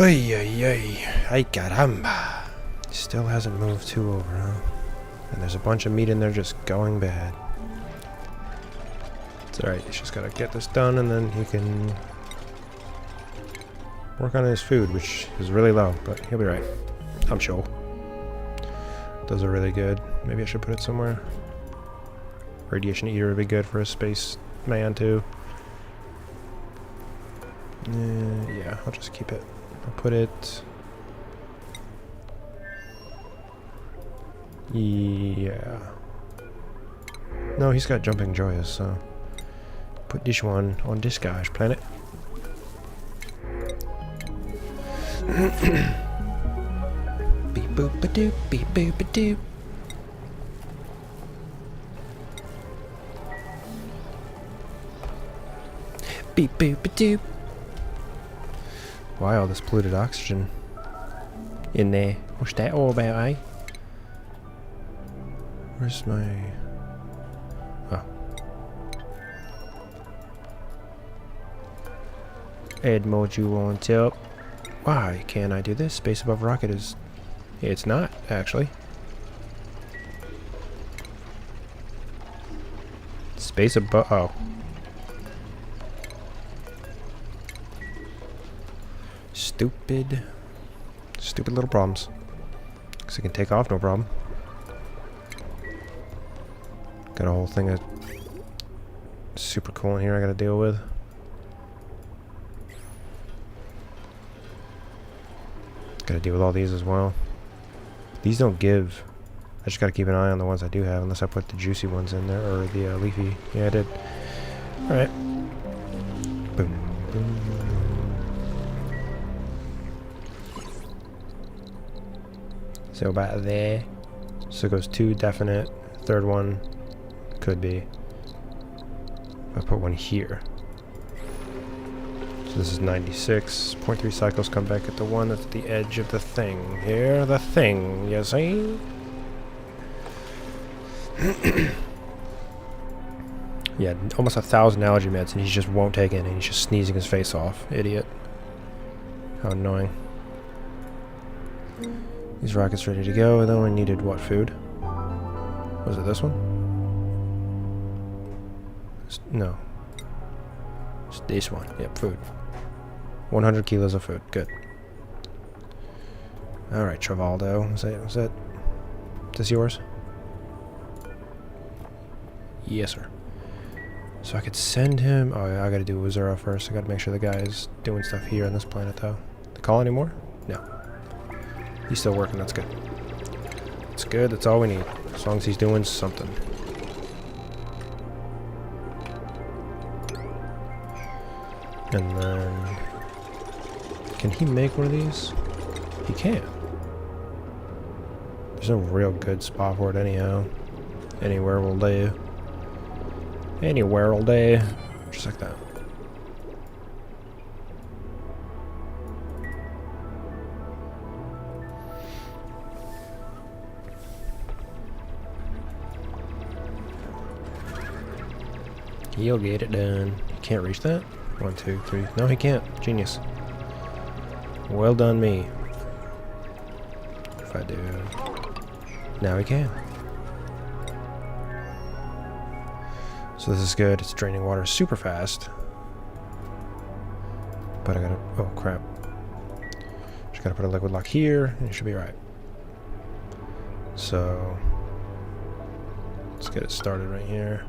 Ay, ay, ay. Ay, caramba. Still hasn't moved two over, huh? And there's a bunch of meat in there just going bad. It's alright, he's just gotta get this done and then he can work on his food, which is really low, but he'll be right. I'm sure. Those are really good. Maybe I should put it somewhere. Radiation eater would be good for a space man too. Yeah, I'll just keep it. I'll put it... Yeah. No, he's got jumping joyous, so... Put this one on this guy's planet. Beep boop a doop, beep boop a doop. Beep boop a doop. Why all this polluted oxygen in there? What's that all about, eh? Where's my... Oh. Add module on top. Why can't I do this? Space above rocket is... It's not, actually. Space above... Oh. Stupid little problems. Because it can take off, no problem. Got a whole thing of super coolant here I gotta deal with. Gotta deal with all these as well. These don't give. I just gotta keep an eye on the ones I do have, unless I put the juicy ones in there, or the leafy. Yeah, I did. Alright. Boom. Boom. So about there. So it goes 2 definite. Third one could be. I put one here. So this is 96. 0.3 cycles come back at the one that's at the edge of the thing. Here, the thing, you see? Yeah, almost 1,000 allergy meds and he just won't take it and he's just sneezing his face off. Idiot. How annoying. These rockets ready to go. They only needed what food? Was it this one? No. It's this one. Yep, food. 100 kilos of food. Good. Alright, Travaldo. Was that... Is this yours? Yes, sir. So I could send him... Oh, I gotta do Wazura first. I gotta make sure the guy is doing stuff here on this planet, though. The call anymore? No. He's still working, that's good. That's good, that's all we need. As long as he's doing something. And then... Can he make one of these? He can. There's no real good spot for it anyhow. Anywhere will do. Anywhere will do. Just like that. He'll get it done. You can't reach that? 1, 2, 3. No, he can't. Genius. Well done, me. If I do... Now he can. So this is good. It's draining water super fast. But I gotta... Oh, crap. Just gotta put a liquid lock here, and it should be right. So... Let's get it started right here.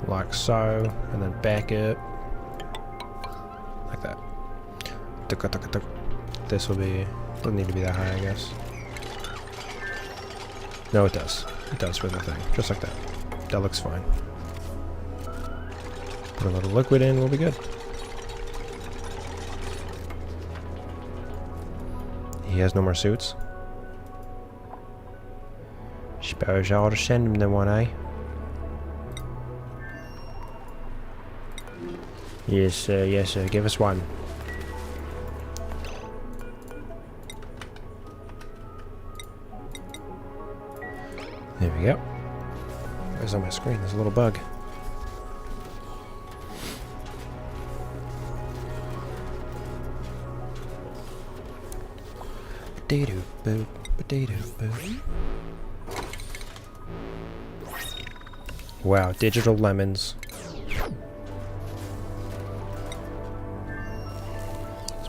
Like so, and then back it like that. This will be, doesn't need to be that high, I guess. No, it does. It does for the thing, just like that. That looks fine. Put a little liquid in, we'll be good. He has no more suits. Suppose I ought to send him the one, eh? Yes, sir. Give us one. There we go. Where's on my screen? There's a little bug. Potato boop, potato boop. Wow, digital lemons.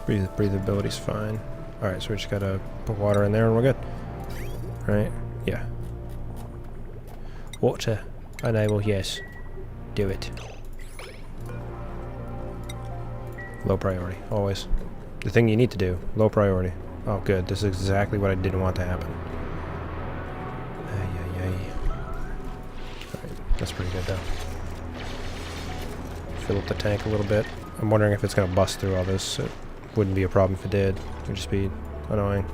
Breathability's fine. Alright, so we just gotta put water in there and we're good. Right? Yeah. Water. Enable, yes. Do it. Low priority, always. The thing you need to do. Low priority. Oh, good. This is exactly what I didn't want to happen. Alright, that's pretty good, though. Fill up the tank a little bit. I'm wondering if it's going to bust through all this. It wouldn't be a problem if it did. It would just be annoying.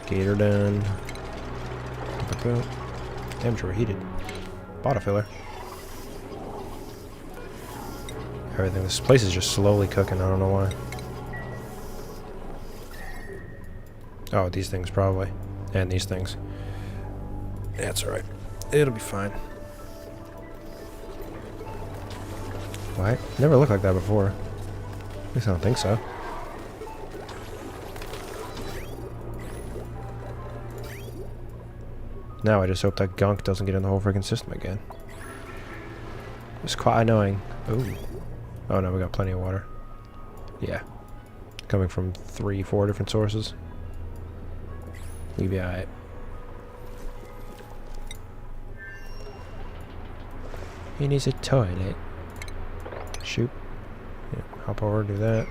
Gator done. Temperature heated. Bottle filler. Everything. This place is just slowly cooking. I don't know why. Oh, these things probably. And these things. That's alright. It'll be fine. What? Never looked like that before. At least I don't think so. Now I just hope that gunk doesn't get in the whole freaking system again. It's quite annoying. Ooh. Oh no, we got plenty of water. Yeah. Coming from 3-4 different sources. We'll be alright. He needs a toilet. Shoot. Yeah, hop over, do that.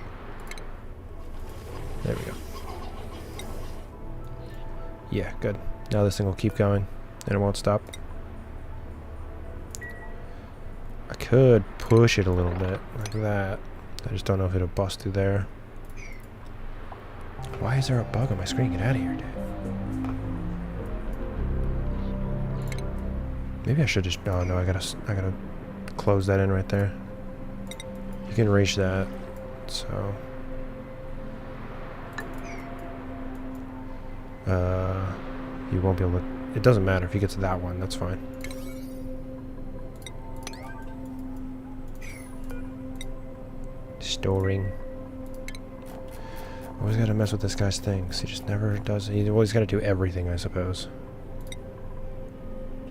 There we go. Yeah, good. Now this thing will keep going, and it won't stop. I could push it a little bit, like that. I just don't know if it'll bust through there. Why is there a bug on my screen? Get out of here, dude. Maybe I should just... Oh, no, I gotta close that in right there. You can reach that, so... You won't be able to... It doesn't matter if he gets that one, that's fine. Storing. Always gotta mess with this guy's things. He just never does... He always gotta do everything, I suppose.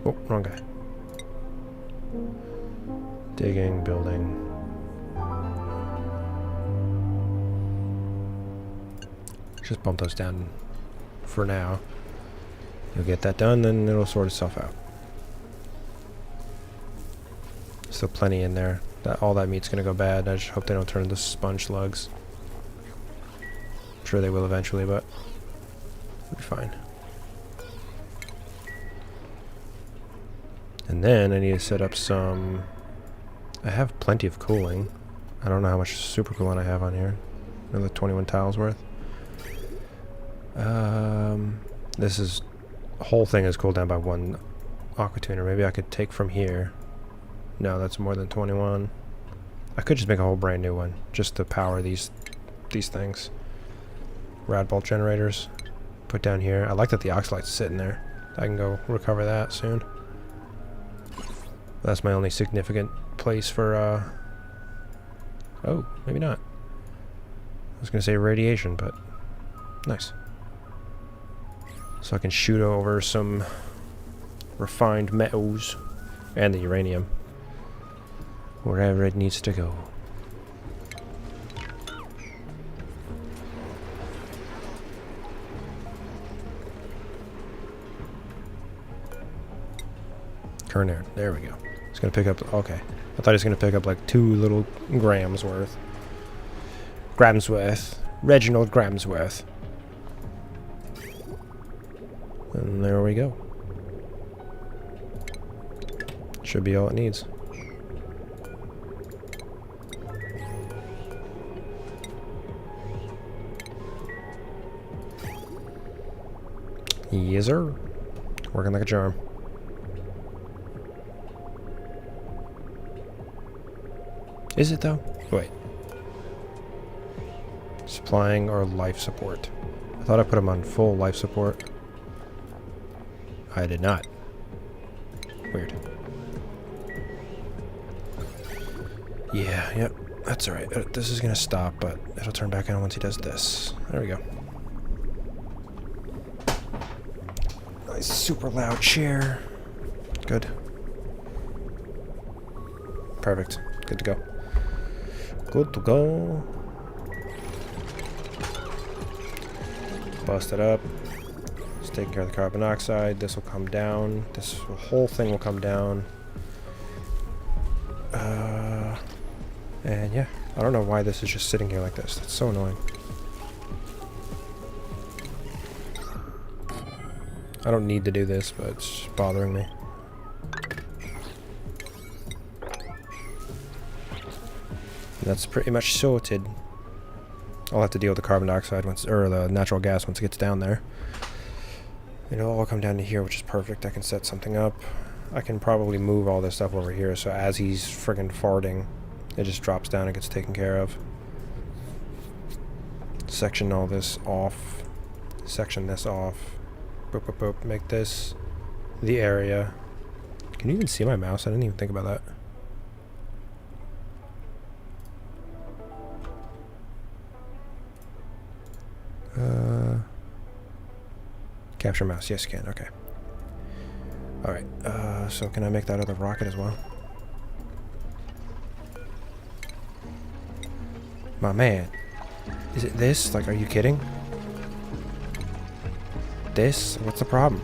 Oh, wrong guy. Digging, building. Just bump those down for now. You'll get that done, then it'll sort itself out. Still plenty in there. All that meat's gonna go bad. I just hope they don't turn into sponge slugs. I'm sure they will eventually, but it'll be fine. And then I need to set up some... I have plenty of cooling. I don't know how much super coolant I have on here. Another 21 tiles worth. This is... The whole thing is cooled down by 1 aqua tuner. Maybe I could take from here. No, that's more than 21. I could just make a whole brand new one, just to power these things. Rad bolt generators. Put down here. I like that the oxalite's sitting there. I can go recover that soon. That's my only significant place for, Oh, maybe not. I was gonna say radiation, but... Nice. So I can shoot over some refined metals and the uranium wherever it needs to go. Kerner, there we go. It's gonna pick up, okay. I thought he was gonna pick up like 2 little grams worth. Gramsworth. Reginald Gramsworth. And there we go. Should be all it needs. Yes, sir. Working like a charm. Is it though? Wait. Supplying or life support. I thought I put him on full life support. I did not. Weird. Yeah, yep. That's alright. This is gonna stop, but it'll turn back on once he does this. There we go. Nice super loud chair. Good. Perfect. Good to go. Good to go. Bust it up. It's taking care of the carbon dioxide. This will come down. This whole thing will come down. And yeah, I don't know why this is just sitting here like this. That's so annoying. I don't need to do this, but it's bothering me. That's pretty much sorted. I'll have to deal with the carbon dioxide once, or the natural gas once it gets down there. It'll all come down to here, which is perfect. I can set something up. I can probably move all this stuff over here, so as he's friggin' farting, it just drops down and gets taken care of. Section all this off. Section this off. Boop, boop, boop. Make this the area. Can you even see my mouse? I didn't even think about that. Capture mouse. Yes, you can. Okay. Alright. So can I make that other rocket as well? My man. Is it this? Like, are you kidding? This? What's the problem?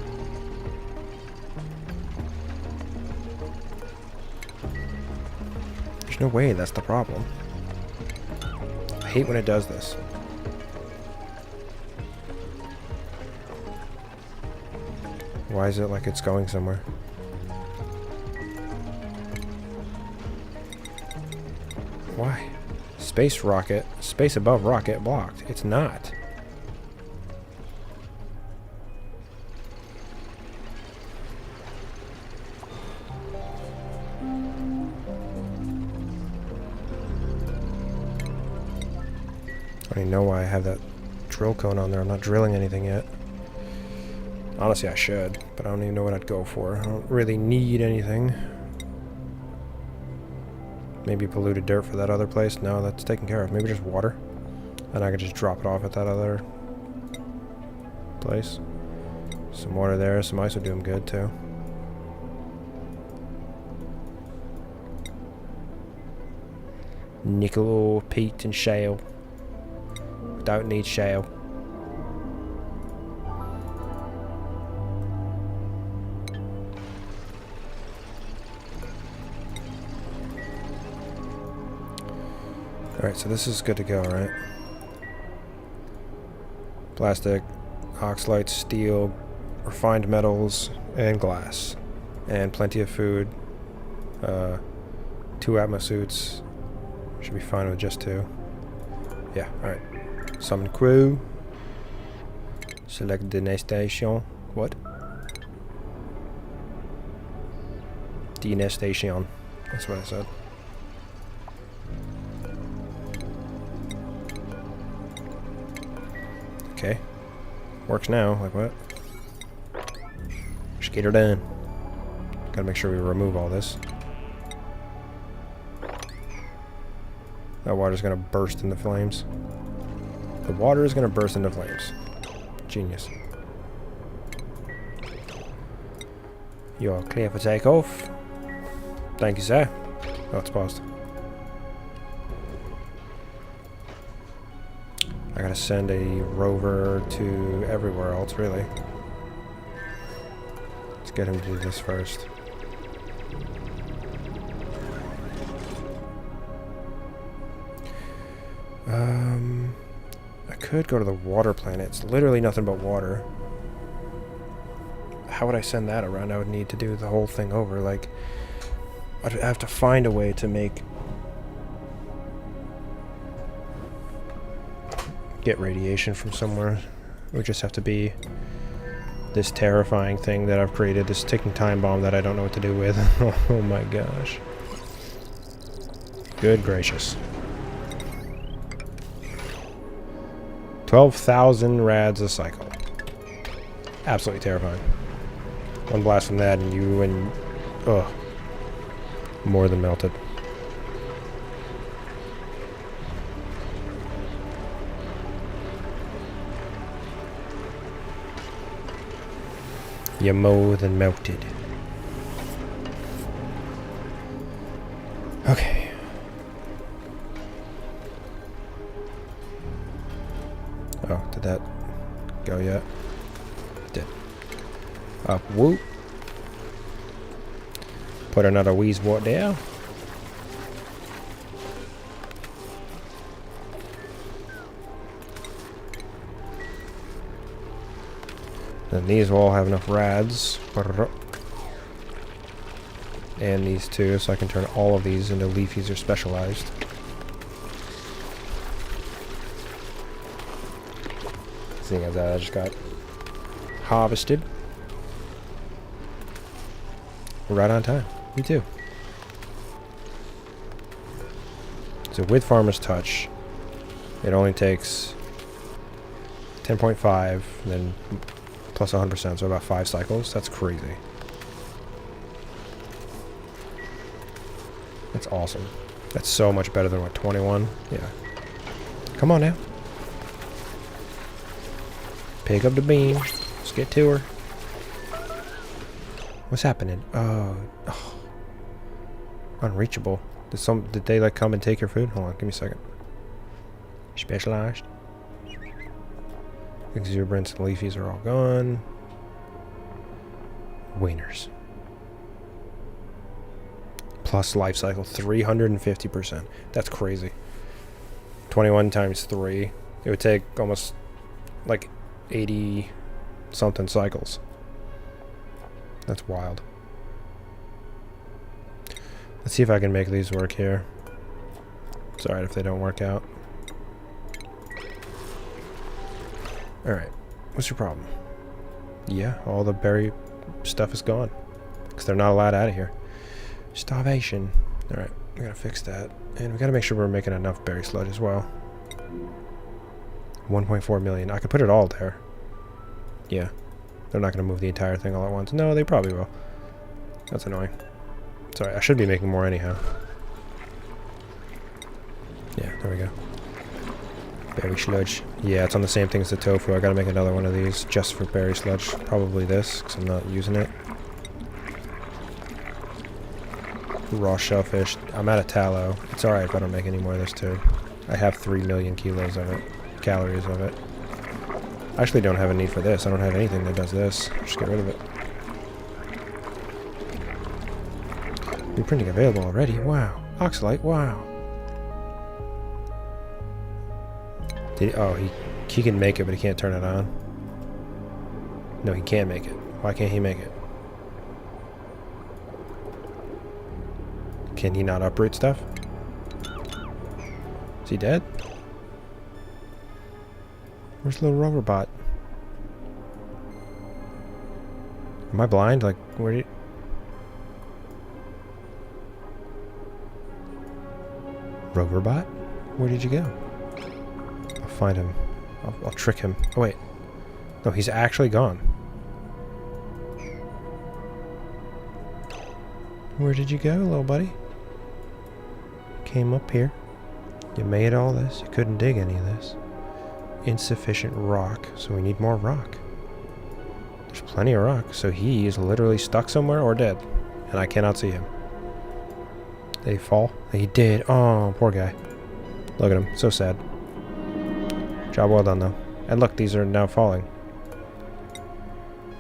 There's no way that's the problem. I hate when it does this. Why is it like it's going somewhere? Why? Space rocket, space above rocket blocked. It's not. I don't even know why I have that drill cone on there. I'm not drilling anything yet. Honestly, I should, but I don't even know what I'd go for. I don't really need anything. Maybe polluted dirt for that other place. No, that's taken care of. Maybe just water. And I could just drop it off at that other place. Some water there. Some ice would do them good, too. Nickel, peat, and shale. Don't need shale. Alright, so this is good to go, right? Plastic, oxalate, steel, refined metals, and glass. And plenty of food. 2 Atmos suits. Should be fine with just 2. Yeah, alright. Summon crew. Select destination. What? Destination. That's what I said. Okay. Works now. Like what? Just get her done. Gotta make sure we remove all this. That water's gonna burst into flames. The water is gonna burst into flames. Genius. You're clear for takeoff. Thank you, sir. Oh, it's paused. I gotta send a rover to everywhere else, really. Let's get him to do this first. I could go to the water planet. It's literally nothing but water. How would I send that around? I would need to do the whole thing over. Like, I'd have to find a way to get radiation from somewhere. It would just have to be this terrifying thing that I've created, this ticking time bomb that I don't know what to do with. Oh my gosh. Good gracious. 12,000 rads a cycle. Absolutely terrifying. One blast from that and you and Ugh. More than melted. You're more than melted. Okay. Oh, did that go yet? Did. Up, whoop. Put another wheeze wart there. Then these will all have enough rads. And these two, so I can turn all of these into leafies or specialized. Seeing as that I just got harvested. Right on time. Me too. So with Farmer's Touch, it only takes 10.5, then plus 100%, so about 5 cycles. That's crazy. That's awesome. That's so much better than what, 21? Yeah. Come on now. Pick up the beam. Let's get to her. What's happening? Oh. Unreachable. Did they like come and take your food? Hold on, give me a second. Specialized. Exuberance and leafies are all gone. Wieners. Plus life cycle, 350%. That's crazy. 21 times 3. It would take almost like 80 something cycles. That's wild. Let's see if I can make these work here. It's alright if they don't work out. Alright. What's your problem? Yeah, all the berry stuff is gone. Because they're not allowed out of here. Starvation. Alright, we gotta fix that. And we gotta make sure we're making enough berry sludge as well. 1.4 million. I could put it all there. Yeah. They're not gonna move the entire thing all at once. No, they probably will. That's annoying. Sorry, I should be making more anyhow. Yeah, there we go. Berry sludge. Yeah, it's on the same thing as the tofu. I gotta make another one of these just for berry sludge. Probably this, because I'm not using it. Raw shellfish. I'm out of tallow. It's alright if I don't make any more of this too. I have 3 million kilos of it. Calories of it. I actually don't have a need for this. I don't have anything that does this. Just get rid of it. Reprinting available already. Wow. Oxalite. Wow. Oh, he can make it, but he can't turn it on. No, he can't make it. Why can't he make it? Can he not uproot stuff? Is he dead? Where's the little rover bot? Am I blind? Like, where did... Rover bot? Where did you go? I'll find him. I'll trick him. Oh, wait. No, he's actually gone. Where did you go, little buddy? Came up here. You made all this. You couldn't dig any of this. Insufficient rock. So we need more rock. There's plenty of rock. So he is literally stuck somewhere or dead. And I cannot see him. Did he fall? He did. Oh, poor guy. Look at him. So sad. Job well done, though. And look, these are now falling.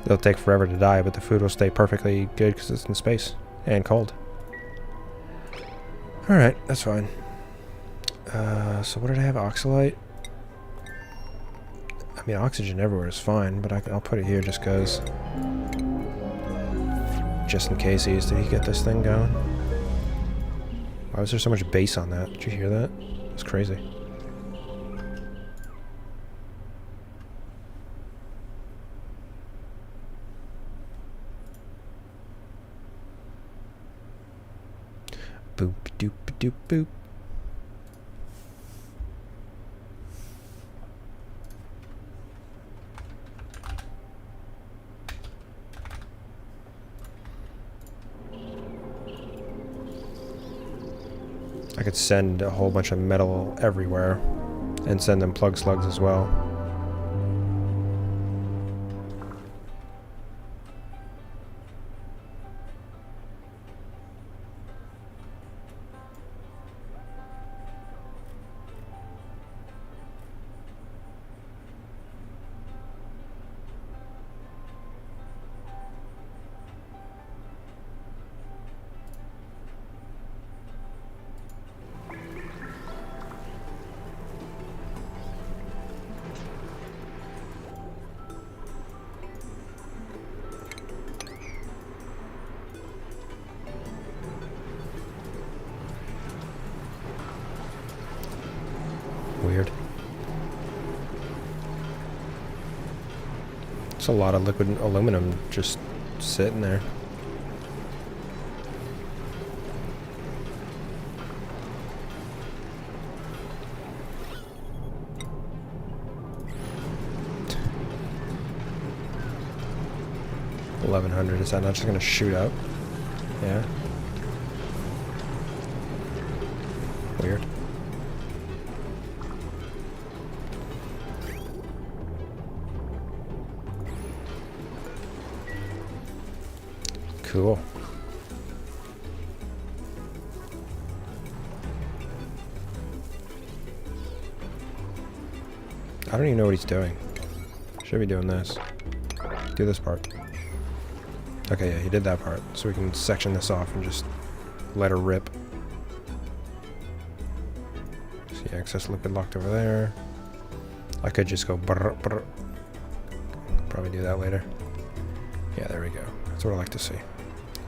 They'll take forever to die, but the food will stay perfectly good because it's in space. And cold. Alright, that's fine. So what did I have? Oxalite? I mean, oxygen everywhere is fine, but I'll put it here just because. Just in case did he get this thing going? Why was there so much bass on that? Did you hear that? It's crazy. Boop doop doop boop. I could send a whole bunch of metal everywhere and send them plug slugs as well. Weird. It's a lot of liquid aluminum just sitting there. $1,100. Is that not just gonna shoot up? Yeah. Weird. Cool. I don't even know what he's doing. Should be doing this. Do this part. Okay, yeah, he did that part. So we can section this off and just let her rip. See, excess liquid locked over there. I could just go brr, brr. Probably do that later. Yeah, there we go. That's what I like to see.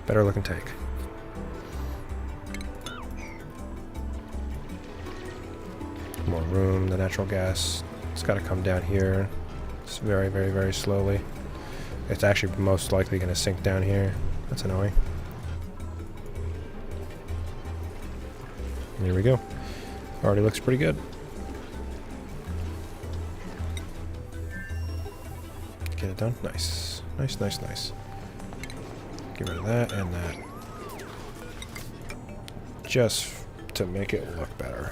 Better looking take. More room. The natural gas, it's got to come down here. It's very, very, very slowly. It's actually most likely going to sink down here. That's annoying. And here we go. Already looks pretty good. Get it done. Nice. Nice, nice, nice. Get rid of that and that. Just to make it look better.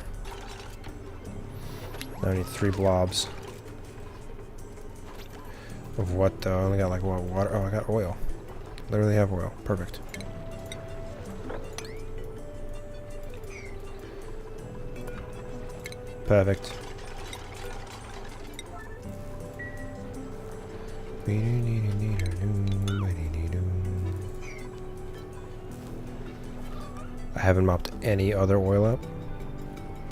Now I need 3 blobs. Of what though? I only got like what, water? Oh, I got oil. Literally have oil. Perfect. Perfect. I haven't mopped any other oil up.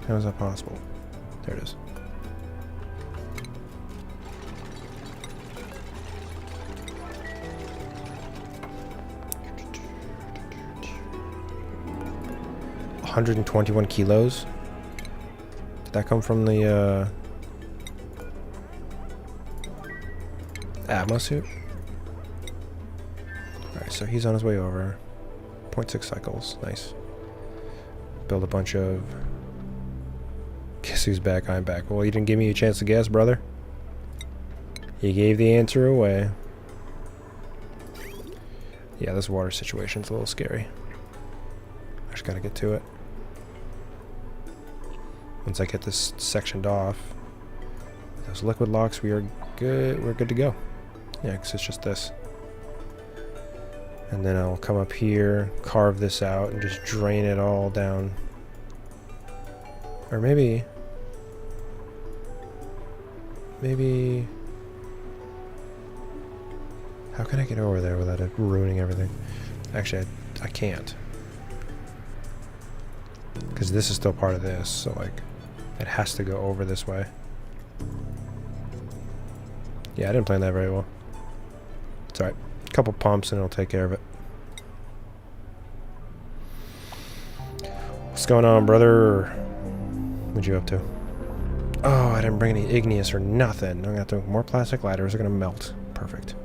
How is that possible? There it is. $121 kilos. Did that come from the Atmos suit? Alright, so he's on his way over. 0.6 cycles. Nice. Build a bunch of... Guess who's back? I'm back. Well, you didn't give me a chance to guess, brother. You gave the answer away. Yeah, this water situation's a little scary. I just gotta get to it. Once I get this sectioned off, those liquid locks, we are good. We're good to go. Yeah, because it's just this. And then I'll come up here, carve this out, and just drain it all down. Or maybe... How can I get over there without it ruining everything? Actually, I can't. Because this is still part of this, so like, it has to go over this way. Yeah, I didn't plan that very well. It's alright. A couple pumps and it'll take care of it. What's going on, brother? What you up to? Oh, I didn't bring any igneous or nothing. I'm gonna have to make more plastic ladders. They're gonna melt. Perfect.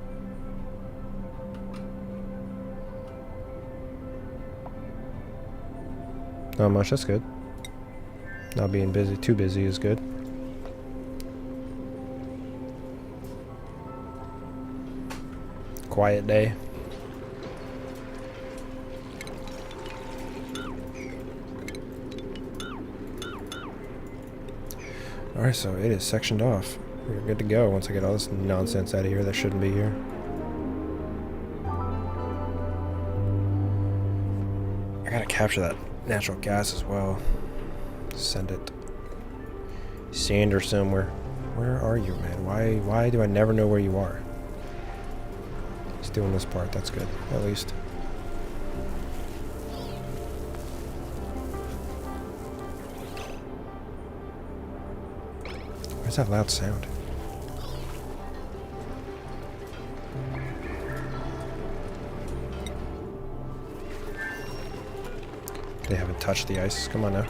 Not much, that's good. Not being busy, too busy is good. Quiet day. Alright, so it is sectioned off. We're good to go once I get all this nonsense out of here that shouldn't be here. I gotta capture that natural gas as well. Send it. Sand or somewhere. Where are you, man? Why do I never know where you are? He's doing this part, that's good, at least. Where's that loud sound? They haven't touched the ice. Come on now.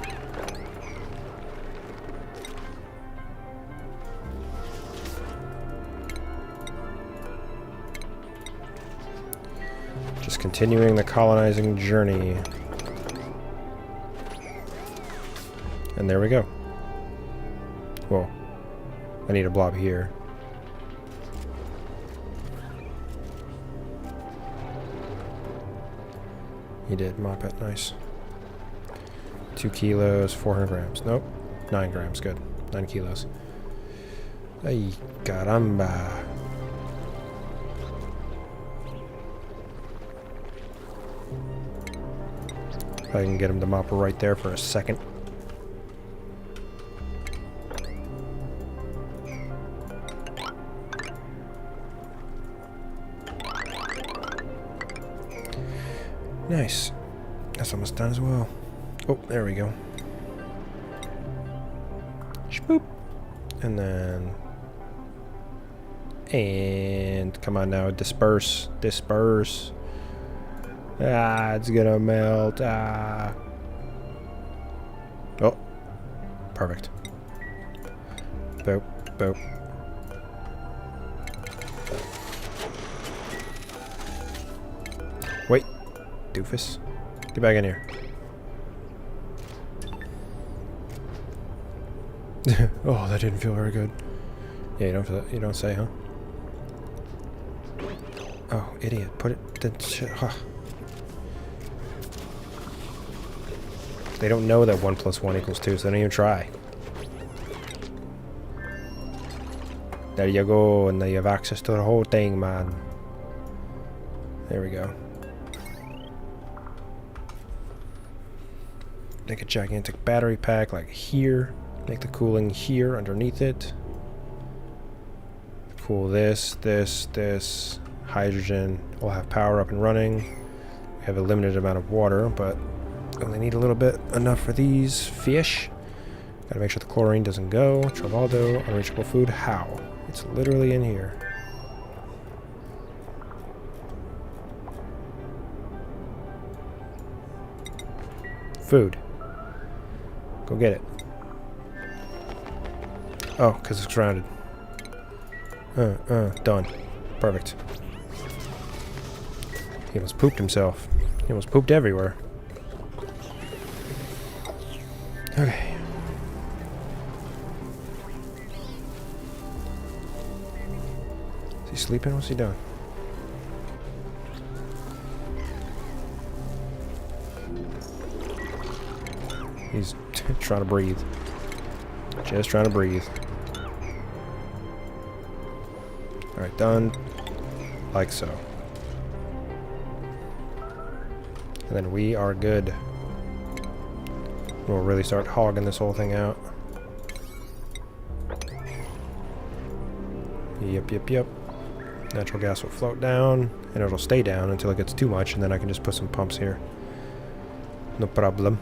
Just continuing the colonizing journey. And there we go. Whoa. I need a blob here. He did mop it. Nice. 2 kilos, 400 grams. Nope. 9 grams. Good. 9 kilos. Ay, caramba. I can get him to mop right there for a second. Nice. That's almost done as well. Oh, there we go. Shboop. And then... And... Come on now, disperse. Disperse. Ah, it's gonna melt. Ah. Oh. Perfect. Boop. Boop. Wait. Doofus. Get back in here. Oh, that didn't feel very good. Yeah, you don't say, huh? Oh, idiot. Put it... Huh. They don't know that 1 + 1 = 2, so they don't even try. There you go, and now you have access to the whole thing, man. There we go. Make a gigantic battery pack like here. Make the cooling here underneath it. Cool this, this. Hydrogen will have power up and running. We have a limited amount of water, but only need a little bit, enough for these fish. Gotta make sure the chlorine doesn't go. Travaldo, unreachable food. How? It's literally in here. Food. Go get it. Oh, because it's grounded. Done. Perfect. He almost pooped himself. He almost pooped everywhere. Okay. Is he sleeping? What's he doing? He's trying to breathe. Just trying to breathe. Alright, done. Like so. And then we are good. We'll really start hogging this whole thing out. Yep. Natural gas will float down, and it'll stay down until it gets too much, and then I can just put some pumps here. No problem.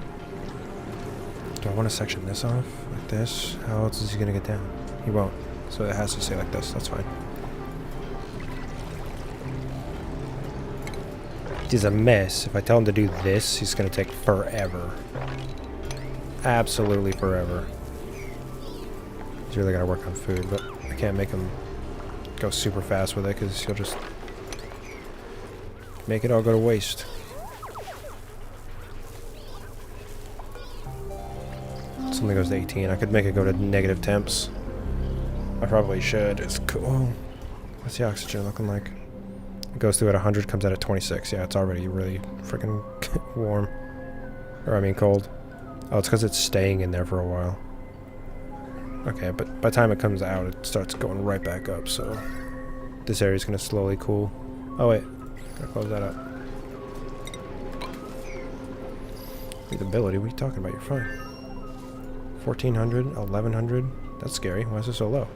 Do I want to section this off? Like this? How else is he going to get down? He won't. So it has to stay like this. That's fine. It is a mess. If I tell him to do this, he's going to take forever. Absolutely forever. He's really got to work on food, but I can't make him go super fast with it because he'll just make it all go to waste. Something goes to 18. I could make it go to negative temps. I probably should. It's cool. What's the oxygen looking like? It goes through at 100, comes out at 26. Yeah, it's already really freaking warm. Or I mean cold. Oh, it's because it's staying in there for a while. Okay, but by the time it comes out, it starts going right back up, so this area's gonna slowly cool. Oh wait, gotta close that up. Breathability, what are you talking about? You're fine. 1400, 1100, that's scary. Why is it so low?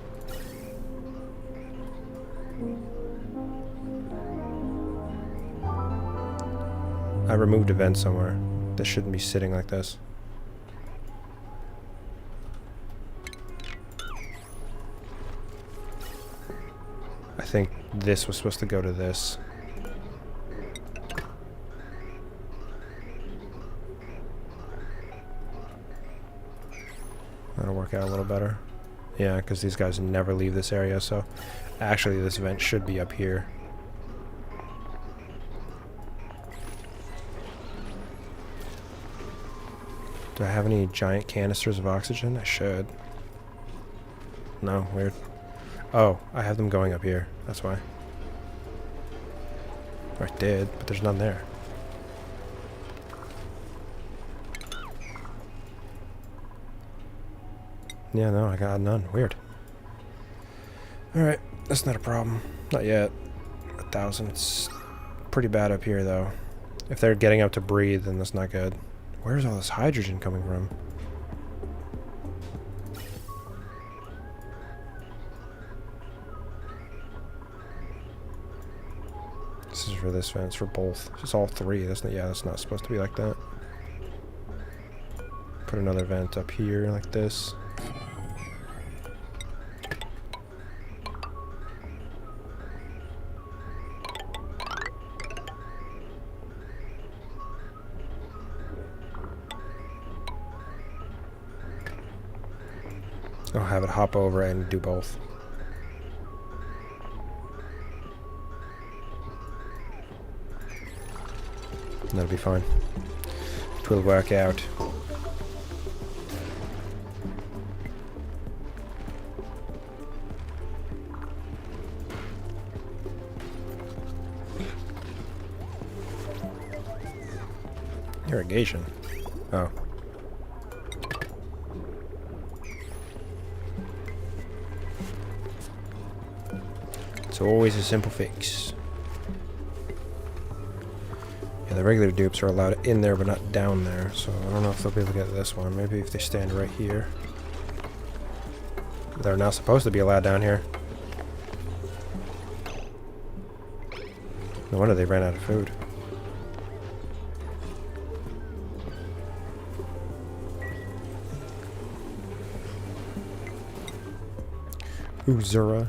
I removed a vent somewhere. This shouldn't be sitting like this. I think this was supposed to go to this. That'll work out a little better. Yeah, because these guys never leave this area, so actually this vent should be up here. Do I have any giant canisters of oxygen? I should. No, weird. Oh, I have them going up here. That's why. Or I did, but there's none there. Yeah, no, I got none. Weird. Alright, that's not a problem. Not yet. 1,000. It's pretty bad up here, though. If they're getting up to breathe, then that's not good. Where's all this hydrogen coming from? This is for this vent. It's for both. It's all three. That's not, yeah, that's not supposed to be like that. Put another vent up here like this. I'll have it hop over and do both. That'll be fine. It will work out. Irrigation. Oh. It's always a simple fix. Yeah, the regular dupes are allowed in there but not down there, so I don't know if they'll be able to get this one. Maybe if they stand right here. They're not supposed to be allowed down here. No wonder they ran out of food. Uzura.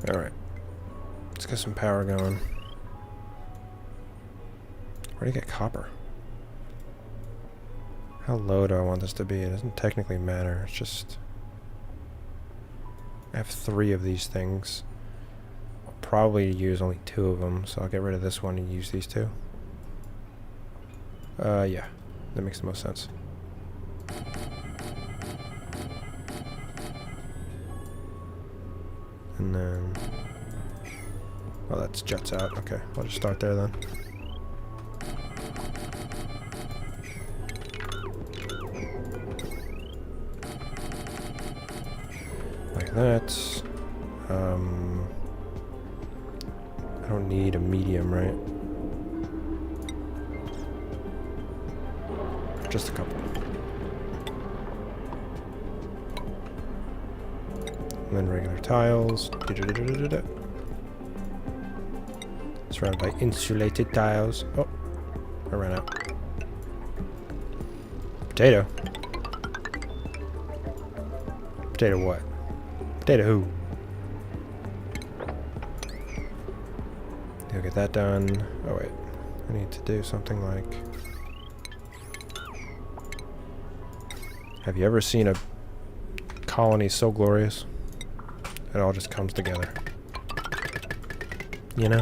Alright. Let's get some power going. Where do you get copper? How low do I want this to be? It doesn't technically matter. It's just... I have 3 of these things. I'll probably use only 2 of them, so I'll get rid of this one and use these 2. Yeah. That makes the most sense. And then... oh, that's jets out. Okay, I'll just start there then. Like that. I don't need a medium, right? Just a couple. And then regular tiles. Surrounded by insulated tiles. Oh, I ran out. Potato. Potato what? Potato who? You'll get that done. Oh wait, I need to do something like... have you ever seen a colony so glorious? It all just comes together. You know?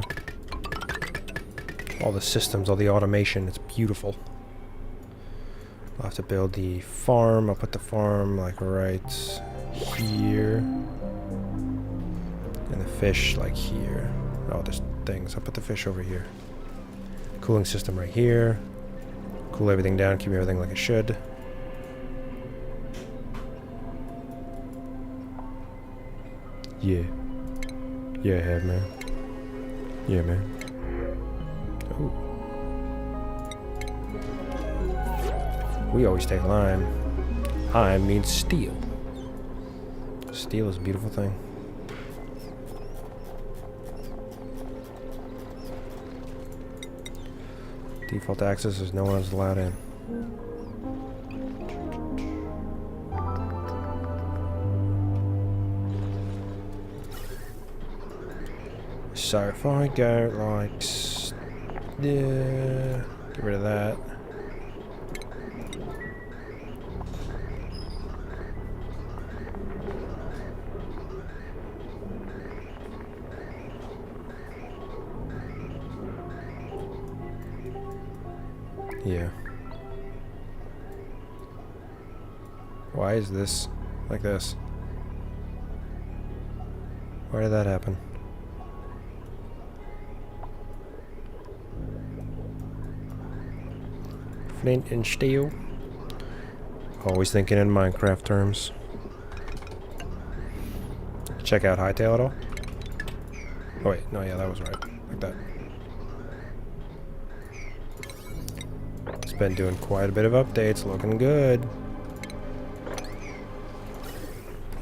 All the systems, all the automation, it's beautiful. I'll have to build the farm. I'll put the farm like right here. And the fish like here. Oh, there's things. I'll put the fish over here. Cooling system right here. Cool everything down, keep everything like it should. Yeah. Yeah, I have, man. Yeah, man. Ooh. We always take lime. Lime means steel. Steel is a beautiful thing. Default access is no one is allowed in. So if I go like, yeah, get rid of that. Yeah. Why is this like this? Why did that happen? Flint and steel. Always thinking in Minecraft terms. Check out Hightail at all? Oh wait, no, yeah, that was right. Like that. It's been doing quite a bit of updates, looking good.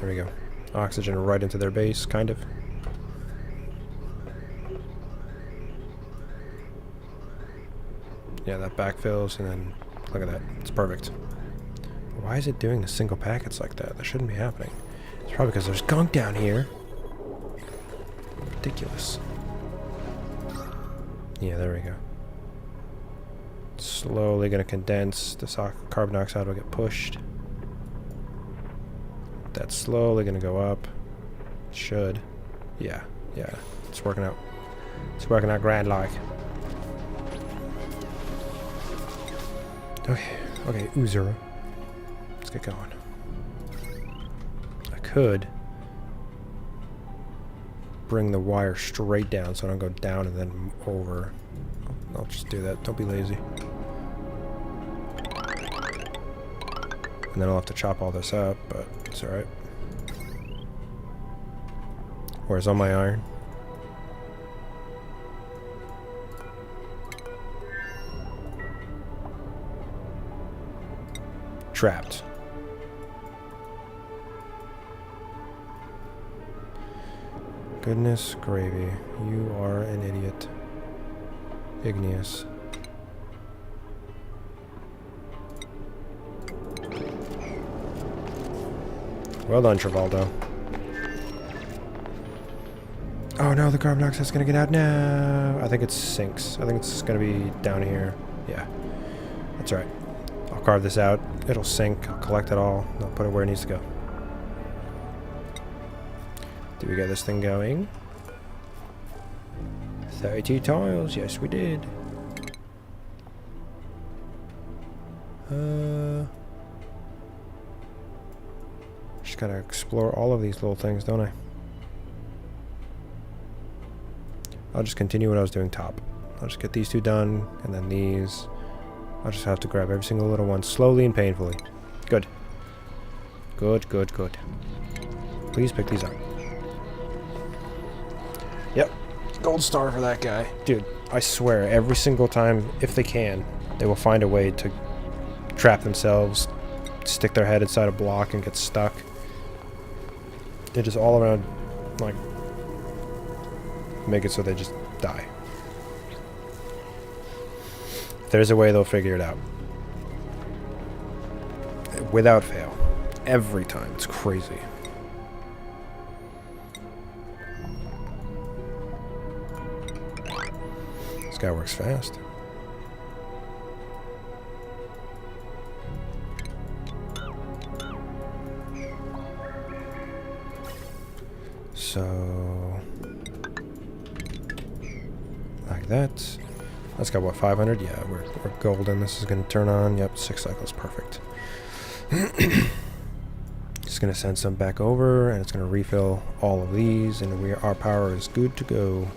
There we go. Oxygen right into their base, kind of. Yeah, that backfills, and then look at that. It's perfect. Why is it doing the single packets like that? That shouldn't be happening. It's probably because there's gunk down here. Ridiculous. Yeah, there we go. It's slowly going to condense. The carbon dioxide will get pushed. That's slowly going to go up. It should. Yeah, yeah. It's working out. It's working out grand like. Okay, Uzura. Let's get going. I could bring the wire straight down so I don't go down and then over. I'll just do that. Don't be lazy. And then I'll have to chop all this up, but it's alright. Where's all my iron? Trapped. Goodness gravy. You are an idiot. Igneous. Well done, Travaldo. Oh no, the carbon dioxide's gonna get out now. I think it sinks. I think it's gonna be down here. Yeah. That's right. I'll carve this out. It'll sink. I'll collect it all. I'll put it where it needs to go. Did we get this thing going? 32 tiles. Yes, we did. Just gotta explore all of these little things, don't I? I'll just continue what I was doing top. I'll just get these two done, and then these. I'll just have to grab every single little one slowly and painfully. Good. Good, good, good. Please pick these up. Yep. Gold star for that guy. Dude, I swear, every single time, if they can, they will find a way to trap themselves, stick their head inside a block and get stuck. They just all around, like, make it so they just die. If there's a way, they'll figure it out. Without fail. Every time. It's crazy. This guy works fast. So, like that. That's got what, 500? Yeah, we're golden. This is going to turn on. Yep, 6 cycles. Perfect. It's going to send some back over, and it's going to refill all of these, and our power is good to go.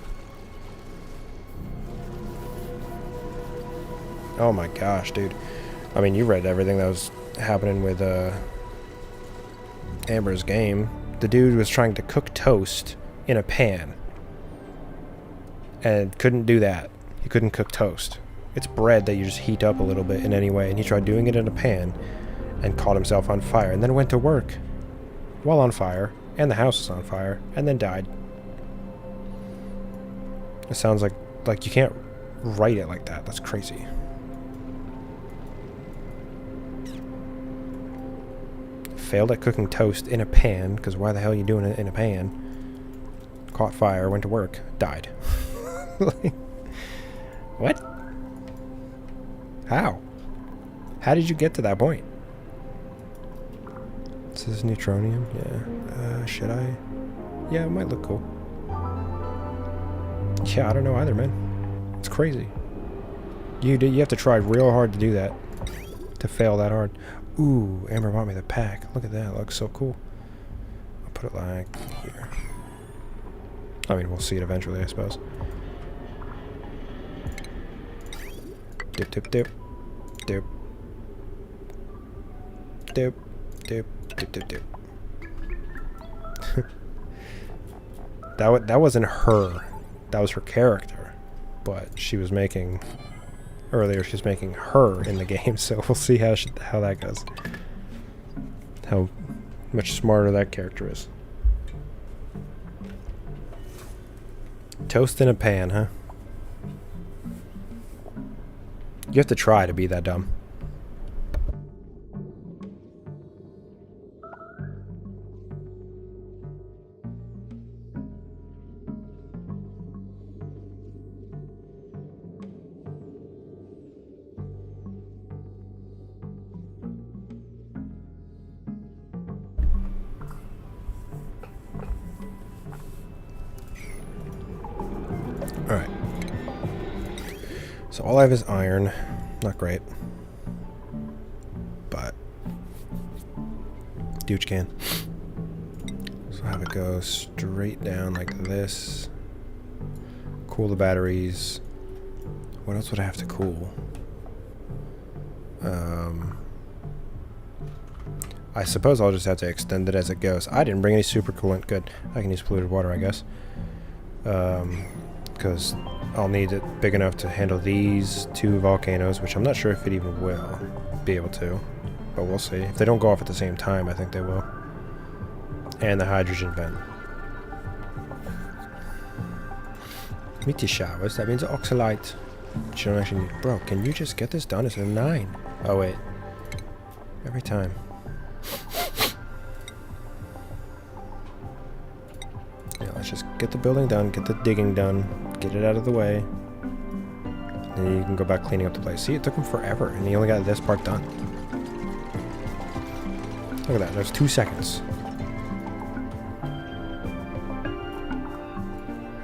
Oh my gosh, dude. I mean, you read everything that was happening with Amber's game. the dude was trying to cook toast in a pan. And couldn't do that. He couldn't cook toast. It's bread that you just heat up a little bit in any way. And he tried doing it in a pan and caught himself on fire. And then went to work while on fire. And the house was on fire. And then died. It sounds like you can't write it like that. That's crazy. Failed at cooking toast in a pan, because why the hell are you doing it in a pan? Caught fire, went to work, died. What? How? How did you get to that point? This is neutronium? Yeah. Should I? Yeah, it might look cool. Yeah, I don't know either, man. It's crazy. You have to try real hard to do that. To fail that hard. Ooh, Amber bought me the pack. Look at that. It looks so cool. I'll put it like here. I mean, we'll see it eventually, I suppose. Dip, dip, dip. Dip. Dip. Dip. Dip, dip, dip. That wasn't her. That was her character. But she was making... Earlier, she was making her in the game, so we'll see how that goes. How much smarter that character is. Toast in a pan, huh? You have to try to be that dumb. Alright. So all I have is iron. Not great. But do what you can. So have it go straight down like this. Cool the batteries. What else would I have to cool? I suppose I'll just have to extend it as it goes. I didn't bring any super coolant. Good. I can use polluted water, I guess. Because I'll need it big enough to handle these two volcanoes, which I'm not sure if it even will be able to, but we'll see. If they don't go off at the same time, I think they will. And the hydrogen vent. Meteor showers, that means oxalite. Which you don't actually need. Bro, can you just get this done? It's a 9. Oh, wait. Every time. Let's just get the building done, get the digging done, get it out of the way. Then you can go back cleaning up the place. See, it took him forever, and he only got this part done. Look at that, there's 2 seconds.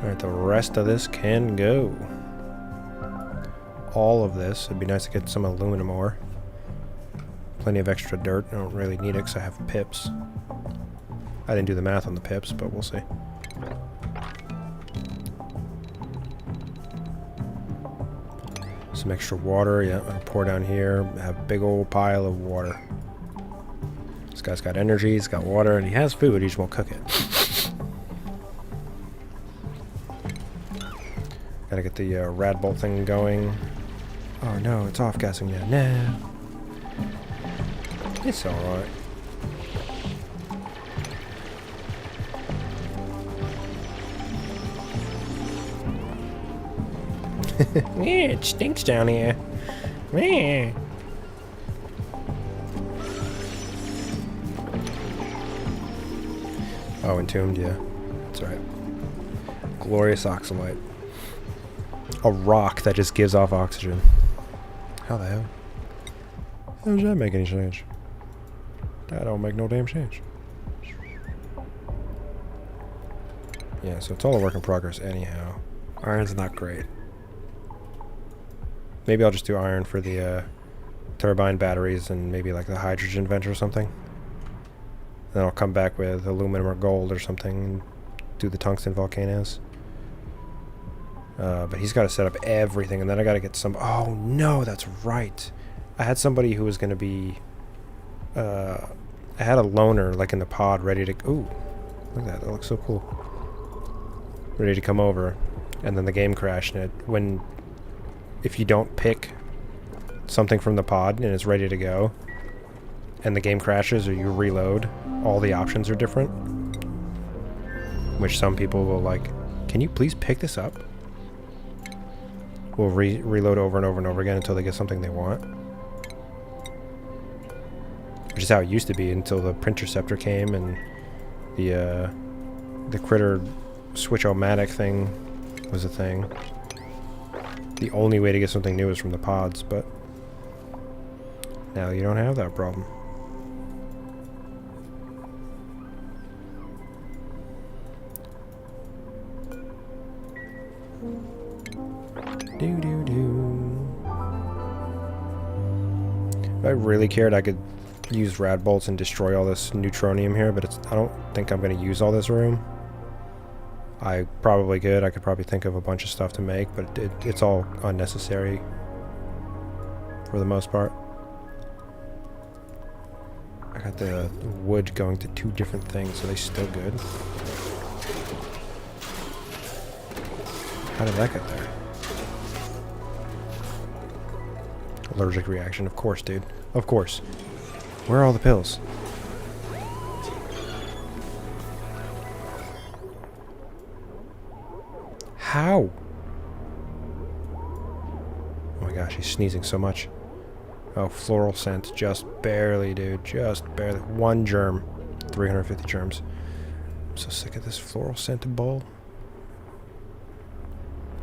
Alright, the rest of this can go. All of this. It'd be nice to get some aluminum ore. Plenty of extra dirt. I don't really need it because I have pips. I didn't do the math on the pips, but we'll see. Some extra water, yeah, I'll pour down here, have a big old pile of water. This guy's got energy, he's got water, and he has food, he just won't cook it. Gotta get the rad bolt thing going. Oh no, it's off gassing now. No. It's alright. Yeah, it stinks down here. Yeah. Oh, entombed, yeah. That's right. Glorious oxalite. A rock that just gives off oxygen. How the hell? How does that make any sense? That don't make no damn sense. Yeah, so it's all a work in progress anyhow. Iron's not great. Maybe I'll just do iron for the turbine batteries and maybe like the hydrogen vent or something. Then I'll come back with aluminum or gold or something and do the tungsten volcanoes. But he's got to set up everything, and then I got to get some... Oh, no, that's right. I had somebody who was going to be... I had a loner, like, in the pod ready to... Ooh, Look at that. That looks so cool. Ready to come over. And then the game crashed. And if you don't pick something from the pod and it's ready to go, and the game crashes or you reload, all the options are different. Which some people will like, can you please pick this up? Will reload over and over and over again until they get something they want. Which is how it used to be until the Printerceptor came and the critter switch-o-matic thing was a thing. The only way to get something new is from the pods, but now you don't have that problem. If I really cared, I could use rad bolts and destroy all this neutronium here, but I don't think I'm going to use all this room. I probably could. I could probably think of a bunch of stuff to make, but it's all unnecessary for the most part. I got the wood going to 2 different things. Are they still good? How did that get there? Allergic reaction, of course, dude. Of course. Where are all the pills? How? Oh my gosh, he's sneezing so much. Oh, floral scent. Just barely, dude. Just barely. 1 germ. 350 germs. I'm so sick of this floral scent bowl.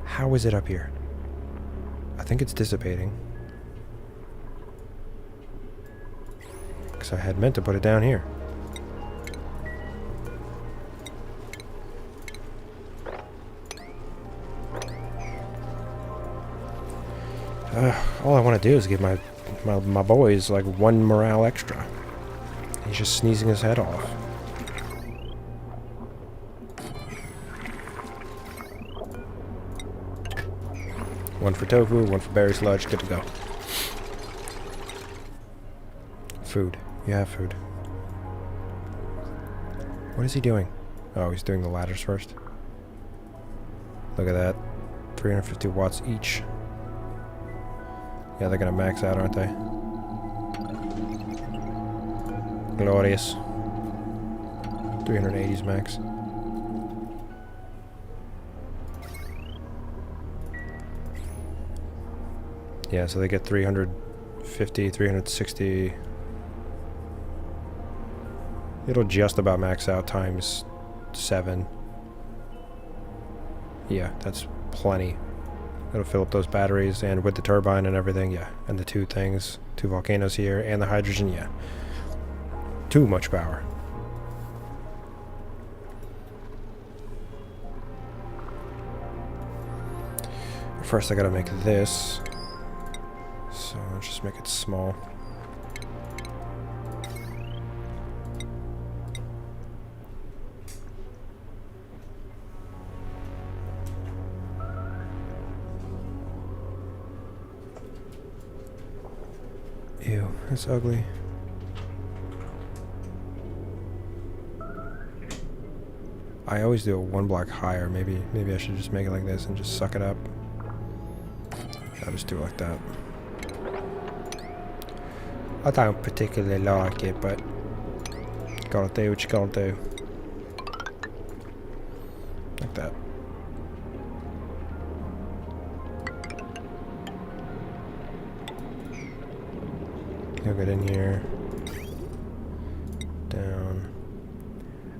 How is it up here? I think it's dissipating. Because I had meant to put it down here. All I want to do is give my boys like 1 morale extra. He's just sneezing his head off. One for tofu, 1 for berry sludge, good to go. Food. You have food. What is he doing? Oh, he's doing the ladders first. Look at that. 350 watts each. Yeah, they're gonna max out, aren't they? Glorious. 380's max. Yeah, so they get 350, 360. It'll just about max out times 7. Yeah, that's plenty. It'll fill up those batteries, and with the turbine and everything, yeah. And the 2 things, 2 volcanoes here, and the hydrogen, yeah. Too much power. First I gotta make this. So I'll just make it small. Ew, that's ugly. I always do it 1 block higher. Maybe I should just make it like this and just suck it up. I'll just do it like that. I don't particularly like it, but gotta do what you gotta do. Like that. He'll get in here. Down.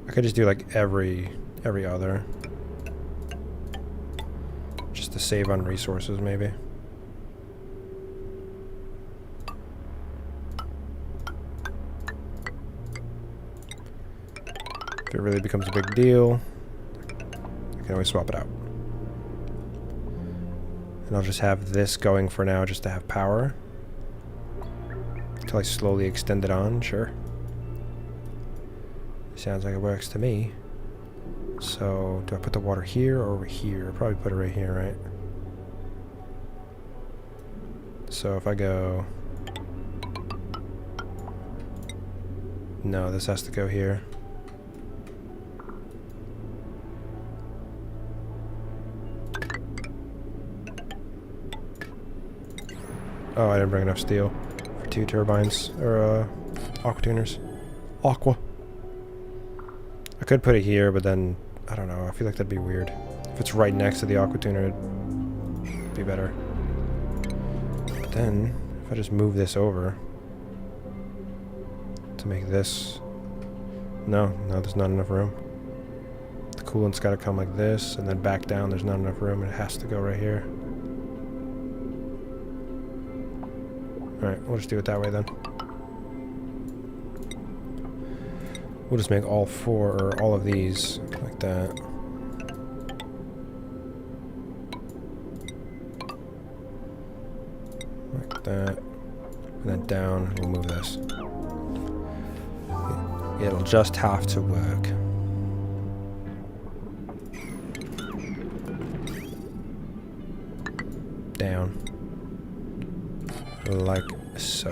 I could just do like every other. Just to save on resources, maybe. If it really becomes a big deal, I can always swap it out. And I'll just have this going for now just to have power. Until I slowly extend it on, sure. Sounds like it works to me. So, do I put the water here or over here? I'll probably put it right here, right? So if I go... No, this has to go here. Oh, I didn't bring enough steel for 2 turbines, or aqua tuners. Aqua. I could put it here, but then, I don't know, I feel like that'd be weird. If it's right next to the aqua tuner, it'd be better. But then, if I just move this over to make this... No, there's not enough room. The coolant's gotta come like this, and then back down, there's not enough room, and it has to go right here. Alright, we'll just do it that way then. We'll just make all 4, or all of these, like that. Like that. And then down, and we'll move this. It'll just have to work. Down. Like so.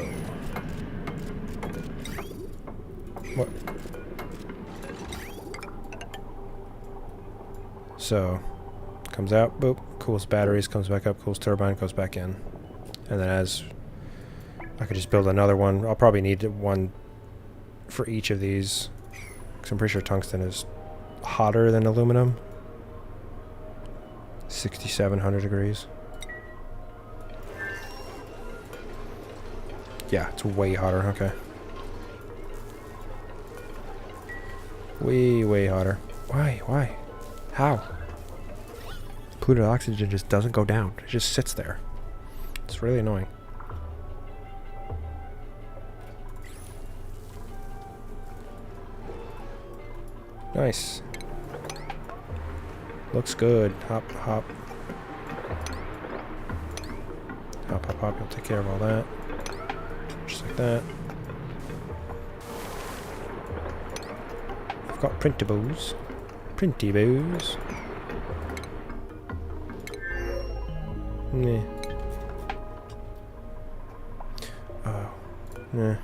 What? So, comes out, boop, cools batteries, comes back up, cools turbine, goes back in. And then as I could just build another one. I'll probably need one for each of these, because I'm pretty sure tungsten is hotter than aluminum. 6,700 degrees. Yeah, it's way hotter, okay. Way hotter. Why? How? Polluted oxygen just doesn't go down. It just sits there. It's really annoying. Nice. Looks good. Hop. Hop, you'll take care of all that. Just like that. I've got printables. Printables. Nah. Oh. Nah.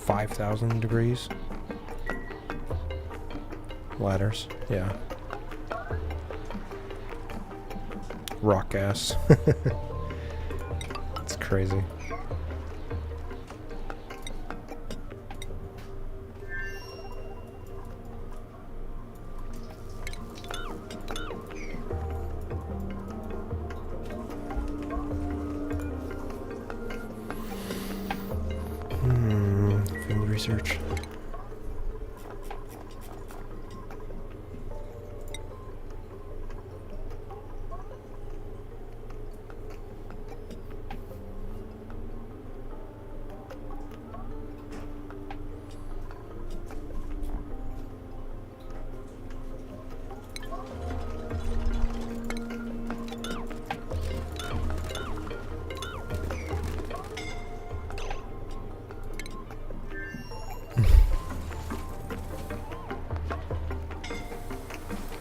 $5,000 degrees. Ladders, yeah. Rock gas. It's crazy. Field research.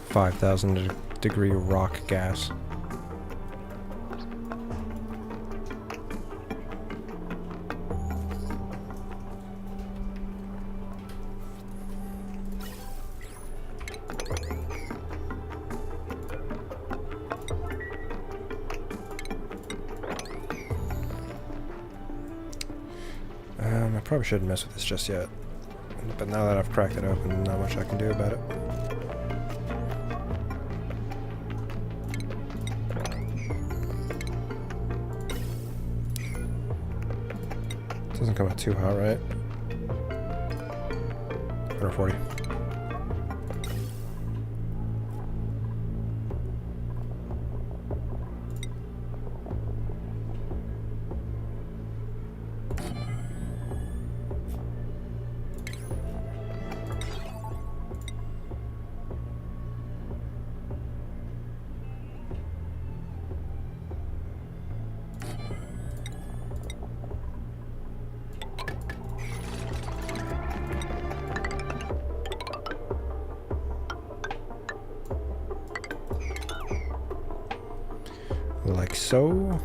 $5,000 degree rock gas. I probably shouldn't mess with this just yet, but now that I've cracked it open, not much I can do about it. Doesn't come out too hot, right? 140. so.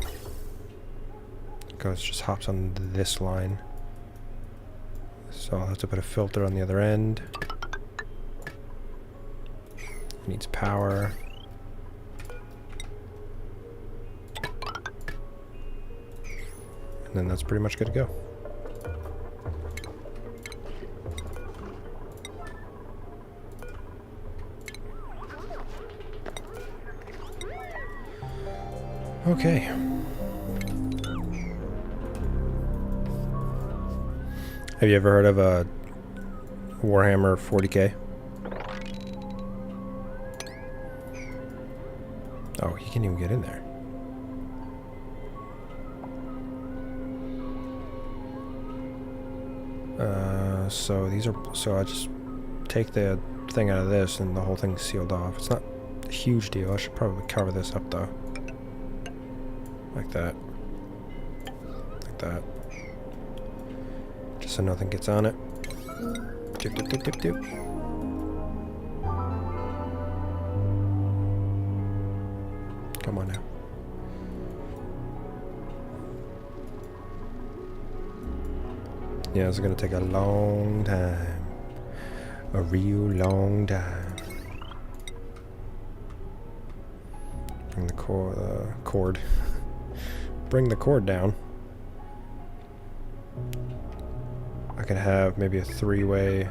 Goes just hops on this line. So I'll have to put a filter on the other end. Needs power. And then that's pretty much good to go. Okay. Have you ever heard of a Warhammer 40K? Oh, he can't even get in there. So these are, so I just take the thing out of this and the whole thing's sealed off. It's not a huge deal. I should probably cover this up though. Like that. Like that. Just so nothing gets on it. Dip, dip, dip, dip, dip. Come on now. Yeah, it's gonna take a long time. A real long time. Bring the cord. Bring the cord down. I could have maybe a three-way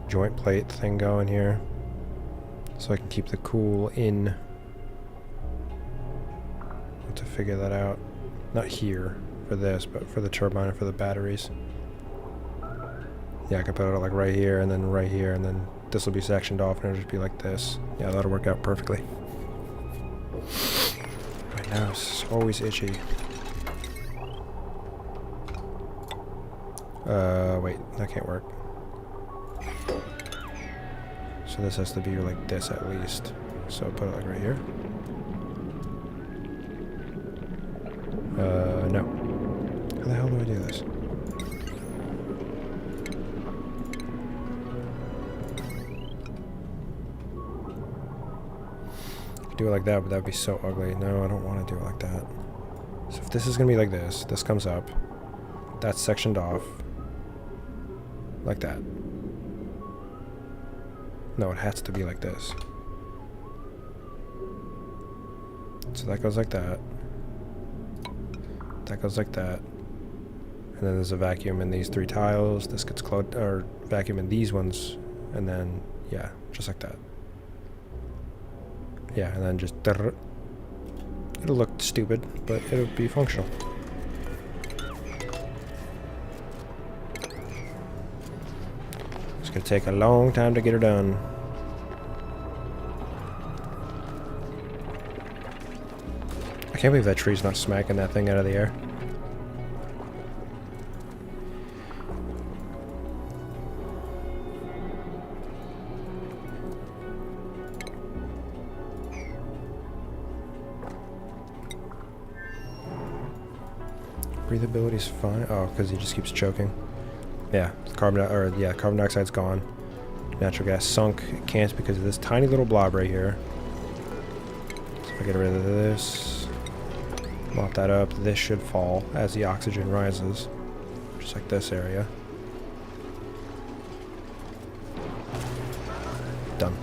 joint plate thing going here, so I can keep the cool in. Have to figure that out. Not here for this, but for the turbine and for the batteries. Yeah, I can put it like right here and then right here, and then this will be sectioned off and it'll just be like this. Yeah, that'll work out perfectly. Right now it's always itchy. Wait, that can't work. So this has to be like this at least. So put it like right here. No. How the hell do I do this? Do it like that, but that would be so ugly. No, I don't want to do it like that. So if this is going to be like this comes up. That's sectioned off. Like that. No, it has to be like this. So that goes like that. That goes like that. And then there's a vacuum in these three tiles. This gets closed, or vacuum in these ones. And then, yeah, just like that. Yeah, and then just... It'll look stupid, but it'll be functional. It's gonna take a long time to get her done. I can't believe that tree's not smacking that thing out of the air. Breathability's fine. Oh, because he just keeps choking. Yeah, carbon dioxide's gone. Natural gas sunk. It can't because of this tiny little blob right here. So if I get rid of this, mop that up, this should fall as the oxygen rises. Just like this area. Done.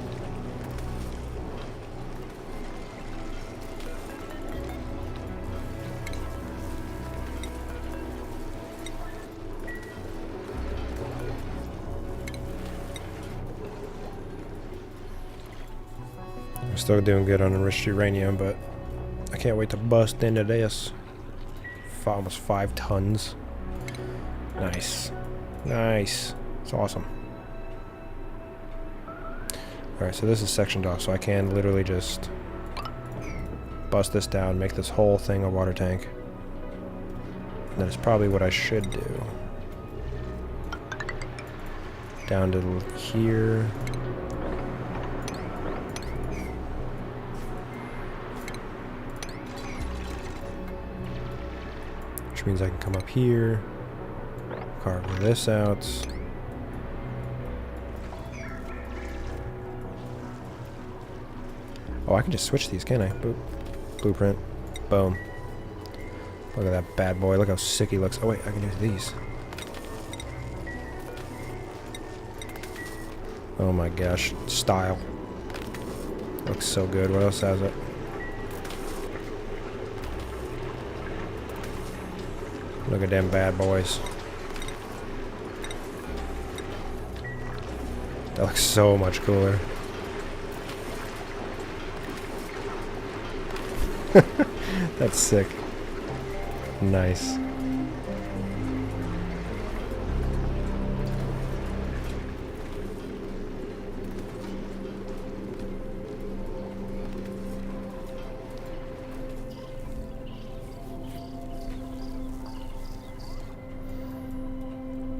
I'm still doing good on enriched uranium, but I can't wait to bust into this. Almost 5 tons. Nice. Nice. It's awesome. Alright, so this is sectioned off, so I can literally just bust this down, make this whole thing a water tank. And that is probably what I should do. Down to here. Which means I can come up here, carve this out. Oh, I can just switch these, can't I? Boop. Blueprint. Boom. Look at that bad boy. Look how sick he looks. Oh, wait, I can do these. Oh my gosh. Style. Looks so good. What else has it? Look at them bad boys. That looks so much cooler. That's sick. Nice.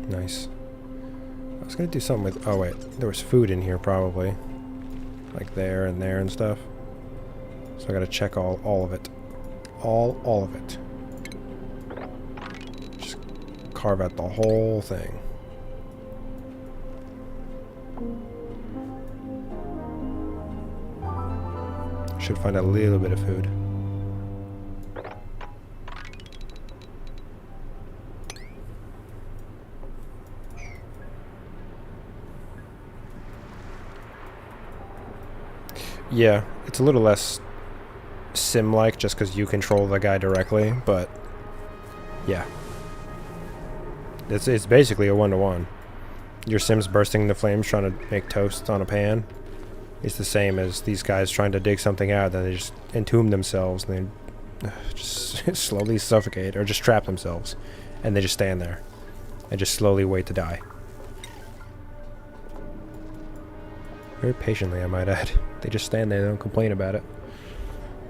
Nice. I was gonna do something with... Oh wait, there was food in here probably. Like there and stuff. So I gotta check all of it. All of it. Just carve out the whole thing. Should find a little bit of food. Yeah, it's a little less sim-like just because you control the guy directly, but yeah. It's basically a one-to-one. Your Sim's bursting into flames trying to make toast on a pan. It's the same as these guys trying to dig something out, then they just entomb themselves and they just slowly suffocate or just trap themselves. And they just stand there and just slowly wait to die. Very patiently, I might add. They just stand there, they don't complain about it.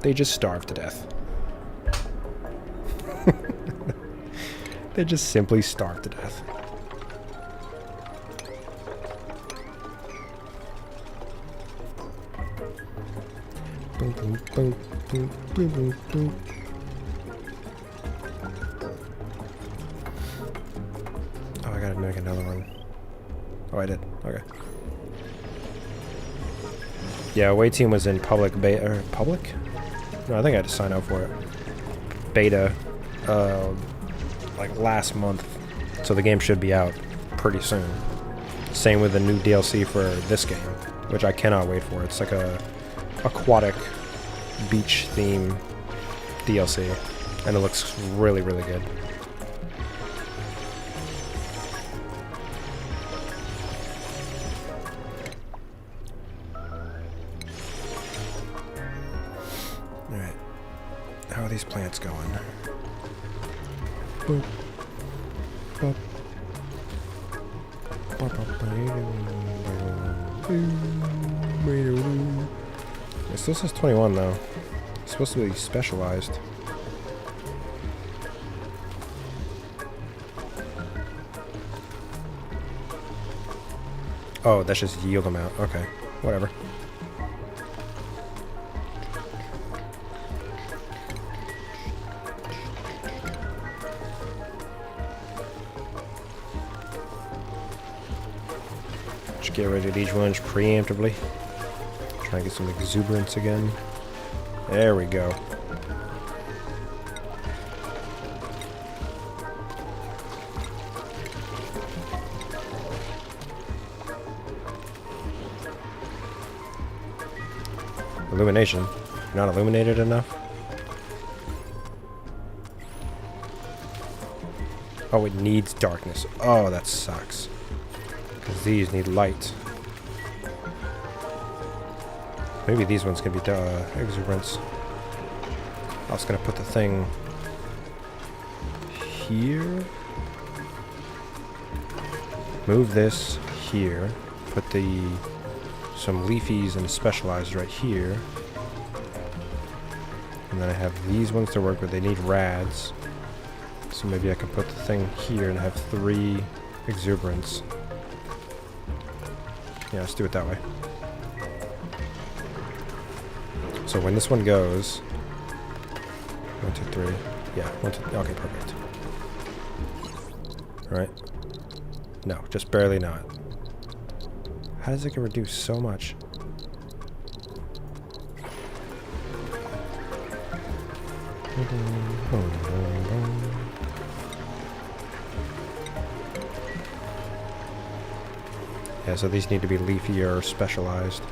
They just starve to death. They just simply starve to death. Boom, boom, boom, boom, boom, boom, boom. Oh, I gotta make another one. Oh, I did. Okay. Yeah, away team was in public beta. Public? No, I think I had to sign up for it. Beta, like last month. So the game should be out pretty soon. Same with the new DLC for this game, which I cannot wait for. It's like a aquatic beach theme DLC, and it looks really, really good. Alright. How are these plants going? Boop. Boop. It still says 21 though. It's supposed to be specialized. Oh, that's just yield amount. Okay, whatever. Just get rid of these ones preemptively. Try and get some exuberance again. There we go. Illumination. Not illuminated enough? Oh, it needs darkness. Oh, that sucks. Because these need light. Maybe these ones can be exuberance. I was gonna put the thing here. Move this here. Put some leafies and specialized right here. And then I have these ones to work with. They need rads. So maybe I can put the thing here and have 3 exuberance. Yeah, let's do it that way. So when this one goes... 1, 2, 3. Yeah, 1, 2... Okay, perfect. Alright. No, just barely not. How does it get reduced so much? Yeah, so these need to be leafier or specialized.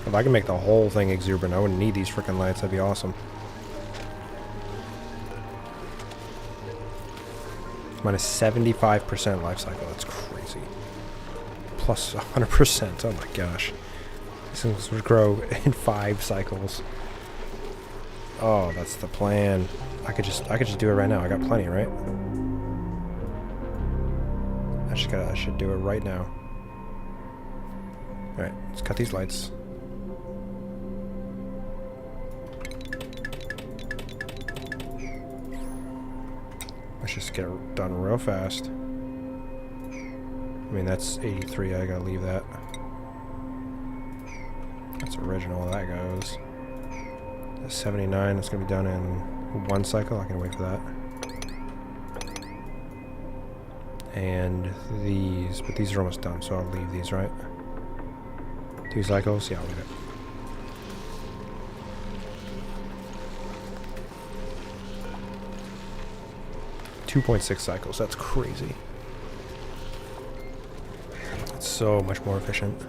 If I can make the whole thing exuberant, I wouldn't need these freaking lights. That'd be awesome. Minus 75% life cycle. That's crazy. Plus 100%. Oh my gosh. These things would grow in 5 cycles. Oh, that's the plan. I could just do it right now. I got plenty, right? I should do it right now. Alright, let's cut these lights. Let's just get it done real fast. I mean, that's 83. I gotta leave that. That's original. That goes. That's 79. That's gonna be done in 1 cycle. I can wait for that. And these, but these are almost done, so I'll leave these, right? 2 cycles? Yeah, I'll leave it. .6 cycles. That's crazy. It's so much more efficient.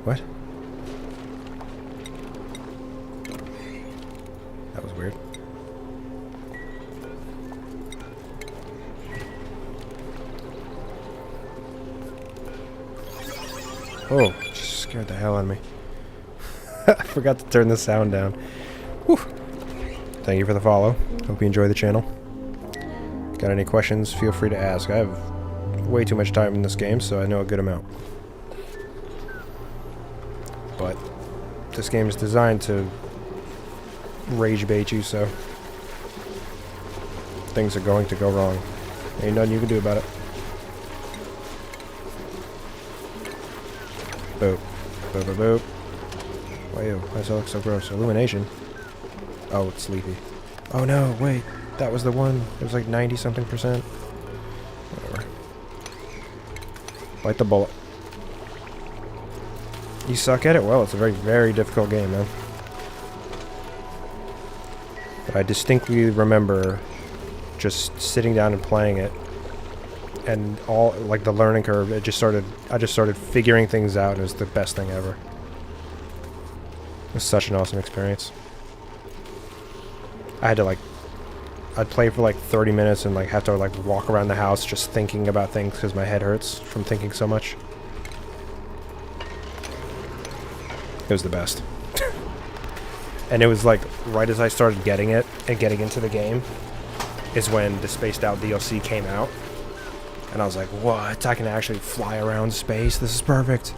What? That was weird. Oh, just scared the hell out of me. I forgot to turn the sound down. Whew. Thank you for the follow. Hope you enjoy the channel. Got any questions, feel free to ask. I have way too much time in this game, so I know a good amount. But this game is designed to rage bait you, so things are going to go wrong. Ain't nothing you can do about it. Boop. Boop, boop, boop. Wow, why does that look so gross? Illumination. Oh, it's sleepy. Oh no, wait. That was the one. It was like 90-something%. Whatever. Bite the bullet. You suck at it? Well, it's a very, very difficult game, man. But I distinctly remember just sitting down and playing it. And all, like, the learning curve, I just started figuring things out, and it was the best thing ever. It was such an awesome experience. I had to, like, I'd play for like 30 minutes and like have to like walk around the house just thinking about things because my head hurts from thinking so much. It was the best. And it was like right as I started getting it and getting into the game is when the Spaced Out DLC came out. And I was like, what? I can actually fly around space? This is perfect.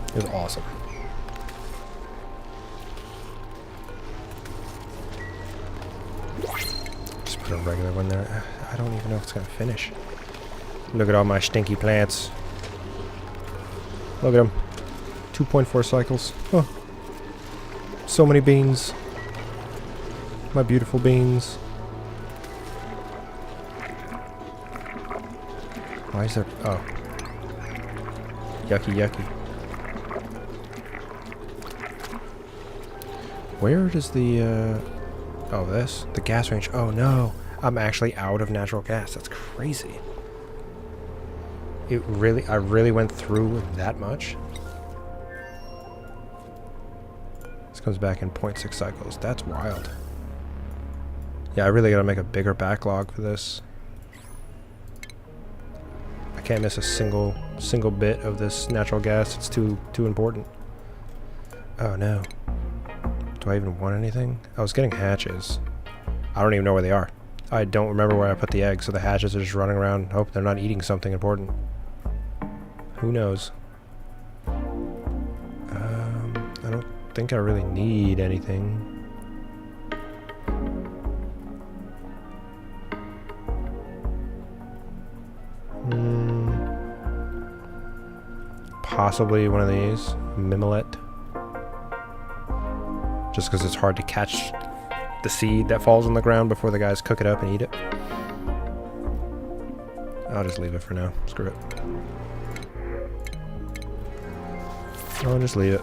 It was awesome. A regular one there. I don't even know if it's gonna finish. Look at all my stinky plants. Look at them. 2.4 cycles. Oh. So many beans. My beautiful beans. Why is there... Oh. Yucky, yucky. Where does the, Oh, this? The gas range. Oh, no. I'm actually out of natural gas. That's crazy. I really went through that much. This comes back in 0.6 cycles. That's wild. Yeah, I really gotta make a bigger backlog for this. I can't miss a single bit of this natural gas. It's too important. Oh, no. Do I even want anything? I was getting hatches. I don't even know where they are. I don't remember where I put the eggs, so the hatches are just running around. Hope they're not eating something important. Who knows? I don't think I really need anything. Possibly one of these. Mimolette. Just because it's hard to catch the seed that falls on the ground before the guys cook it up and eat it. I'll just leave it for now. Screw it. I'll just leave it.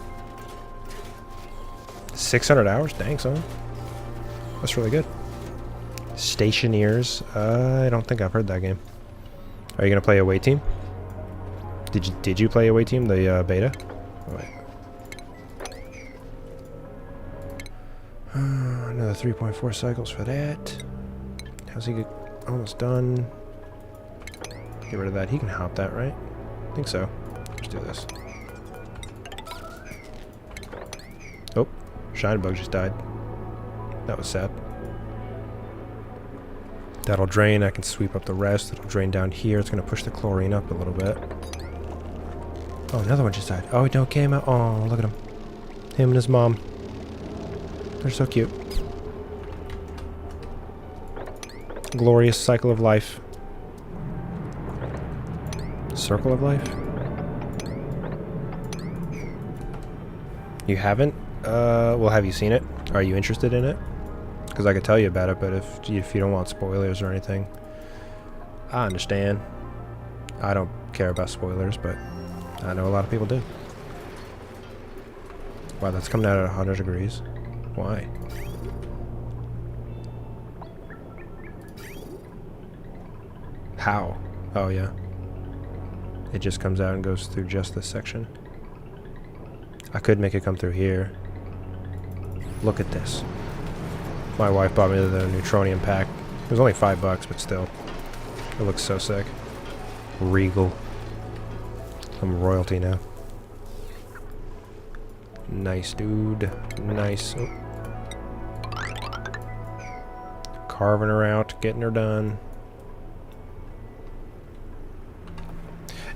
600 hours? Dang, son. That's really good. Stationeers. I don't think I've heard that game. Are you gonna play Away Team? Did you play Away Team, the beta? Oh, wait. Another 3.4 cycles for that. How's he get almost done? Get rid of that. He can hop that, right? I think so. Let's do this. Oh, Shine Bug just died. That was sad. That'll drain. I can sweep up the rest. It'll drain down here. It's going to push the chlorine up a little bit. Oh, another one just died. Oh, no, came out. Oh, look at him. Him and his mom. They're so cute. Glorious cycle of life. Circle of life? You haven't? Well, have you seen it? Are you interested in it? Because I could tell you about it, but if you don't want spoilers or anything, I understand. I don't care about spoilers, but I know a lot of people do. Wow, that's coming out at 100 degrees. Why? How? Oh, yeah. It just comes out and goes through just this section. I could make it come through here. Look at this. My wife bought me the Neutronium pack. It was only $5, but still. It looks so sick. Regal. I'm royalty now. Nice, dude. Nice. Oh. Carving her out, getting her done.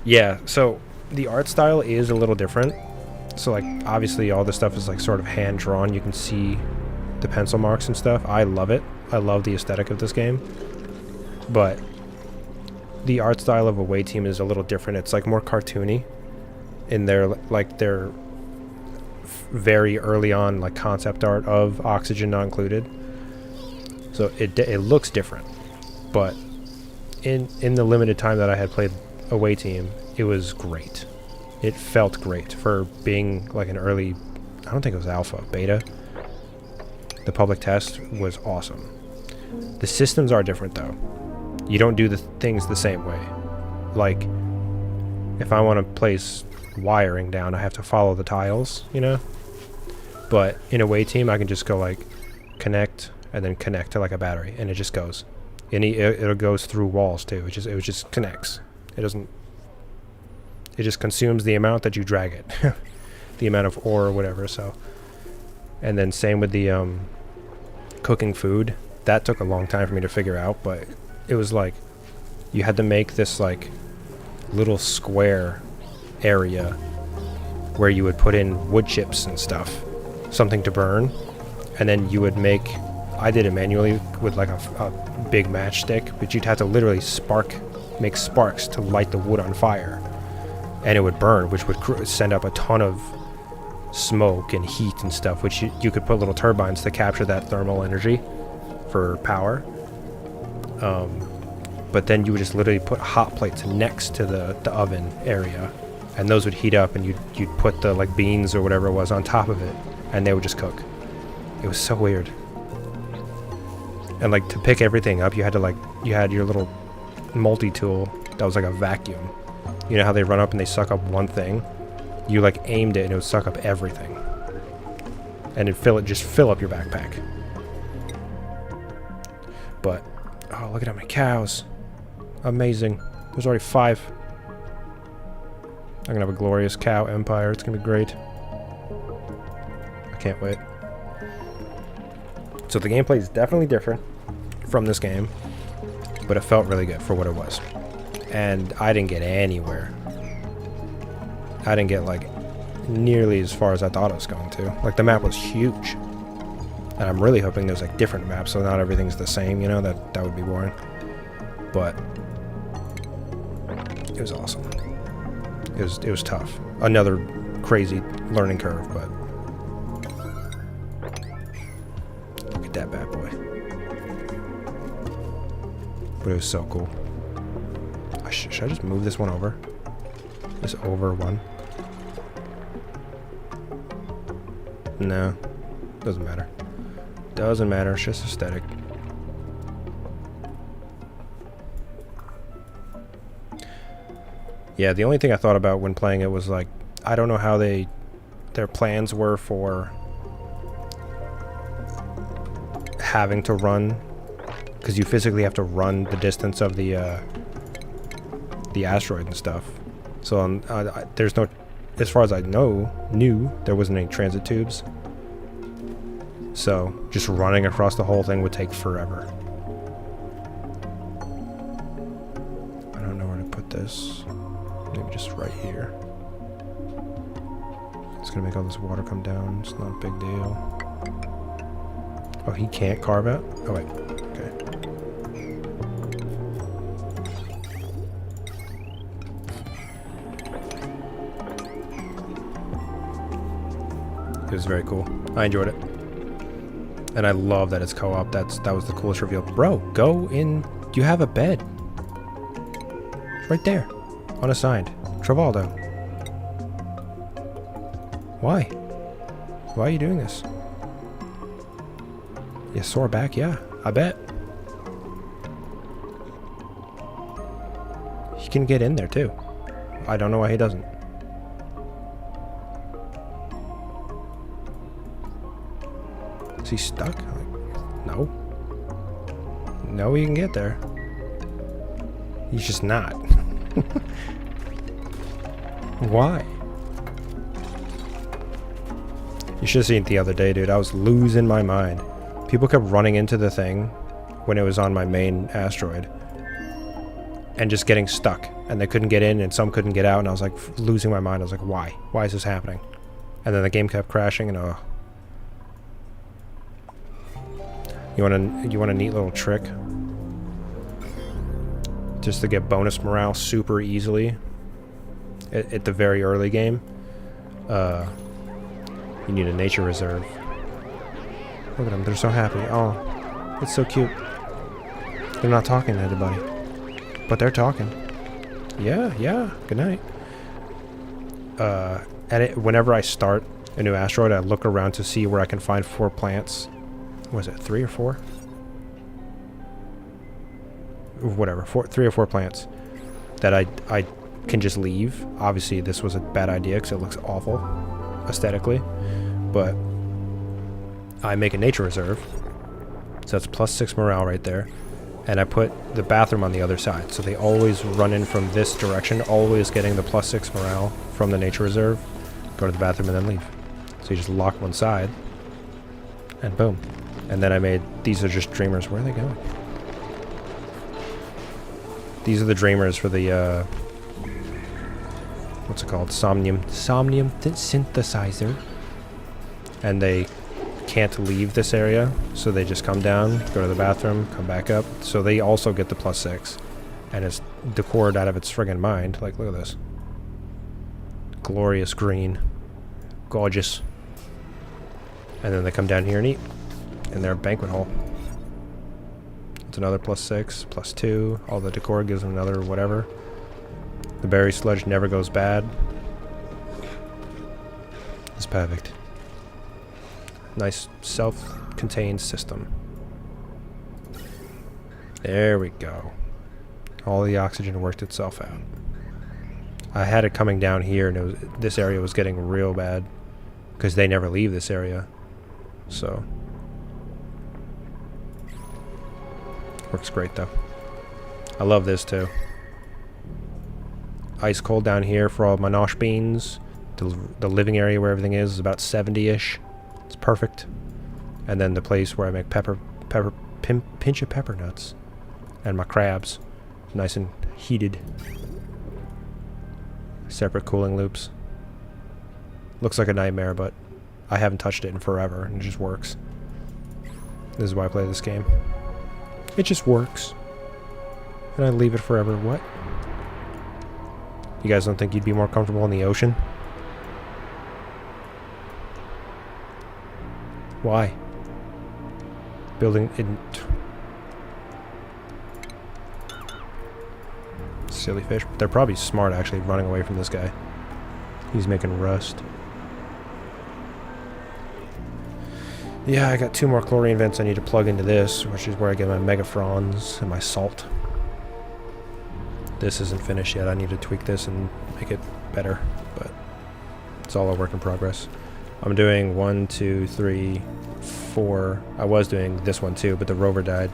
Yeah, so the art style is a little different. So, like, obviously all this stuff is, like, sort of hand-drawn. You can see the pencil marks and stuff. I love it. I love the aesthetic of this game. But the art style of Away Team is a little different. It's, like, more cartoony in their, like, their very early on, like, concept art of oxygen not included. So it looks different. But in the limited time that I had played Away Team, it was great. It felt great for being like an early, I don't think it was alpha, beta. The public test was awesome. The systems are different though. You don't do the things the same way. Like, if I want to place wiring down, I have to follow the tiles, you know? But in Away Team, I can just go like, connect, and then connect to like a battery, and it just goes. And it goes through walls too. It just connects. It doesn't. It just consumes the amount that you drag it, the amount of ore or whatever. So, and then same with the cooking food. That took a long time for me to figure out, but it was like you had to make this like little square area where you would put in wood chips and stuff, something to burn, and then you would make. I did it manually with like a big matchstick, but you'd have to literally make sparks to light the wood on fire, and it would burn, which would send up a ton of smoke and heat and stuff, which you could put little turbines to capture that thermal energy for power. But then you would just literally put hot plates next to the oven area, and those would heat up, and you'd put the like beans or whatever it was on top of it, and they would just cook. It was so weird. And like to pick everything up, you had your little multi-tool that was like a vacuum. You know how they run up and they suck up one thing? You like aimed it and it would suck up everything. And it'd just fill up your backpack. But, oh, look at how many cows. Amazing. There's already 5. I'm gonna have a glorious cow empire. It's gonna be great. I can't wait. So the gameplay is definitely different from this game, but it felt really good for what it was. And I didn't get anywhere. I didn't get like nearly as far as I thought I was going to. Like the map was huge. And I'm really hoping there's like different maps so not everything's the same, you know, that would be boring. But it was awesome. It was tough. Another crazy learning curve, but look at that bad boy. But it was so cool. Should I just move this one over? This over one? No. Doesn't matter. Doesn't matter, it's just aesthetic. Yeah, the only thing I thought about when playing it was like, I don't know how their plans were for having to run, because you physically have to run the distance of the asteroid and stuff. So there's no, as far as I knew, there wasn't any transit tubes. So just running across the whole thing would take forever. I don't know where to put this. Maybe just right here. It's gonna make all this water come down. It's not a big deal. Oh, he can't carve out? Oh, wait. Okay. It was very cool. I enjoyed it. And I love that it's co-op. That was the coolest reveal. Bro, go in. You have a bed. It's right there. Unassigned. Travaldo. Why? Why are you doing this? You sore back? Yeah, I bet. He can get in there too. I don't know why he doesn't. Is he stuck? No. No, he can get there. He's just not. Why? You should have seen it the other day, dude. I was losing my mind. People kept running into the thing when it was on my main asteroid and just getting stuck, and they couldn't get in and some couldn't get out, and I was like losing my mind. I was like, why? Why is this happening? And then the game kept crashing, and oh. You want a neat little trick? Just to get bonus morale super easily at the very early game. You need a nature reserve. Look at them, they're so happy. Oh, it's so cute. They're not talking to anybody, but they're talking. Yeah, good night. Whenever I start a new asteroid, I look around to see where I can find 4 plants. Was it 3 or 4? Whatever, 3 or 4 plants that I can just leave. Obviously, this was a bad idea because it looks awful aesthetically, but I make a nature reserve, so that's +6 morale right there, and I put the bathroom on the other side, so they always run in from this direction, always getting the +6 morale from the nature reserve, go to the bathroom and then leave. So you just lock one side, and boom. And then I made, these are just dreamers. Where are they going? These are the dreamers for the, what's it called? Somnium synthesizer. And they can't leave this area, so they just come down, go to the bathroom, come back up. So they also get the +6. And it's decored out of its friggin' mind. Like, look at this. Glorious green. Gorgeous. And then they come down here and eat in their banquet hall. It's another +6, +2. All the decor gives them another whatever. The berry sludge never goes bad. It's perfect. Nice self-contained system. There we go. All the oxygen worked itself out. I had it coming down here, and this area was getting real bad because they never leave this area. So works great though. I love this too. Ice cold down here for all my nosh beans. The living area where everything is about 70-ish. It's perfect. And then the place where I make pinch of pepper nuts and my crabs, nice and heated. Separate cooling loops. Looks like a nightmare, but I haven't touched it in forever, and it just works. This is why I play this game. It just works. And I leave it forever. What? You guys don't think you'd be more comfortable in the ocean? Why? Building in... Silly fish. They're probably smart, actually, running away from this guy. He's making rust. Yeah, I got 2 more chlorine vents I need to plug into this, which is where I get my megafrons and my salt. This isn't finished yet. I need to tweak this and make it better, but it's all a work in progress. I'm doing 1, 2, 3, 4. I was doing this one too, but the rover died.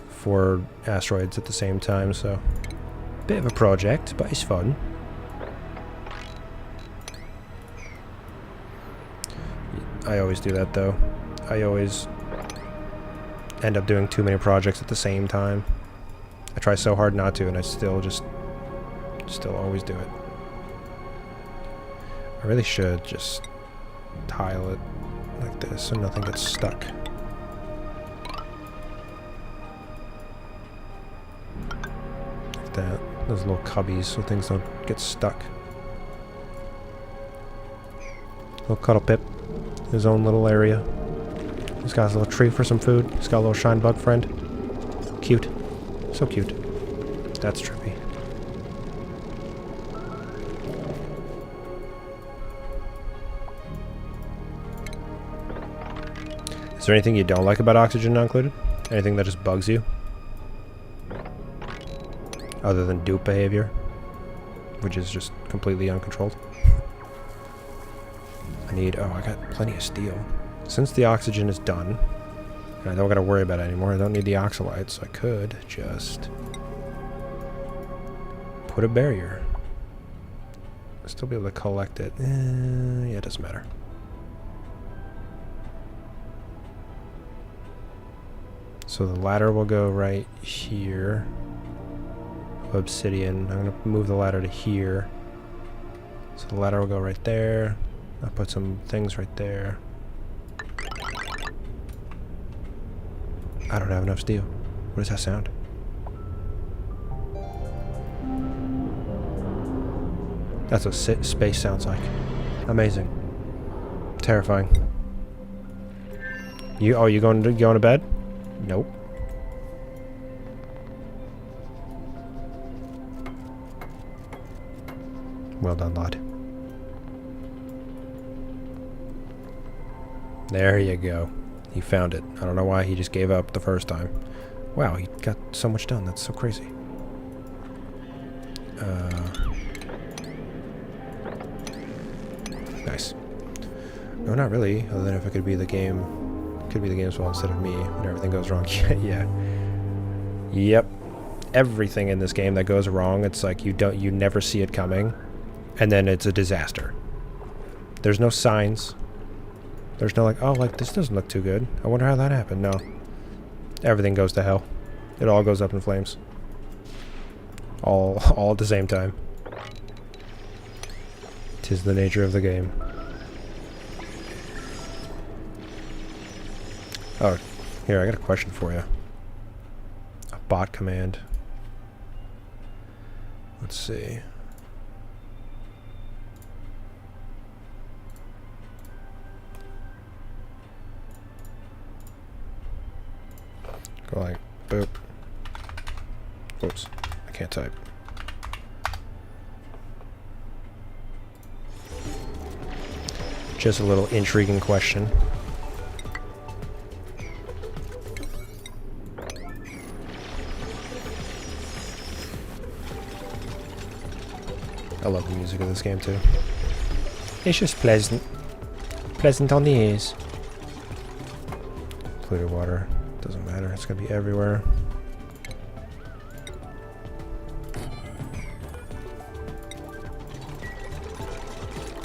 4 asteroids at the same time, so bit of a project, but it's fun. I always do that though. I always end up doing too many projects at the same time. I try so hard not to, and I still always do it. I really should just tile it like this so nothing gets stuck. Like that. Those little cubbies so things don't get stuck. Little cuddle pip. His own little area. He's got his little tree for some food. He's got a little shine bug friend. Cute. So cute. That's trippy. Is there anything you don't like about oxygen not included? Anything that just bugs you? Other than dupe behavior? Which is just completely uncontrolled. I got plenty of steel. Since the oxygen is done, and I don't gotta worry about it anymore, I don't need the oxalites, so I could just put a barrier. I'll still be able to collect it. Yeah, it doesn't matter. So the ladder will go right here. Obsidian. I'm gonna move the ladder to here. So the ladder will go right there. I'll put some things right there. I don't have enough steel. What does that sound? That's what space sounds like. Amazing. Terrifying. You going to bed? Nope. Well done, lad. There you go. He found it. I don't know why he just gave up the first time. Wow, he got so much done. That's so crazy. Nice. No, not really. Other than if it could be the game. Could be the game's fault instead of me when everything goes wrong. Yeah. Yep. Everything in this game that goes wrong, it's like you never see it coming, and then it's a disaster. There's no signs. There's no like, oh, like this doesn't look too good. I wonder how that happened. No. Everything goes to hell. It all goes up in flames. All at the same time. 'Tis the nature of the game. Oh, here, I got a question for you. A bot command. Let's see. Go like, boop. Oops, I can't type. Just a little intriguing question. I love the music of this game too. It's just pleasant. Pleasant on the ears. Clear water. Doesn't matter. It's gonna be everywhere.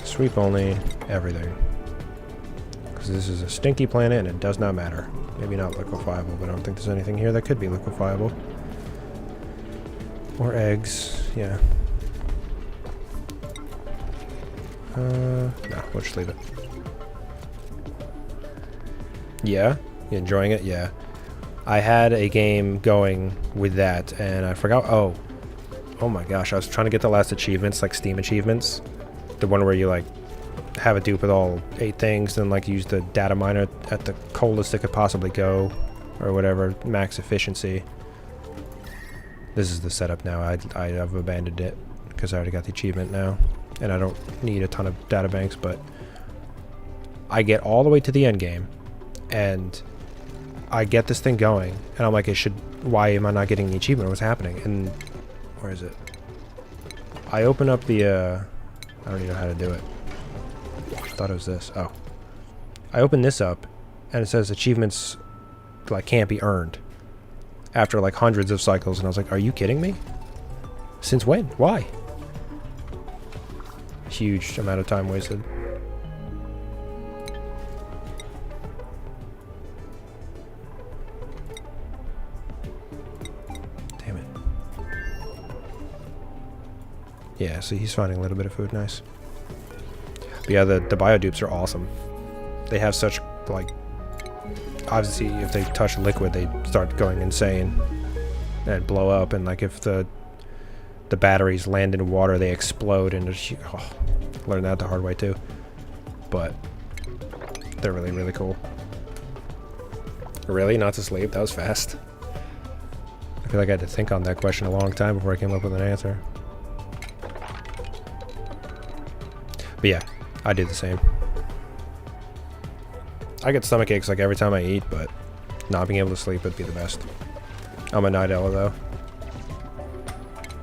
Sweep only. Everything. Because this is a stinky planet and it does not matter. Maybe not liquefiable, but I don't think there's anything here that could be liquefiable. Or eggs. Yeah. No, we'll just leave it. Yeah? You enjoying it? Yeah. I had a game going with that, and I forgot. Oh my gosh! I was trying to get the last achievements, like Steam achievements, the one where you like have a dupe with all 8 things, and like use the data miner at the coldest it could possibly go, or whatever, max efficiency. This is the setup now. I've abandoned it because I already got the achievement now, and I don't need a ton of data banks, but I get all the way to the end game, and I get this thing going, and I'm like, why am I not getting the achievement? What's happening? And where is it? I open up the, I don't even know how to do it. I thought it was this. Oh. I open this up, and it says achievements, like, can't be earned after, like, hundreds of cycles, and I was like, are you kidding me? Since when? Why? Huge amount of time wasted. Damn it. Yeah, see, he's finding a little bit of food. Nice. But yeah, the biodupes are awesome. They have such, like... Obviously, if they touch liquid, they start going insane and blow up. And, like, if the batteries land in water, they explode. And oh, learned that the hard way, too. But they're really, really cool. Really? Not to sleep? That was fast. I feel like I had to think on that question a long time before I came up with an answer. But yeah, I do the same. I get stomach aches like every time I eat, but not being able to sleep would be the best. I'm a night owl though,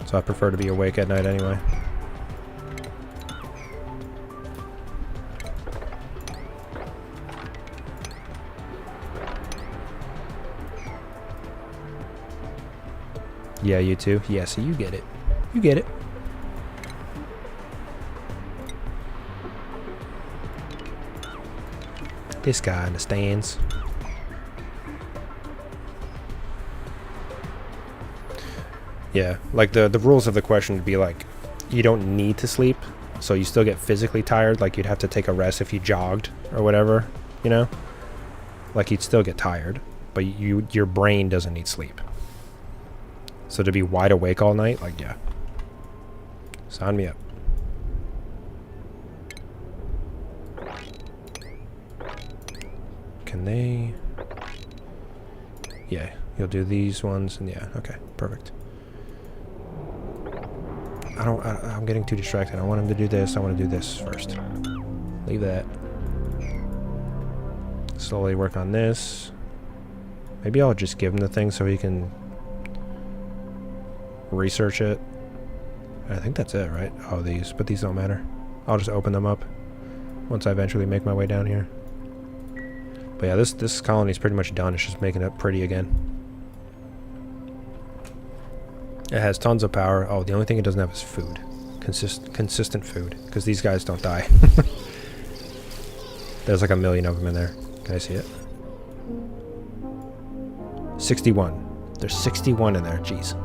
so I prefer to be awake at night anyway. Yeah, you too. Yeah, so you get it. You get it. This guy understands. Yeah, like the rules of the question would be like, you don't need to sleep, so you still get physically tired, like you'd have to take a rest if you jogged or whatever, you know? Like you'd still get tired, but your brain doesn't need sleep. So to be wide awake all night, like yeah. Sign me up. Can they... Yeah, you'll do these ones, and yeah, okay, perfect. I'm getting too distracted. I want him to do this, I want to do this first. Leave that. Slowly work on this. Maybe I'll just give him the thing so he can research it. I think that's it, right? Oh, these, but these don't matter. I'll just open them up once I eventually make my way down here. But yeah, this colony is pretty much done. It's just making it pretty again. It has tons of power. Oh, the only thing it doesn't have is food. Consistent food. Because these guys don't die. There's like a million of them in there. Can I see it? 61. There's 61 in there. Jeez.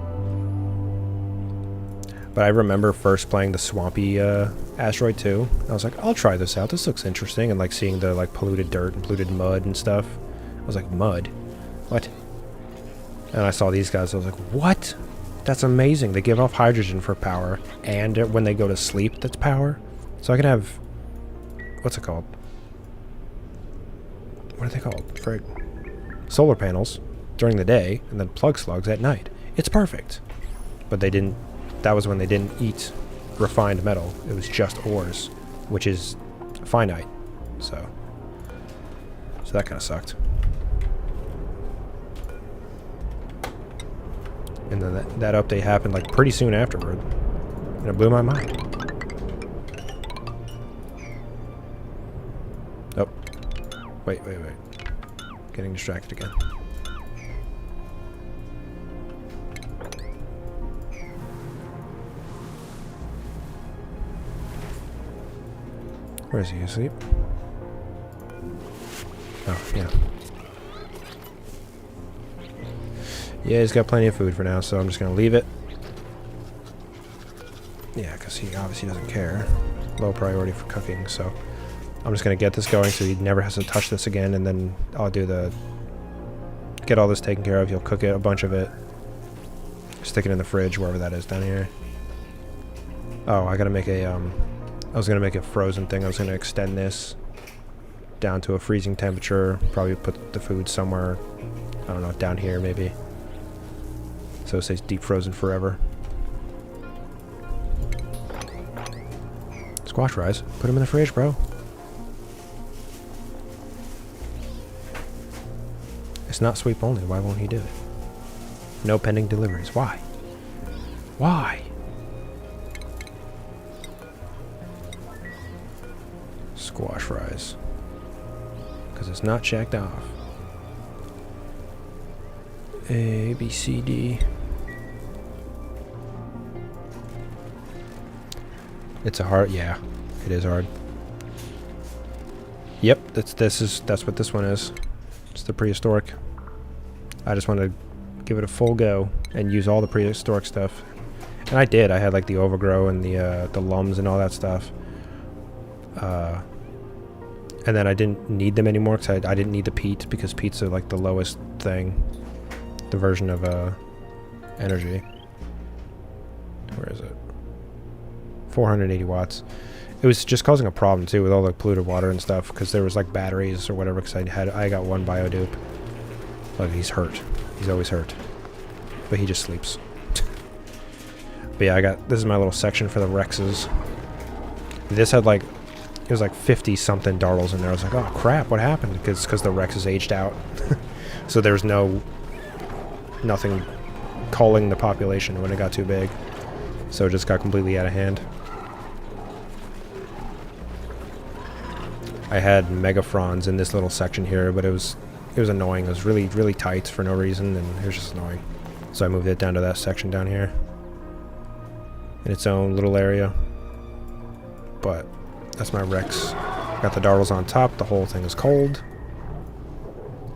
But I remember first playing the swampy asteroid 2. I was like, I'll try this out. This looks interesting. And like seeing the like polluted dirt and polluted mud and stuff. I was like, mud? What? And I saw these guys. I was like, what? That's amazing. They give off hydrogen for power. And when they go to sleep, that's power. So I can have... What's it called? What are they called? Frig. Solar panels during the day and then plug slugs at night. It's perfect. But they didn't... That was when they didn't eat refined metal. It was just ores, which is finite. So that kind of sucked. And then that update happened like pretty soon afterward. And it blew my mind. Oh. Wait. Getting distracted again. Where is he? Asleep? Oh, yeah. Yeah, he's got plenty of food for now, so I'm just going to leave it. Yeah, because he obviously doesn't care. Low priority for cooking, so I'm just going to get this going so he never has to touch this again, and then I'll do the... Get all this taken care of. He'll cook it, a bunch of it. Stick it in the fridge, wherever that is down here. Oh, I got to make a... I was going to make a frozen thing. I was going to extend this down to a freezing temperature. Probably put the food somewhere, I don't know, down here maybe. So it stays deep frozen forever. Squash fries. Put them in the fridge, bro. it's not sweep only, why won't he do it? No pending deliveries. Why? Why? Squash fries. Because it's not checked off. A, B, C, D. It's a hard, yeah, it is hard. Yep, that's what this one is. It's the prehistoric. I just wanted to give it a full go and use all the prehistoric stuff. And I did. I had like the overgrow and the lums and all that stuff. And then I didn't need them anymore because I didn't need the peat, because peats are like the lowest thing. The version of energy. Where is it? 480 watts. It was just causing a problem too with all the polluted water and stuff, because there was like batteries or whatever, because I got one biodupe. Look, he's hurt. He's always hurt. But he just sleeps. But yeah, this is my little section for the Rexes. This had like, it was like 50 something dartles in there. I was like, oh crap, what happened? Because the Rexes aged out. So there's nothing culling the population when it got too big. So it just got completely out of hand. I had megafrons in this little section here, but it was annoying. It was really, really tight for no reason, and it was just annoying. So I moved it down to that section down here. In its own little area. But that's my Rex. Got the dartles on top. The whole thing is cold.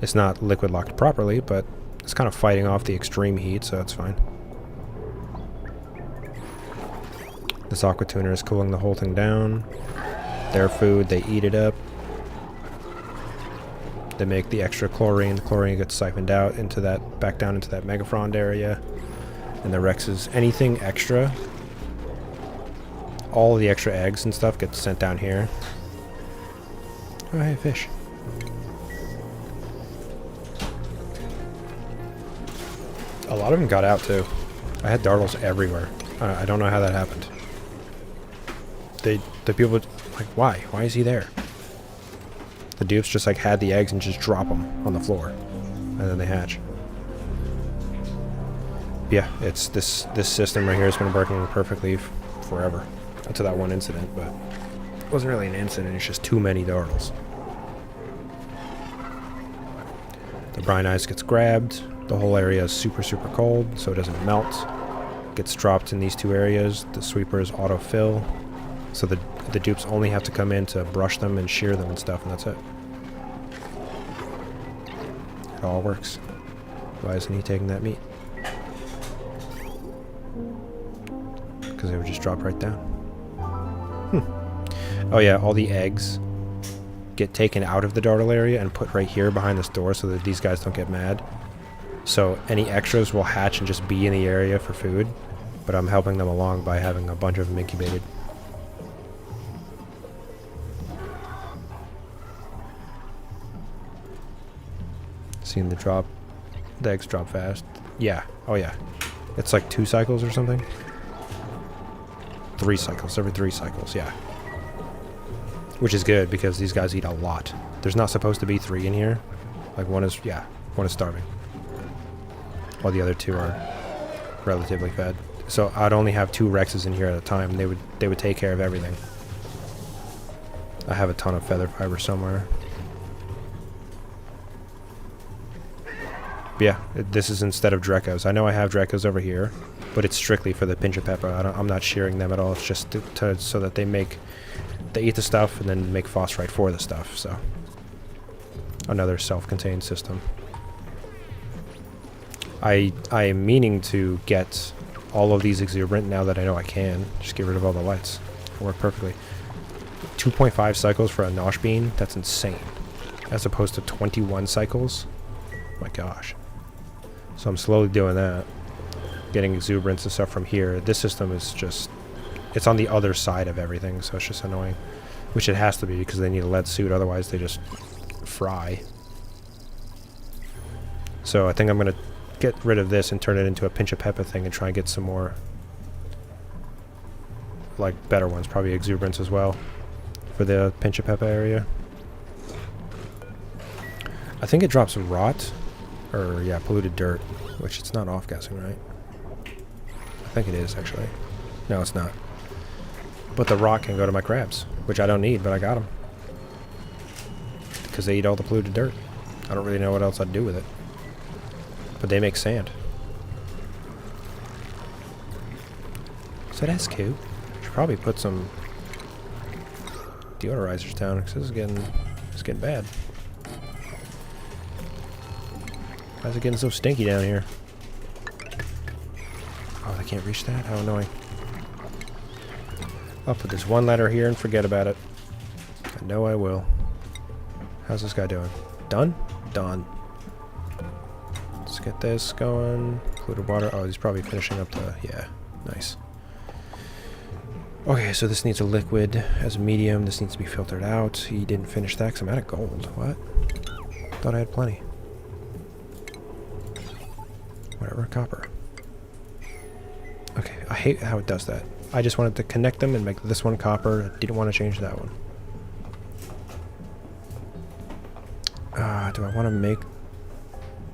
It's not liquid locked properly, but it's kind of fighting off the extreme heat, so that's fine. This aqua tuner is cooling the whole thing down. Their food, they eat it up. They make the extra chlorine. The chlorine gets siphoned out into that, back down into that megafrond area. And the Rexes, anything extra, all the extra eggs and stuff gets sent down here. Oh, hey, fish. A lot of them got out too. I had dartles everywhere. I don't know how that happened. The people like, why? Why is he there? The dupes just like had the eggs and just drop them on the floor, and then they hatch. Yeah, it's this system right here has been working perfectly forever until that one incident, but it wasn't really an incident. It's just too many dartles. The brine ice gets grabbed. The whole area is super, super cold, so it doesn't melt. Gets dropped in these two areas. The sweepers autofill, so the dupes only have to come in to brush them and shear them and stuff, and that's it. It all works. Why isn't he taking that meat? Because they would just drop right down. Oh yeah, all the eggs get taken out of the dartle area and put right here behind this door so that these guys don't get mad. So any extras will hatch and just be in the area for food, but I'm helping them along by having a bunch of them incubated. Seeing the eggs drop fast. Yeah, oh yeah. It's like 2 cycles or something. 3 cycles, every 3 cycles, yeah. Which is good because these guys eat a lot. There's not supposed to be 3 in here. Like one is starving. While the other 2 are relatively fed. So I'd only have 2 Rexes in here at a time. They would take care of everything. I have a ton of feather fiber somewhere. But yeah, this is instead of Drecos. I know I have Drecos over here, but it's strictly for the Pincha Peppa. I'm not shearing them at all. It's just so that they eat the stuff and then make phosphorite for the stuff. So another self-contained system. I am meaning to get all of these exuberant now that I know I can. Just get rid of all the lights. It'll work perfectly. 2.5 cycles for a nosh bean? That's insane. As opposed to 21 cycles? My gosh. So I'm slowly doing that. Getting exuberance and stuff from here. This system is just... It's on the other side of everything, so it's just annoying. Which it has to be because they need a lead suit, otherwise they just fry. So I think I'm going to get rid of this and turn it into a Pincha Peppa thing and try and get some more, like, better ones. Probably exuberance as well for the Pincha Peppa area. I think it drops rot Or, yeah, polluted dirt. Which it's not off-gassing, right? I think it is, actually. No, it's not. But the rock can go to my crabs. Which I don't need, but I got them. Because they eat all the polluted dirt. I don't really know what else I'd do with it. But they make sand. So that's cool. Should probably put some deodorizers down because this is getting bad. Why is it getting so stinky down here? Oh, they can't reach that? How annoying. I'll put this one ladder here and forget about it. I know I will. How's this guy doing? Done? Done. Let's get this going. Polluted water. Oh, he's probably finishing up the... Yeah, nice. Okay, so this needs a liquid as a medium. This needs to be filtered out. He didn't finish that because I'm out of gold. What? Thought I had plenty. Whatever, copper. Okay, I hate how it does that. I just wanted to connect them and make this one copper. I didn't want to change that one. Do I want to make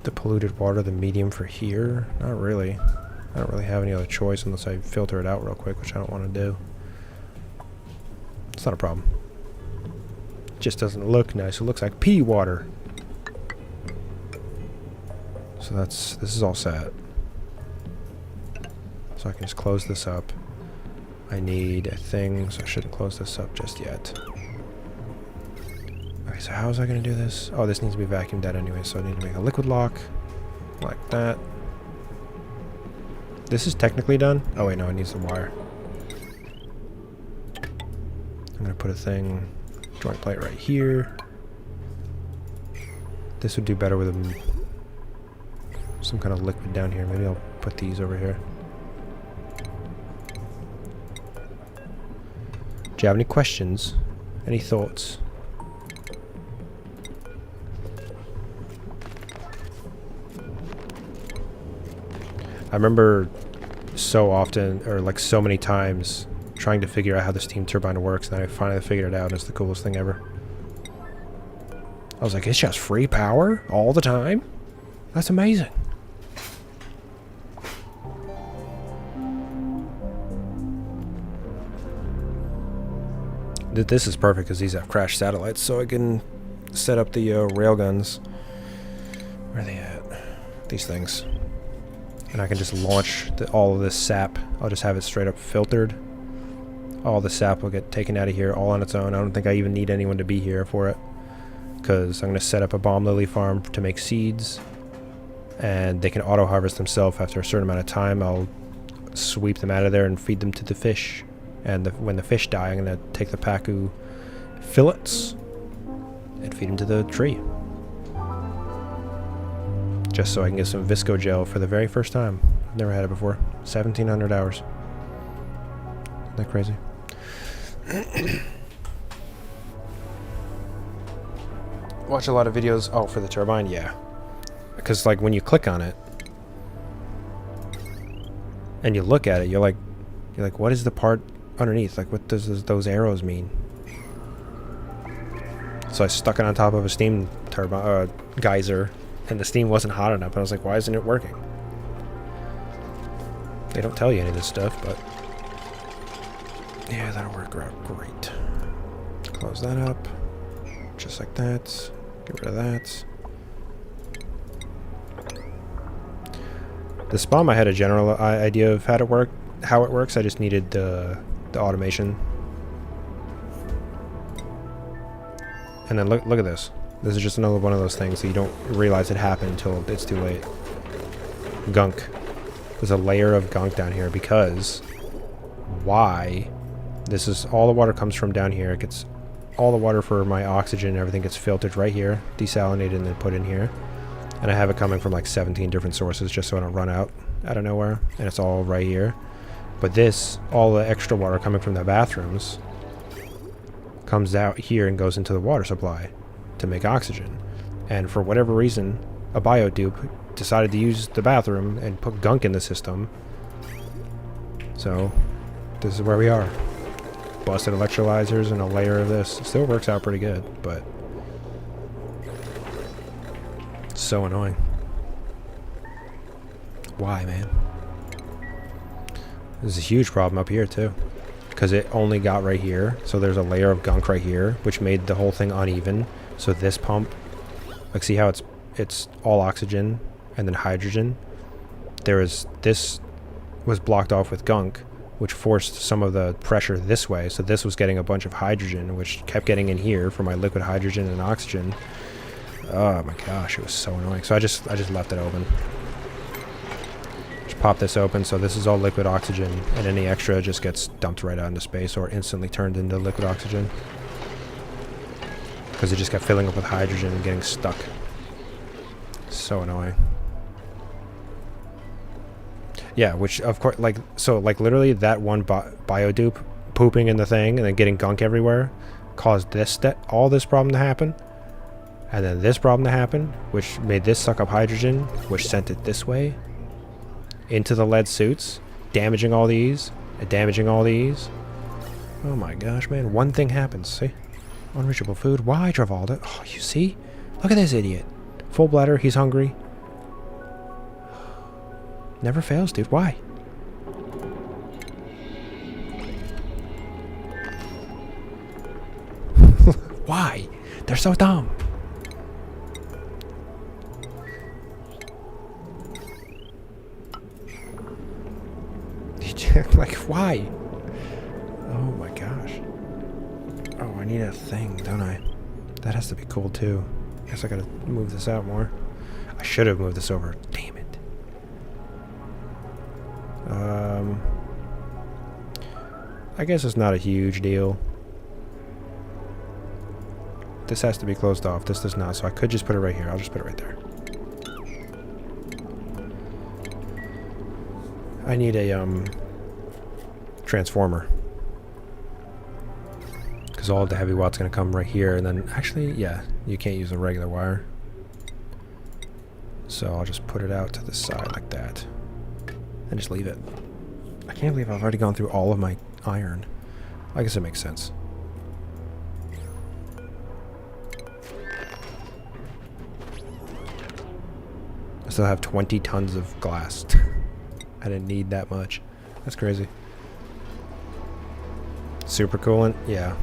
the polluted water the medium for here? Not really. I don't really have any other choice unless I filter it out real quick, which I don't want to do. It's not a problem. It just doesn't look nice. It looks like pea water. So this is all set. So I can just close this up. I need a thing, so I shouldn't close this up just yet. Okay, so how was I going to do this? Oh, this needs to be vacuumed out anyway, so I need to make a liquid lock. Like that. This is technically done. Oh wait, no, it needs the wire. I'm going to put a thing, joint plate right here. This would do better with some kind of liquid down here. Maybe I'll put these over here. Do you have any questions? Any thoughts? I remember so often, or like so many times, trying to figure out how the steam turbine works, and then I finally figured it out, and it's the coolest thing ever. I was like, it's just free power all the time? That's amazing. This is perfect because these have crashed satellites, so I can set up the railguns. Where are they at? These things. And I can just launch all of this sap. I'll just have it straight up filtered. All the sap will get taken out of here all on its own. I don't think I even need anyone to be here for it. Because I'm going to set up a bomb lily farm to make seeds. And they can auto-harvest themselves after a certain amount of time. I'll sweep them out of there and feed them to the fish. And when the fish die, I'm going to take the pacu fillets and feed them to the tree. Just so I can get some visco gel for the very first time. I've never had it before. 1,700 hours. Isn't that crazy? Watch a lot of videos. Oh, for the turbine? Yeah. Because, like, when you click on it and you look at it, you're like, what is the part underneath? Like, what does those arrows mean? So I stuck it on top of a steam turbine geyser, and the steam wasn't hot enough. And I was like, why isn't it working? They don't tell you any of this stuff, but yeah, that'll work great. Close that up, just like that. Get rid of that. The SPOM, I had a general idea of how it works. I just needed the automation. And then look at this. This is just another one of those things that you don't realize it happened until it's too late. Gunk. There's a layer of gunk down here because why? This is all the water comes from down here. It gets all the water for my oxygen and everything gets filtered right here, desalinated, and then put in here. And I have it coming from like 17 different sources just so I don't run out of nowhere. And it's all right here. But this, all the extra water coming from the bathrooms, comes out here and goes into the water supply to make oxygen. And for whatever reason, a biodupe decided to use the bathroom and put gunk in the system. So, this is where we are. Busted electrolyzers and a layer of this. It still works out pretty good, but so annoying. Why, man? There's a huge problem up here, too. Because it only got right here. So there's a layer of gunk right here, which made the whole thing uneven. So this pump, like, see how it's all oxygen and then hydrogen? This was blocked off with gunk, which forced some of the pressure this way. So this was getting a bunch of hydrogen, which kept getting in here for my liquid hydrogen and oxygen. Oh my gosh, it was so annoying. So I just left it open. Just pop this open, so this is all liquid oxygen, and any extra just gets dumped right out into space or instantly turned into liquid oxygen. Because it just kept filling up with hydrogen and getting stuck. So annoying. Yeah, which of course, like, so like literally that one biodupe pooping in the thing and then getting gunk everywhere caused all this problem to happen. And then this problem to happen, which made this suck up hydrogen, which sent it this way into the lead suits, damaging all these and damaging all these. Oh my gosh, man. One thing happens, see? Unreachable food. Why, Travolta? Oh, you see? Look at this idiot. Full bladder, he's hungry. Never fails, dude. Why? Why? They're so dumb. Like, why? Oh my gosh. Oh, I need a thing, don't I? That has to be cool too. Guess I gotta move this out more. I should have moved this over. Damn it. I guess it's not a huge deal. This has to be closed off. This does not, so I could just put it right here. I'll just put it right there. I need a transformer. Because all of the heavy watt's going to come right here, and then actually, yeah, you can't use a regular wire. So I'll just put it out to the side like that. And just leave it. I can't believe I've already gone through all of my iron. I guess it makes sense. I still have 20 tons of glass. I didn't need that much. That's crazy. Super coolant? Yeah.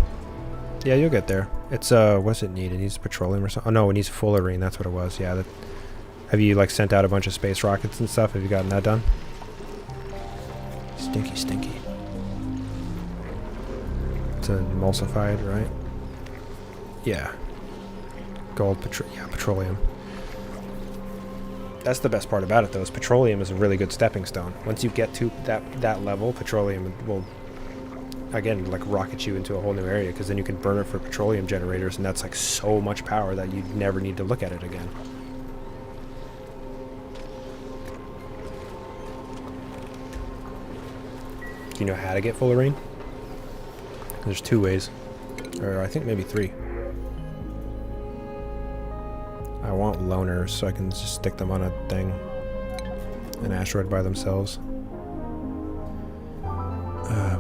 Yeah, you'll get there. It's, what's it need? It needs petroleum or something? Oh, no, it needs fullerene. That's what it was. Yeah. Have you, like, sent out a bunch of space rockets and stuff? Have you gotten that done? Stinky, stinky. It's emulsified, right? Yeah. Gold, petroleum. That's the best part about it, though, is petroleum is a really good stepping stone. Once you get to that level, petroleum will, again, like, rocket you into a whole new area, because then you can burn it for petroleum generators, and that's, like, so much power that you never need to look at it again. Do you know how to get fullerene? There's 2 ways. Or I think maybe 3. I want loners so I can just stick them on a thing. An asteroid by themselves.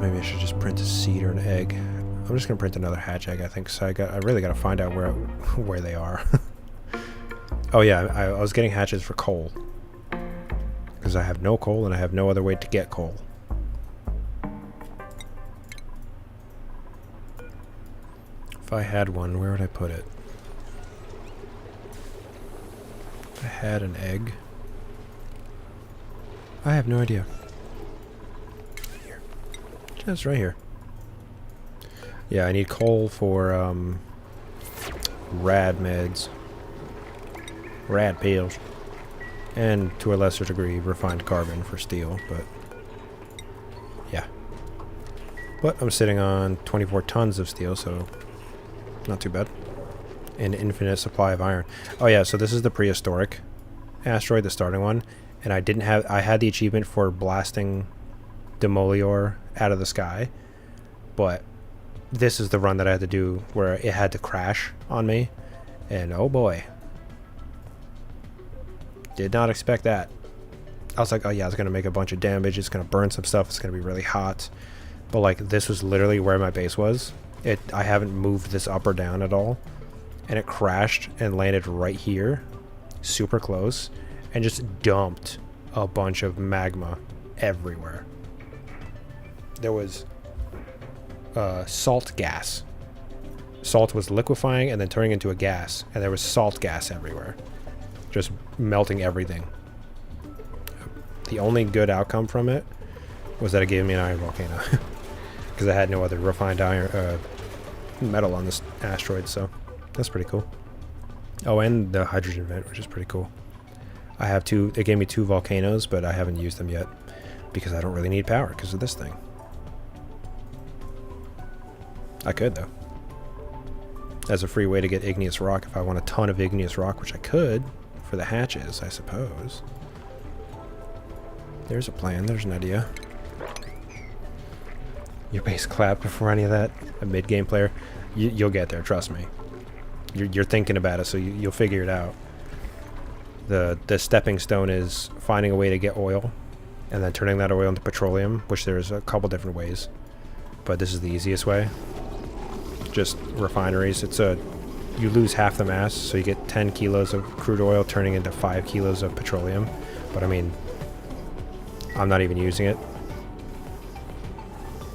Maybe I should just print a seed or an egg. I'm just gonna print another hatch egg, I think. So I really gotta find out where they are. Oh yeah, I was getting hatches for coal. Because I have no coal and I have no other way to get coal. If I had one, where would I put it? If I had an egg. I have no idea. Here. Just right here. Yeah, I need coal for rad meds. Rad pills. And to a lesser degree, refined carbon for steel, but yeah. But I'm sitting on 24 tons of steel, so not too bad. An infinite supply of iron. Oh yeah, so this is the prehistoric asteroid, the starting one, and I had the achievement for blasting Demolior out of the sky, but this is the run that I had to do where it had to crash on me, and oh boy. Did not expect that. I was like, oh yeah, it's going to make a bunch of damage, it's going to burn some stuff, it's going to be really hot, but like this was literally where my base was. I haven't moved this up or down at all, and it crashed and landed right here, super close, and just dumped a bunch of magma everywhere. There was salt gas. Salt was liquefying and then turning into a gas, and there was salt gas everywhere, just melting everything. The only good outcome from it was that it gave me an iron volcano, because I had no other refined iron metal on this asteroid, so that's pretty cool. Oh, and the hydrogen vent, which is pretty cool. I have two. It gave me 2 volcanoes, but I haven't used them yet because I don't really need power because of this thing. I could, though, as a free way to get igneous rock if I want a ton of igneous rock, which I could for the hatches, I suppose. There's a plan. There's an idea. Your base clap before any of that. A mid-game player. You'll get there, trust me. You're thinking about it, so you'll figure it out. The stepping stone is finding a way to get oil and then turning that oil into petroleum, which there's a couple different ways, but this is the easiest way. Just refineries. You lose half the mass, so you get 10 kilos of crude oil turning into 5 kilos of petroleum. But I mean, I'm not even using it,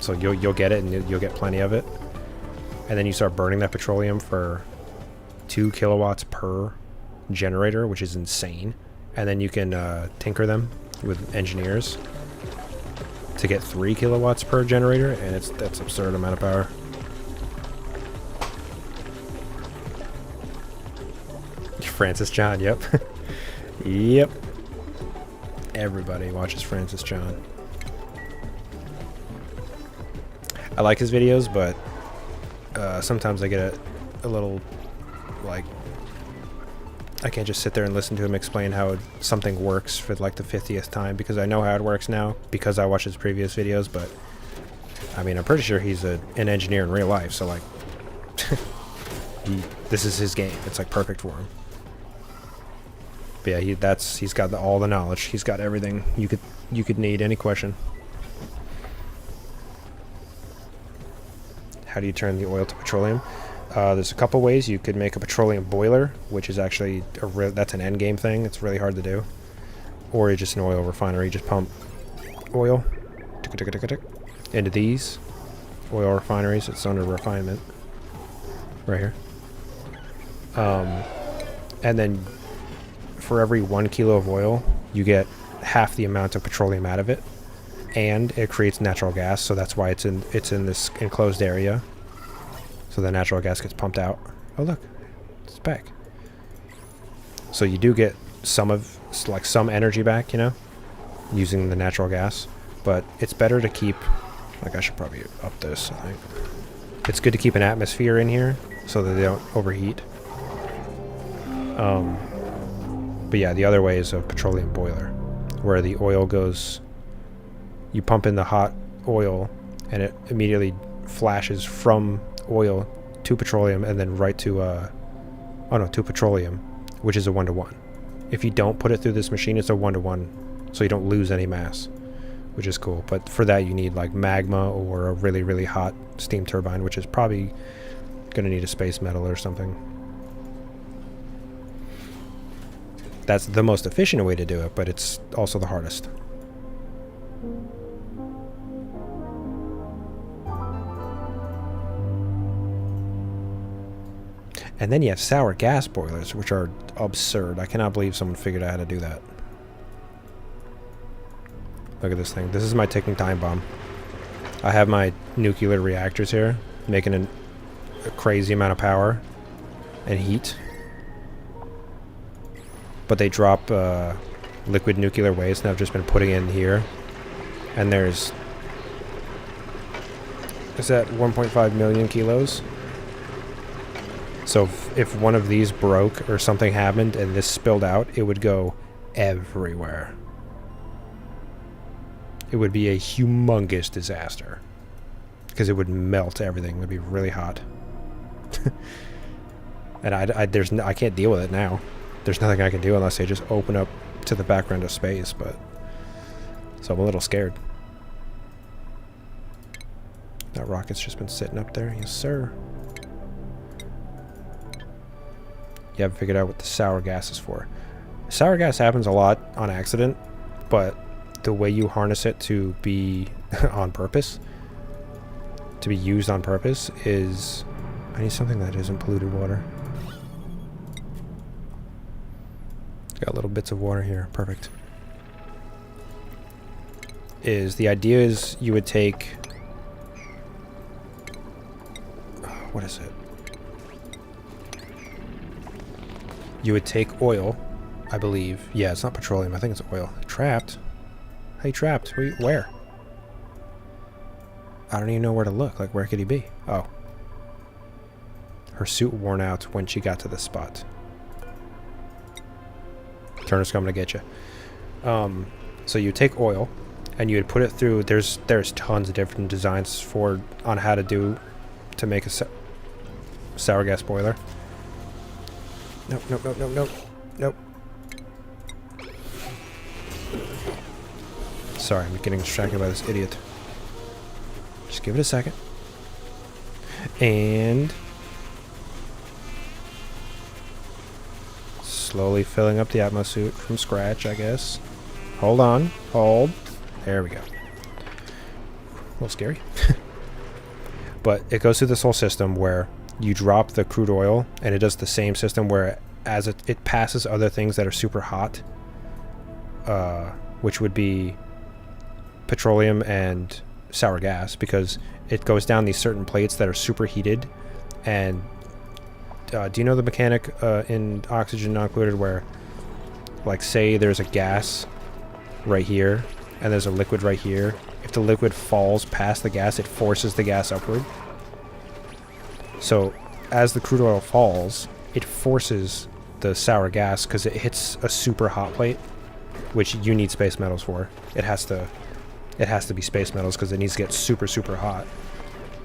so you'll get it, and you'll get plenty of it. And then you start burning that petroleum for 2 kilowatts per generator, which is insane. And then you can tinker them with engineers to get 3 kilowatts per generator, and that's absurd amount of power. Francis John, yep. Yep. Everybody watches Francis John. I like his videos, but sometimes I get a little, like, I can't just sit there and listen to him explain how something works for like the 50th time, because I know how it works now because I watched his previous videos. But I mean, I'm pretty sure he's an engineer in real life, so like this is his game. It's like perfect for him. But yeah, he's got all the knowledge. He's got everything you could need. Any question? How do you turn the oil to petroleum? There's a couple ways. You could make a petroleum boiler, which is actually that's an end game thing. It's really hard to do. Or just an oil refinery. You just pump oil into these oil refineries. It's under refinement right here. And then for every 1 kilo of oil, you get half the amount of petroleum out of it, and it creates natural gas. So that's why it's in this enclosed area. So the natural gas gets pumped out. Oh look, it's back. So you do get some energy back, you know, using the natural gas. But it's better to keep, like, I should probably up this, I think. It's good to keep an atmosphere in here so that they don't overheat. But yeah, the other way is a petroleum boiler, where the oil goes, you pump in the hot oil and it immediately flashes from oil to petroleum and then right to to petroleum, which is a 1-to-1. If you don't put it through this machine, it's a 1-to-1, so you don't lose any mass, which is cool. But for that you need like magma or a really, really hot steam turbine, which is probably gonna need a space metal or something. That's the most efficient way to do it, but it's also the hardest. And then you have sour gas boilers, which are absurd. I cannot believe someone figured out how to do that. Look at this thing. This is my ticking time bomb. I have my nuclear reactors here, making a crazy amount of power and heat. But they drop liquid nuclear waste, and I've just been putting it in here. And is that 1.5 million kilos? So if one of these broke or something happened and this spilled out, it would go everywhere. It would be a humongous disaster, because it would melt everything. It would be really hot. And I can't deal with it now. There's nothing I can do unless I just open up to the background of space, but so I'm a little scared. That rocket's just been sitting up there. Yes, sir. You haven't figured out what the sour gas is for. Sour gas happens a lot on accident, but the way you harness it to be on purpose, to be used on purpose, is... I need something that isn't polluted water. Got little bits of water here. Perfect. The idea is you would take... what is it? You would take oil, I believe. Yeah, it's not petroleum. I think it's oil. Trapped? Hey, trapped. Where? I don't even know where to look. Like, where could he be? Oh. Her suit worn out when she got to the spot. Turner's coming to get you. So you take oil, and you would put it through... There's tons of different designs on how to make a sour gas boiler. Nope, nope, nope, nope, nope. Nope. Sorry, I'm getting distracted by this idiot. Just give it a second. And... slowly filling up the Atmos suit from scratch, I guess. Hold on. Hold. There we go. A little scary. But it goes through this whole system where you drop the crude oil, and it does the same system where as it passes other things that are super hot, which would be petroleum and sour gas, because it goes down these certain plates that are super heated. And do you know the mechanic in oxygen not included where, like, say there's a gas right here and there's a liquid right here? If the liquid falls past the gas, it forces the gas upward. So as the crude oil falls, it forces the sour gas because it hits a super hot plate, which you need space metals for. It has to be space metals because it needs to get super, super hot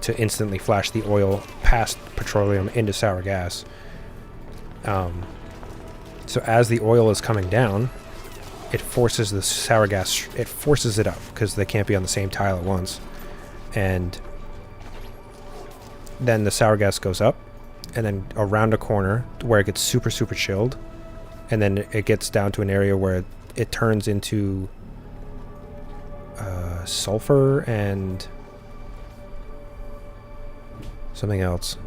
to instantly flash the oil past petroleum into sour gas. So as the oil is coming down, it forces the sour gas, it forces it up because they can't be on the same tile at once. And then the sour gas goes up and then around a corner where it gets super, super chilled. And then it gets down to an area where it turns into sulfur and something else.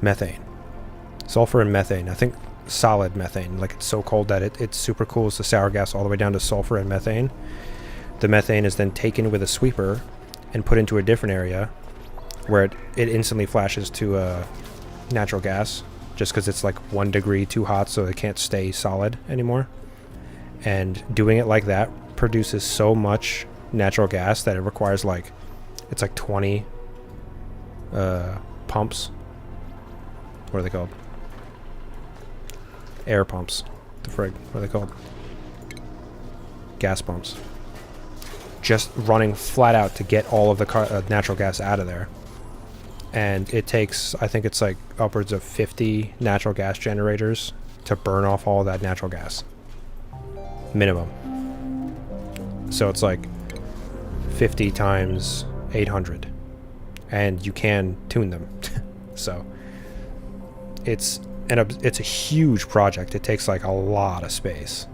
Methane. Sulfur and methane. I think solid methane. Like, it's so cold that it super cools the sour gas all the way down to sulfur and methane. The methane is then taken with a sweeper and put into a different area where it instantly flashes to natural gas, just because it's like 1 degree too hot, so it can't stay solid anymore. And doing it like that produces so much natural gas that it requires it's like 20 pumps. What are they called? Air pumps. The frig. What are they called? Gas pumps. Just running flat out to get all of the natural gas out of there. And it takes, I think it's like upwards of 50 natural gas generators to burn off all of that natural gas. Minimum. So it's like 50 times 800. And you can tune them. So it's a huge project. It takes like a lot of space.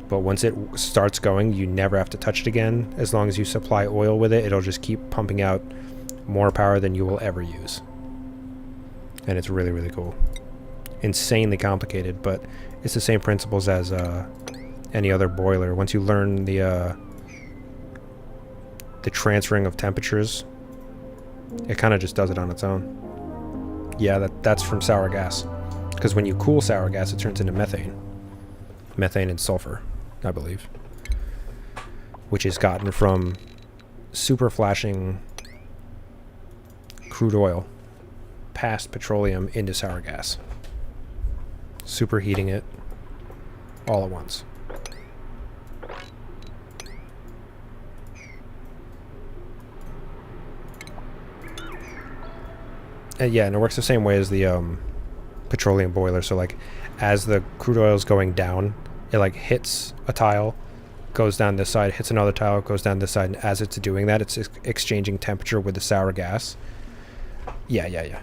But once it starts going, you never have to touch it again. As long as you supply oil with it, it'll just keep pumping out more power than you will ever use. And it's really, really cool. Insanely complicated, but it's the same principles as any other boiler. Once you learn the transferring of temperatures, it kind of just does it on its own. Yeah, that's from sour gas. Because when you cool sour gas, it turns into methane. Methane and sulfur, I believe. Which is gotten from super flashing crude oil past petroleum into sour gas. Superheating it all at once. And yeah, and it works the same way as the petroleum boiler. So like, as the crude oil is going down, it like hits a tile, goes down this side, hits another tile, goes down this side, and as it's doing that, it's exchanging temperature with the sour gas. Yeah.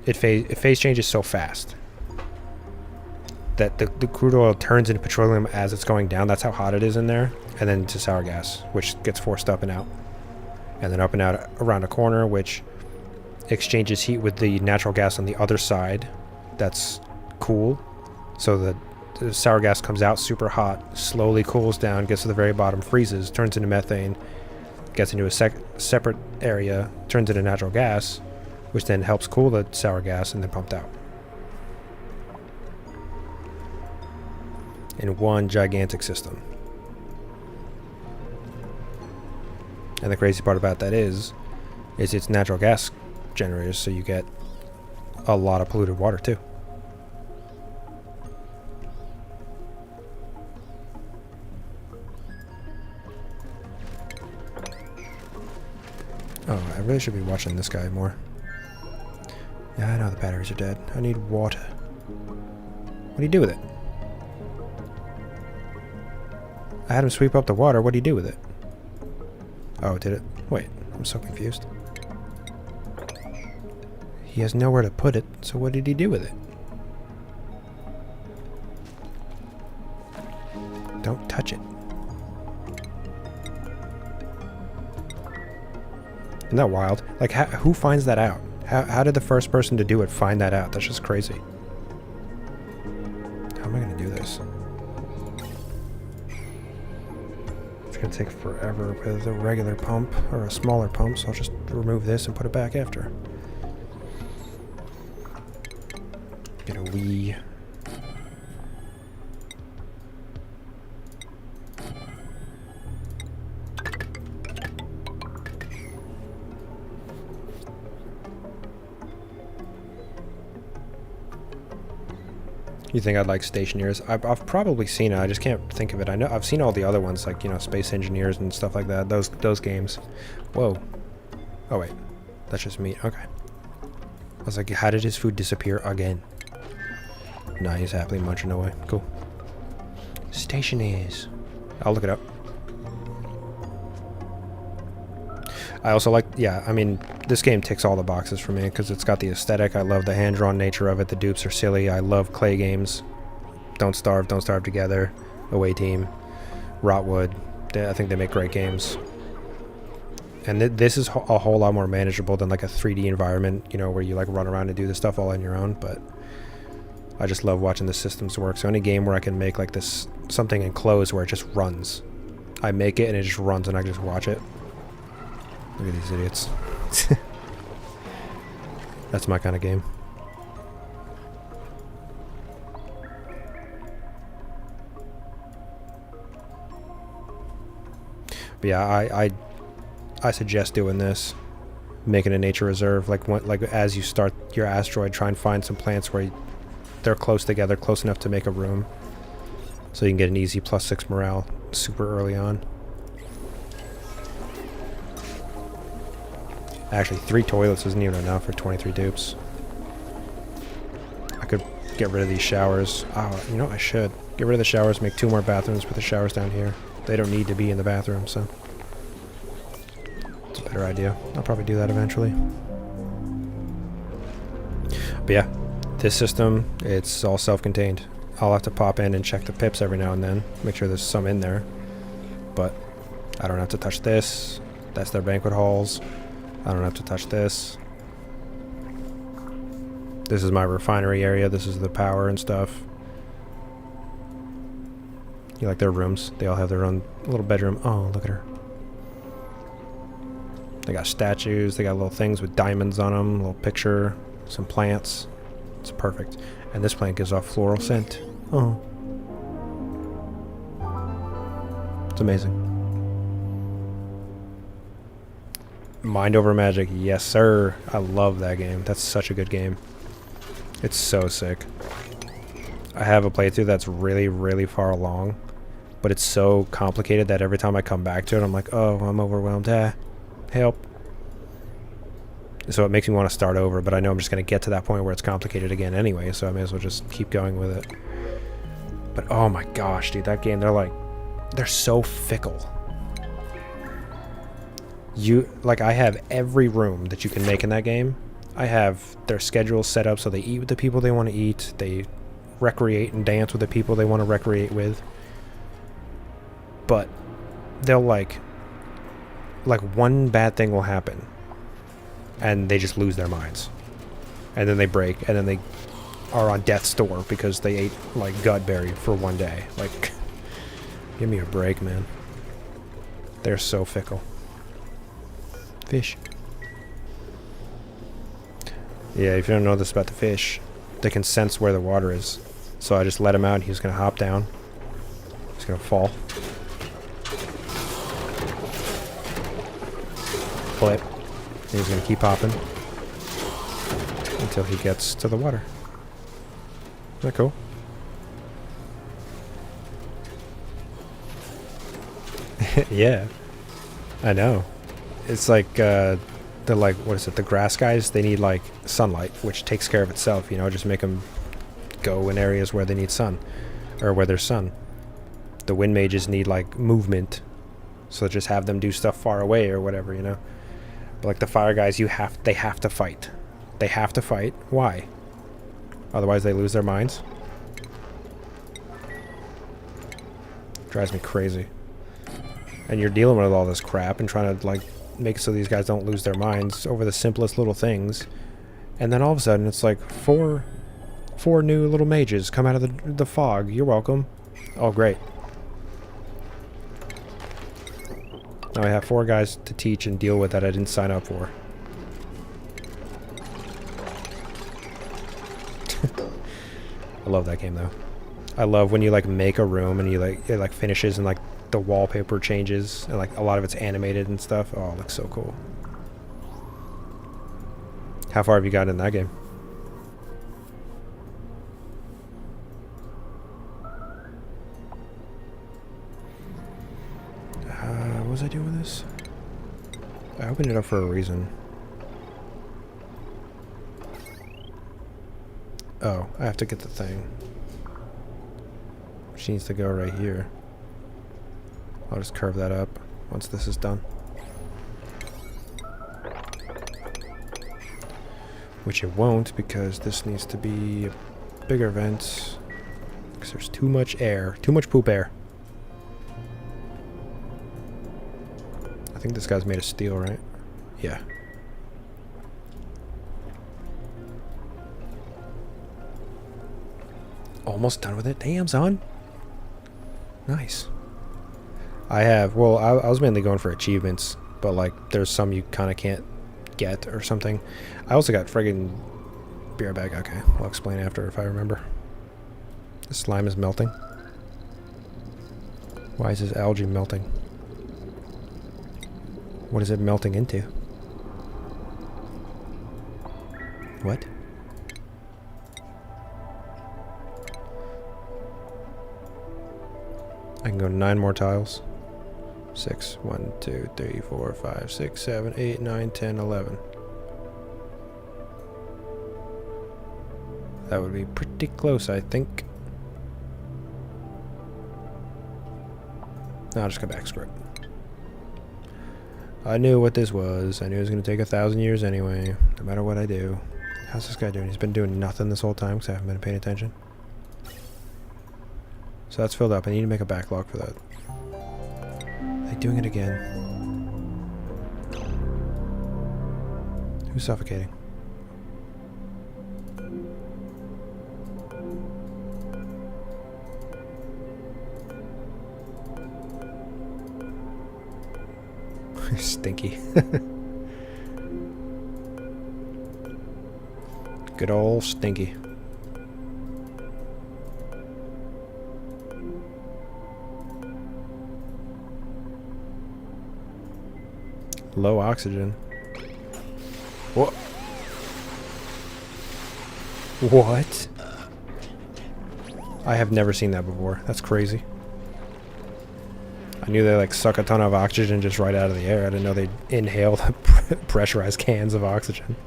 It phase changes so fast. that the crude oil turns into petroleum as it's going down. That's how hot it is in there. And then to sour gas, which gets forced up and out. And then up and out around a corner, which exchanges heat with the natural gas on the other side. That's cool. So the sour gas comes out super hot, slowly cools down, gets to the very bottom, freezes, turns into methane, gets into a separate area, turns into natural gas, which then helps cool the sour gas and then pumped out. In one gigantic system. And the crazy part about that is it's natural gas generators, so you get a lot of polluted water too. Oh, I really should be watching this guy more. Yeah, I know the batteries are dead. I need water. What do you do with it? I had him sweep up the water. What do you do with it? Oh, did it? Wait, I'm so confused. He has nowhere to put it, so what did he do with it? Don't touch it. Isn't that wild? Like, who finds that out? How did the first person to do it find that out? That's just crazy. How am I going to do this? It's going to take forever with a regular pump, or a smaller pump, so I'll just remove this and put it back after. Get a wee... You think I'd like stationeers? I've probably seen it. I just can't think of it. I know I've seen all the other ones, like, you know, Space Engineers and stuff like that. Those games. Whoa. Oh wait, that's just me. Okay. I was like, how did his food disappear again? Nah, he's happily munching away. Cool. Stationeers. I'll look it up. I also like, yeah, I mean, this game ticks all the boxes for me because it's got the aesthetic. I love the hand-drawn nature of it. The dupes are silly. I love clay games. Don't Starve Together, Away Team, Rotwood. I think they make great games. And this is a whole lot more manageable than like a 3D environment, you know, where you like run around and do this stuff all on your own. But I just love watching the systems work. So any game where I can make like this, something enclosed where it just runs. I make it and it just runs and I can just watch it. Look at these idiots. That's my kind of game. But yeah, I suggest doing this, making a nature reserve. Like as you start your asteroid, try and find some plants where they're close together, close enough to make a room, so you can get an easy +6 morale super early on. Actually, 3 toilets isn't even enough for 23 dupes. I could get rid of these showers. Oh, you know, I should. Get rid of the showers, make 2 more bathrooms, put the showers down here. They don't need to be in the bathroom, so... it's a better idea. I'll probably do that eventually. But yeah, this system, it's all self-contained. I'll have to pop in and check the pips every now and then, make sure there's some in there. But I don't have to touch this. That's their banquet halls. I don't have to touch this. This is my refinery area. This is the power and stuff. You like their rooms? They all have their own little bedroom. Oh, look at her. They got statues. They got little things with diamonds on them. A little picture. Some plants. It's perfect. And this plant gives off floral scent. Oh. It's amazing. Mind Over Magic, yes sir. I love that game. That's such a good game. It's so sick. I have a playthrough that's really, really far along, but it's so complicated that every time I come back to it, I'm like, oh, I'm overwhelmed. Help. So it makes me want to start over, but I know I'm just going to get to that point where it's complicated again anyway, so I may as well just keep going with it. But oh my gosh, dude, that game, they're so fickle. I have every room that you can make in that game. I have their schedules set up so they eat with the people they want to eat. They recreate and dance with the people they want to recreate with. But they'll like one bad thing will happen and they just lose their minds. And then they break, and then they are on death's door because they ate like gutberry for one day. Like, give me a break, man. They're so fickle. Fish. Yeah, if you don't know this about the fish, they can sense where the water is. So I just let him out, and he's gonna hop down. He's gonna fall. Flip. And he's gonna keep hopping until he gets to the water. Isn't that cool? Yeah, I know. It's like the like, what is it? The grass guys, they need like sunlight, which takes care of itself. You know, just make them go in areas where they need sun, or where there's sun. The wind mages need like movement, so just have them do stuff far away or whatever, you know. But like the fire guys, they have to fight. They have to fight. Why? Otherwise they lose their minds. Drives me crazy. And you're dealing with all this crap and trying to like make it so these guys don't lose their minds over the simplest little things. And then all of a sudden it's like four new little mages come out of the fog. You're welcome. Oh, great. Now I have 4 guys to teach and deal with that I didn't sign up for. I love that game though. I love when you like make a room and you like it like finishes and like the wallpaper changes and like a lot of it's animated and stuff. Oh, it looks so cool. How far have you gotten in that game? What was I doing with this? I opened it up for a reason. Oh, I have to get the thing. Which needs to go right here. I'll just curve that up once this is done. Which it won't, because this needs to be a bigger vent. Because there's too much air. Too much poop air. I think this guy's made of steel, right? Yeah. Almost done with it. Damn, son. Nice. I have, well, I was mainly going for achievements, but like there's some you kind of can't get or something. I also got friggin' beer bag. Okay, I'll explain after if I remember. The slime is melting. Why is this algae melting? What is it melting into? What? I can go 9 more tiles. 6, 1, 2, 3, 4, 5, 6, 7, 8, 9, 10, 11. That would be pretty close, I think. No, I'll just go back, screw it. I knew what this was. I knew it was going to take 1,000 years anyway, no matter what I do. How's this guy doing? He's been doing nothing this whole time because I haven't been paying attention. So that's filled up. I need to make a backlog for that. Are they doing it again? Who's suffocating? Stinky. Good old Stinky. Low oxygen. What? What? I have never seen that before. That's crazy. I knew they like suck a ton of oxygen just right out of the air. I didn't know they'd inhale the pressurized cans of oxygen.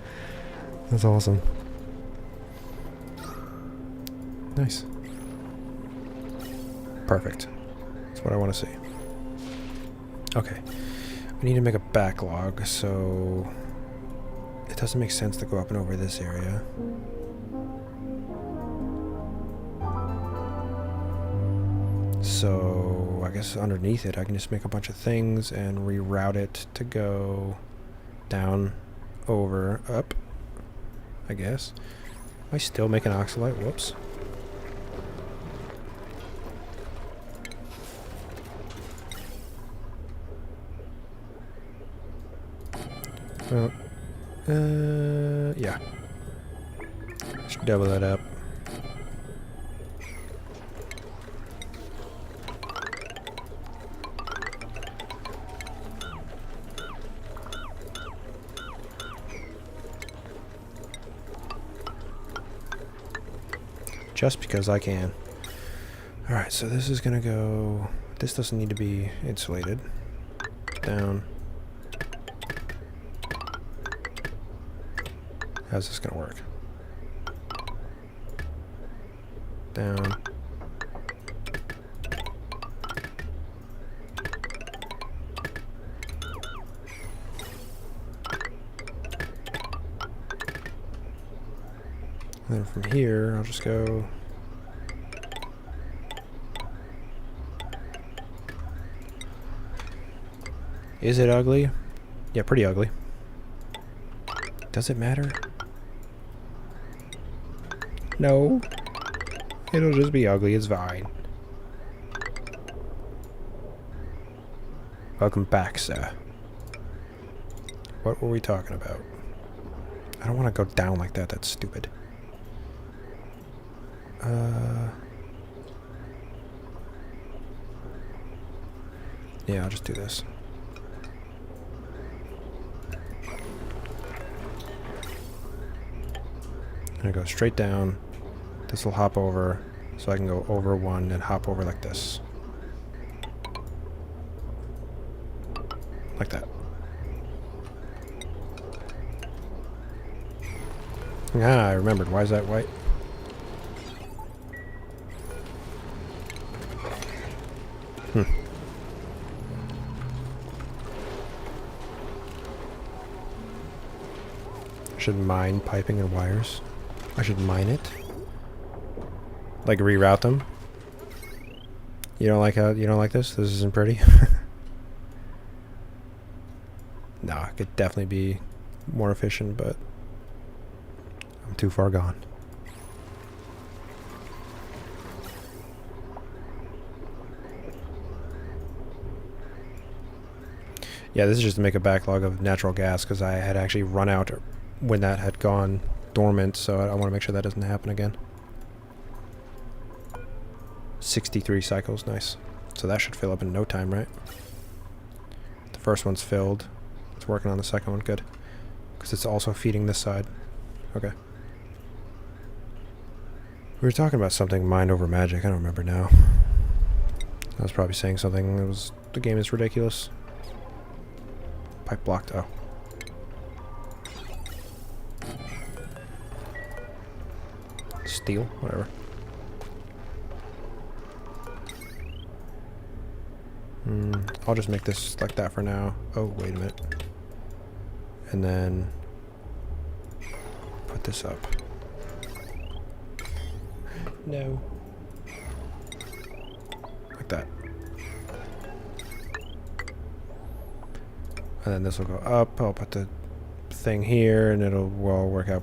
That's awesome. Nice. Perfect. That's what I want to see. Okay. We need to make a backlog, so it doesn't make sense to go up and over this area. So I guess underneath it I can just make a bunch of things and reroute it to go down, over, up, I guess. Am I still making oxalite? Whoops. Yeah. Should double that up. Just because I can. Alright, so this is gonna go... This doesn't need to be insulated. Down. How's this gonna work? Down. And then from here, I'll just go... Is it ugly? Yeah, pretty ugly. Does it matter? No. It'll just be ugly, it's fine. Welcome back, sir. What were we talking about? I don't want to go down like that, that's stupid. Yeah, I'll just do this. I'm gonna go straight down. This will hop over, so I can go over one and hop over like this. Like that. Ah, I remembered. Why is that white? I should mine piping and wires. I should mine it. Like reroute them. You don't like how you don't like this? This isn't pretty. Nah, it could definitely be more efficient, but I'm too far gone. Yeah, this is just to make a backlog of natural gas because I had actually run out when that had gone dormant, so I want to make sure that doesn't happen again. 63 cycles, nice. So that should fill up in no time, right? The first one's filled. It's working on the second one, good. Because it's also feeding this side. Okay. We were talking about something mind over magic, I don't remember now. I was probably saying something that was, the game is ridiculous. Pipe blocked, oh. Steel, whatever. I'll just make this like that for now. Oh, wait a minute. And then put this up. No. Like that. And then this will go up. I'll put the thing here and it'll all work out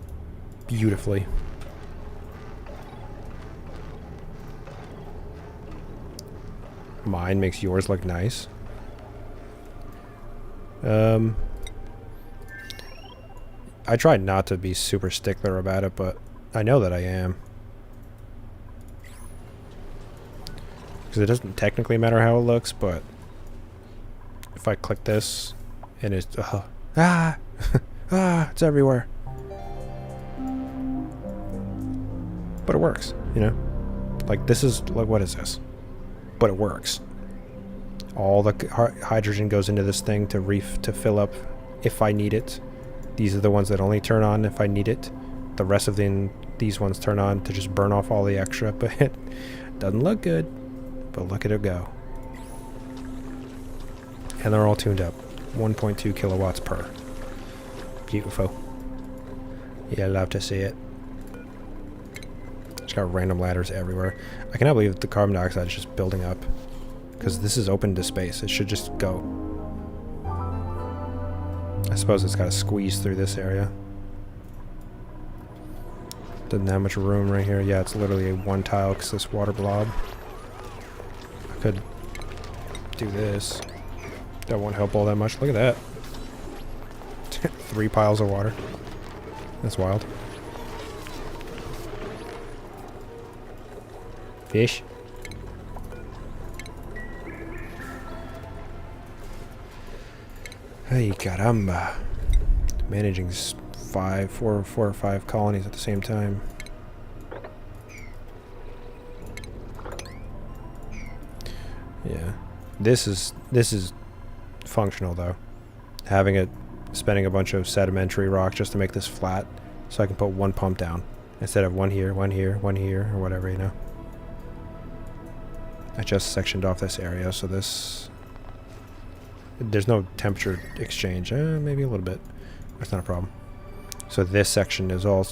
beautifully. Mine makes yours look nice. I try not to be super stickler about it, but I know that I am. Because it doesn't technically matter how it looks, but if I click this and it's it's everywhere. But it works, you know? Like this is like, what is this? But it works. All the hydrogen goes into this thing to fill up if I need it. These are the ones that only turn on if I need it. The rest of these ones turn on to just burn off all the extra, but it doesn't look good. But look at it go. And they're all tuned up. 1.2 kilowatts per. Beautiful. Yeah, love to see it. Just got random ladders everywhere. I cannot believe the carbon dioxide is just building up. Because this is open to space. It should just go. I suppose it's got to squeeze through this area. Doesn't have much room right here. Yeah, it's literally a one tile because this water blob. I could do this. That won't help all that much. Look at that. 3 piles of water. That's wild. Fish. Hey, caramba. Managing 4 or 5 colonies at the same time. Yeah. This is functional though. Having it, spending a bunch of sedimentary rock just to make this flat so I can put one pump down instead of one here, one here, one here, or whatever, you know. I just sectioned off this area, so this... There's no temperature exchange. Maybe a little bit. That's not a problem. So this section is all,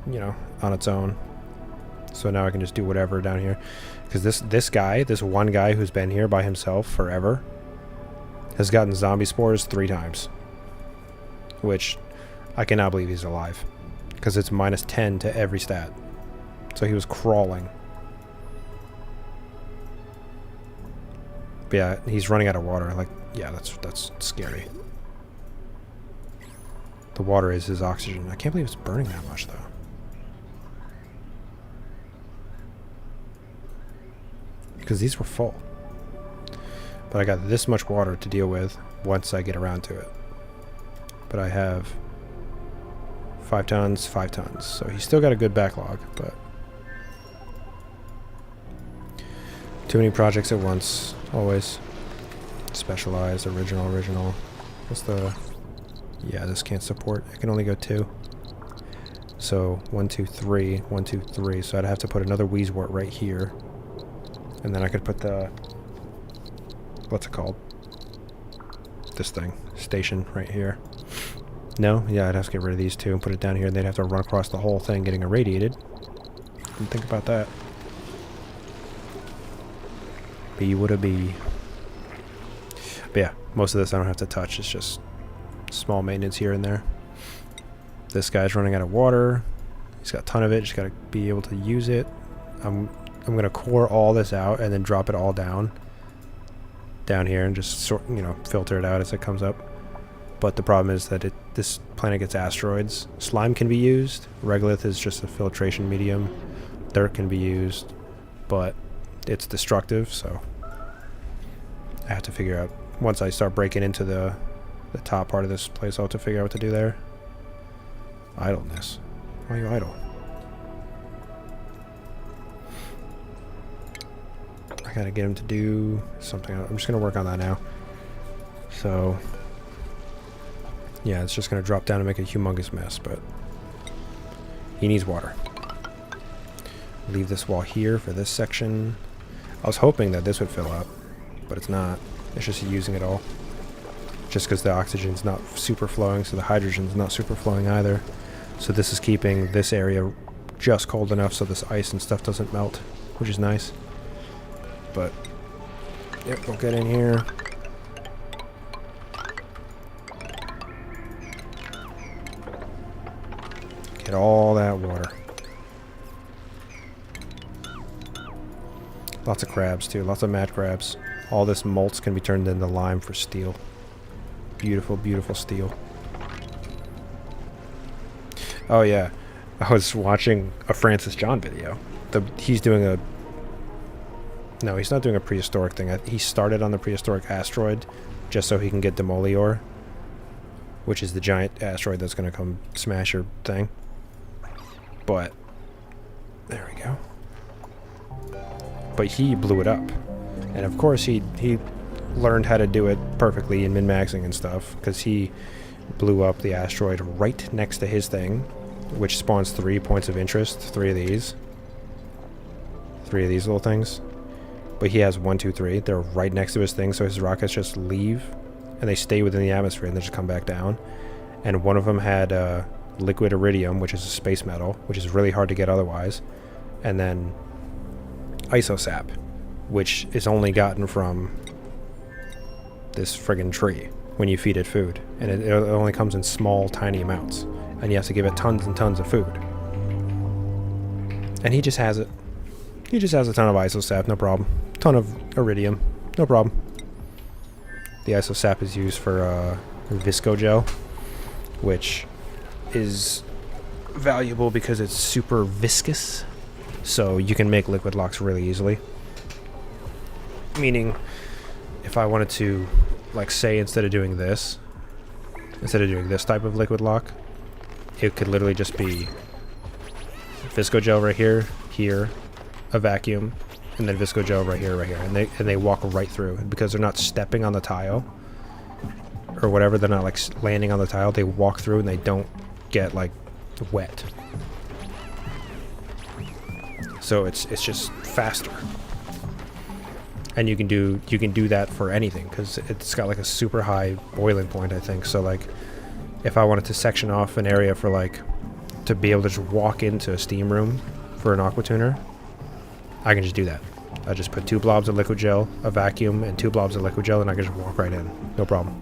you know, on its own. So now I can just do whatever down here. Because this one guy who's been here by himself forever has gotten zombie spores 3 times. Which I cannot believe he's alive. Because it's -10 to every stat. So he was crawling. But yeah, he's running out of water. Like, yeah, that's scary. The water is his oxygen. I can't believe it's burning that much, though. Because these were full. But I got this much water to deal with once I get around to it. But I have 5 tons, 5 tons. So he's still got a good backlog, but... Too many projects at once. Always. Specialized, original. What's the... Yeah, this can't support. I can only go 2. So, 1, 2, 3. 1, 2, 3. So I'd have to put another Wheezewort right here. And then I could put the... What's it called? This thing. Station right here. No? Yeah, I'd have to get rid of these 2 and put it down here. And they'd have to run across the whole thing getting irradiated. Didn't think about that. B would a B. But yeah, most of this I don't have to touch. It's just small maintenance here and there. This guy's running out of water. He's got a ton of it. Just got to be able to use it. I'm going to core all this out and then drop it all down here and just sort, you know, filter it out as it comes up. But the problem is that this planet gets asteroids. Slime can be used. Regolith is just a filtration medium. Dirt can be used, but it's destructive, so I have to figure out, once I start breaking into the top part of this place, I'll have to figure out what to do there. Idleness. Why are you idle? I gotta get him to do something. I'm just gonna work on that now. So, yeah, it's just gonna drop down and make a humongous mess, but he needs water. Leave this wall here for this section. I was hoping that this would fill up, but it's not. It's just using it all. Just because the oxygen's not super flowing, so the hydrogen's not super flowing either. So this is keeping this area just cold enough so this ice and stuff doesn't melt, which is nice. But, yep, we'll get in here. Get all that water. Lots of crabs too, lots of mad crabs. All this molts can be turned into lime for steel. Beautiful, beautiful steel. Oh yeah, I was watching a Francis John video. He's doing a... No, he's not doing a prehistoric thing. He started on the prehistoric asteroid just so he can get Demolior, which is the giant asteroid that's going to come smash your thing. But, there we go. But he blew it up. And of course he learned how to do it perfectly in min-maxing and stuff, because he blew up the asteroid right next to his thing, which spawns 3 points of interest. 3 of these. 3 of these little things. But he has 1, 2, 3. They're right next to his thing, so his rockets just leave, and they stay within the atmosphere, and they just come back down. And one of them had liquid iridium, which is a space metal, which is really hard to get otherwise, and then isosap, which is only gotten from this friggin' tree when you feed it food, and it only comes in small, tiny amounts, and you have to give it tons and tons of food. And he just has it. He just has a ton of isosap, no problem. Ton of iridium, no problem. The isosap is used for viscogel, which is valuable because it's super viscous, so you can make liquid locks really easily. Meaning, if I wanted to, like, say instead of doing this type of liquid lock, it could literally just be viscogel right here, a vacuum, and then viscogel right here, and they walk right through. And because they're not stepping on the tile or whatever, they're not like landing on the tile, they walk through and they don't get like wet. So it's just faster. And you can do that for anything because it's got like a super high boiling point, I think. So like if I wanted to section off an area for like to be able to just walk into a steam room for an aqua tuner, I can just do that. I just put 2 blobs of liquid gel, a vacuum, and 2 blobs of liquid gel, and I can just walk right in. No problem.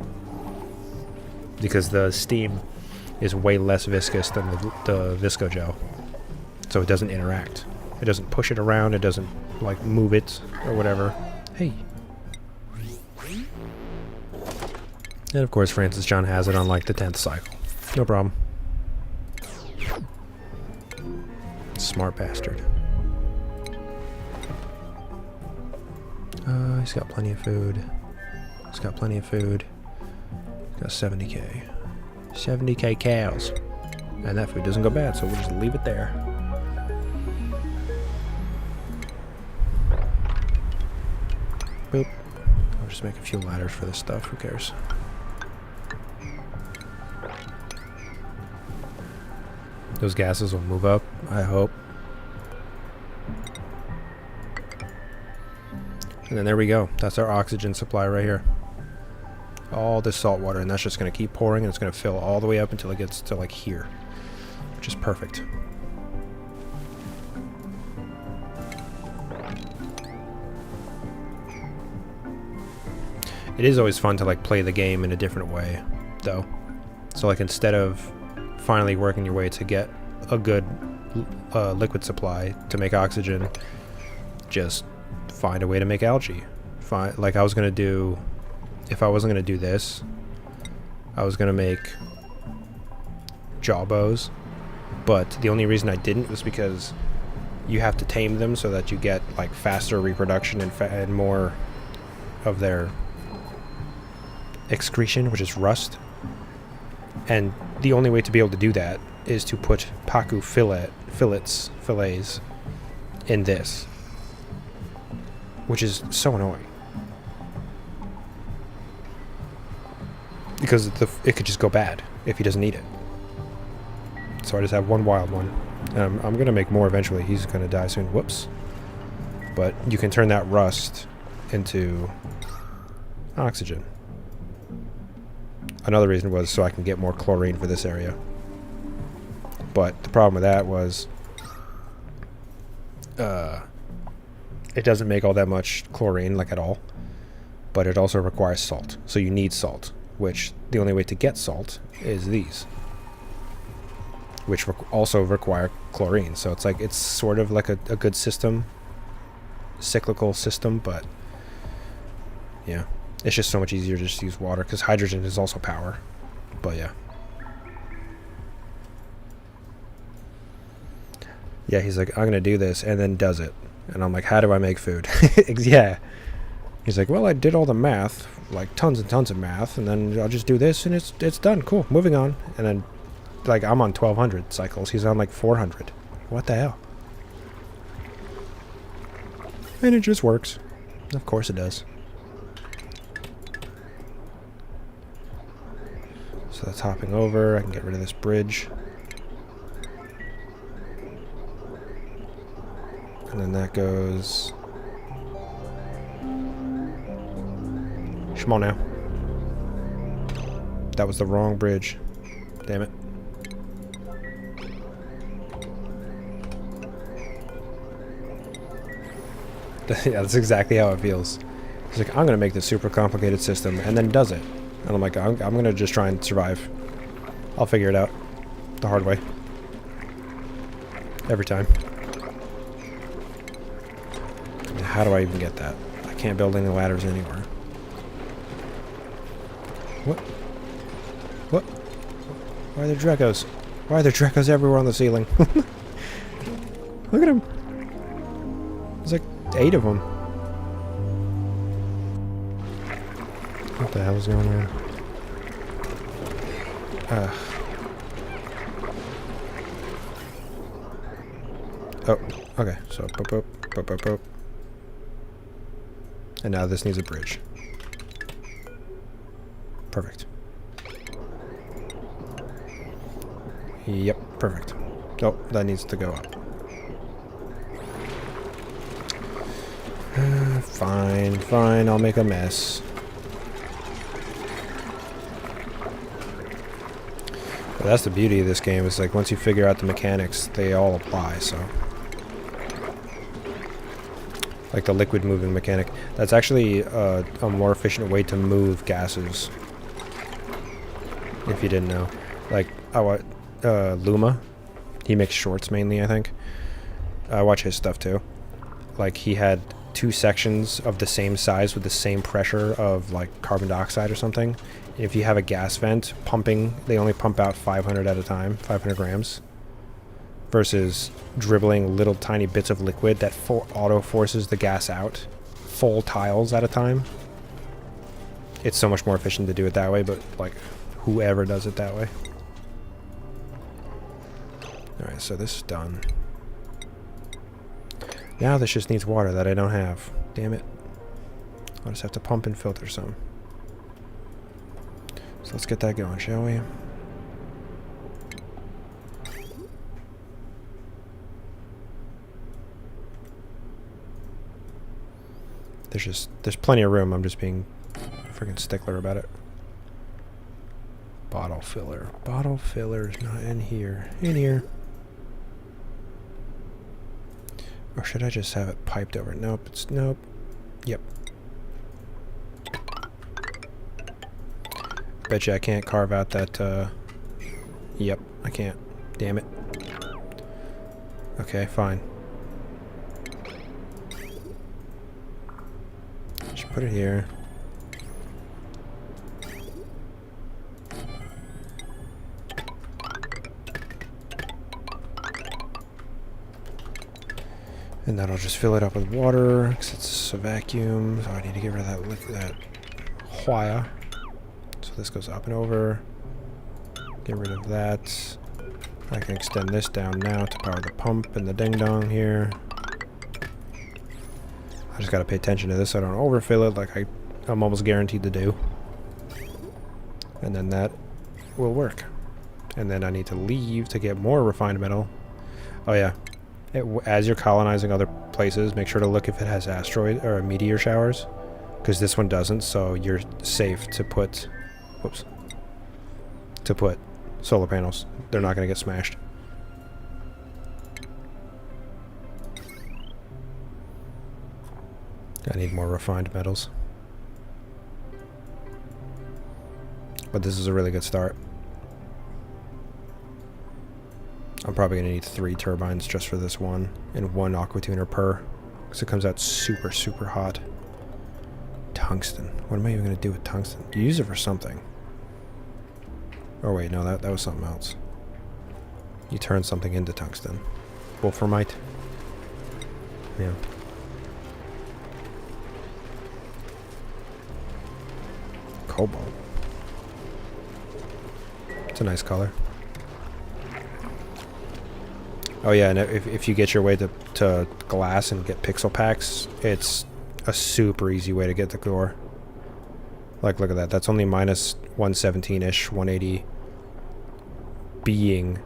Because the steam is way less viscous than the visco gel. So it doesn't interact. It doesn't push it around, it doesn't like move it or whatever. Hey. And of course Francis John has it on like the 10th cycle. No problem. Smart bastard. He's got plenty of food. He's got 70k. 70k cows. And that food doesn't go bad, so we'll just leave it there. Boop. I'll just make a few ladders for this stuff, who cares? Those gases will move up, I hope. And then there we go. That's our oxygen supply right here. All this salt water, and that's just going to keep pouring, and it's going to fill all the way up until it gets to like here, which is perfect. It is always fun to like play the game in a different way, though. So like instead of finally working your way to get a good liquid supply to make oxygen, just find a way to make algae. Like I was gonna do, if I wasn't gonna do this, I was gonna make jawbows, but the only reason I didn't was because you have to tame them so that you get like faster reproduction and more of their excretion, which is rust. And the only way to be able to do that is to put pacu fillets in this, which is so annoying because it could just go bad if he doesn't eat it. So I just have one wild one. I'm gonna make more eventually. He's gonna die soon. Whoops. But you can turn that rust into oxygen. Another reason was so I can get more chlorine for this area. But the problem with that was it doesn't make all that much chlorine, like at all. But it also requires salt. So you need salt, which the only way to get salt is these, which also require chlorine. So it's like, it's sort of like a good system, cyclical system, but yeah. It's just so much easier to just use water, because hydrogen is also power. But yeah. Yeah, he's like, I'm going to do this, and then does it. And I'm like, how do I make food? Yeah. He's like, well, I did all the math, like tons and tons of math, and then I'll just do this, and it's done. Cool, moving on. And then, like, I'm on 1,200 cycles. He's on, like, 400. What the hell? And it just works. Of course it does. So that's hopping over. I can get rid of this bridge. And then that goes... Come on now. That was the wrong bridge. Damn it. Yeah, that's exactly how it feels. He's like, I'm gonna make this super complicated system, and then does it. And I'm like, I'm gonna just try and survive. I'll figure it out the hard way. Every time. How do I even get that? I can't build any ladders anywhere. What? What? Why are there Drekos? Why are there Drekos everywhere on the ceiling? Look at him. There's like 8 of them. What the hell is going on? Oh, okay. So, boop, boop, boop, boop, boop. And now this needs a bridge. Perfect. Yep, perfect. Oh, that needs to go up. Fine, fine, I'll make a mess. But that's the beauty of this game, is like once you figure out the mechanics, they all apply, so. Like the liquid moving mechanic. That's actually a more efficient way to move gases. If you didn't know. Like, Luma, he makes shorts mainly, I think. I watch his stuff too. Like, he had 2 sections of the same size with the same pressure of like carbon dioxide or something. And if you have a gas vent pumping, they only pump out 500 at a time, 500 grams. Versus dribbling little tiny bits of liquid that auto forces the gas out, full tiles at a time. It's so much more efficient to do it that way, but like, whoever does it that way. Alright, so this is done. Now this just needs water that I don't have. Damn it. I'll just have to pump and filter some. So let's get that going, shall we? There's plenty of room. I'm just being a freaking stickler about it. Bottle filler. Bottle filler is not in here. In here. Or should I just have it piped over? Nope, it's nope. Yep. Bet you I can't carve out that, Yep, I can't. Damn it. Okay, fine. Just put it here. And that'll just fill it up with water, because it's a vacuum. So I need to get rid of that wire. So this goes up and over. Get rid of that. I can extend this down now to power the pump and the ding-dong here. I just gotta pay attention to this so I don't overfill it like I'm almost guaranteed to do. And then that will work. And then I need to leave to get more refined metal. Oh yeah. As you're colonizing other places, make sure to look if it has asteroid or meteor showers, because this one doesn't, so you're safe to put solar panels. They're not going to get smashed. I need more refined metals. But this is a really good start. I'm probably going to need 3 turbines just for this one, and 1 aqua tuner per, because it comes out super, super hot. Tungsten. What am I even going to do with tungsten? You use it for something. Oh wait, no, that was something else. You turn something into tungsten. Wolframite. Yeah. Cobalt. It's a nice color. Oh yeah, and if you get your way to glass and get pixel packs, it's a super easy way to get the core. Like, look at that. That's only minus 117-ish, 180 being.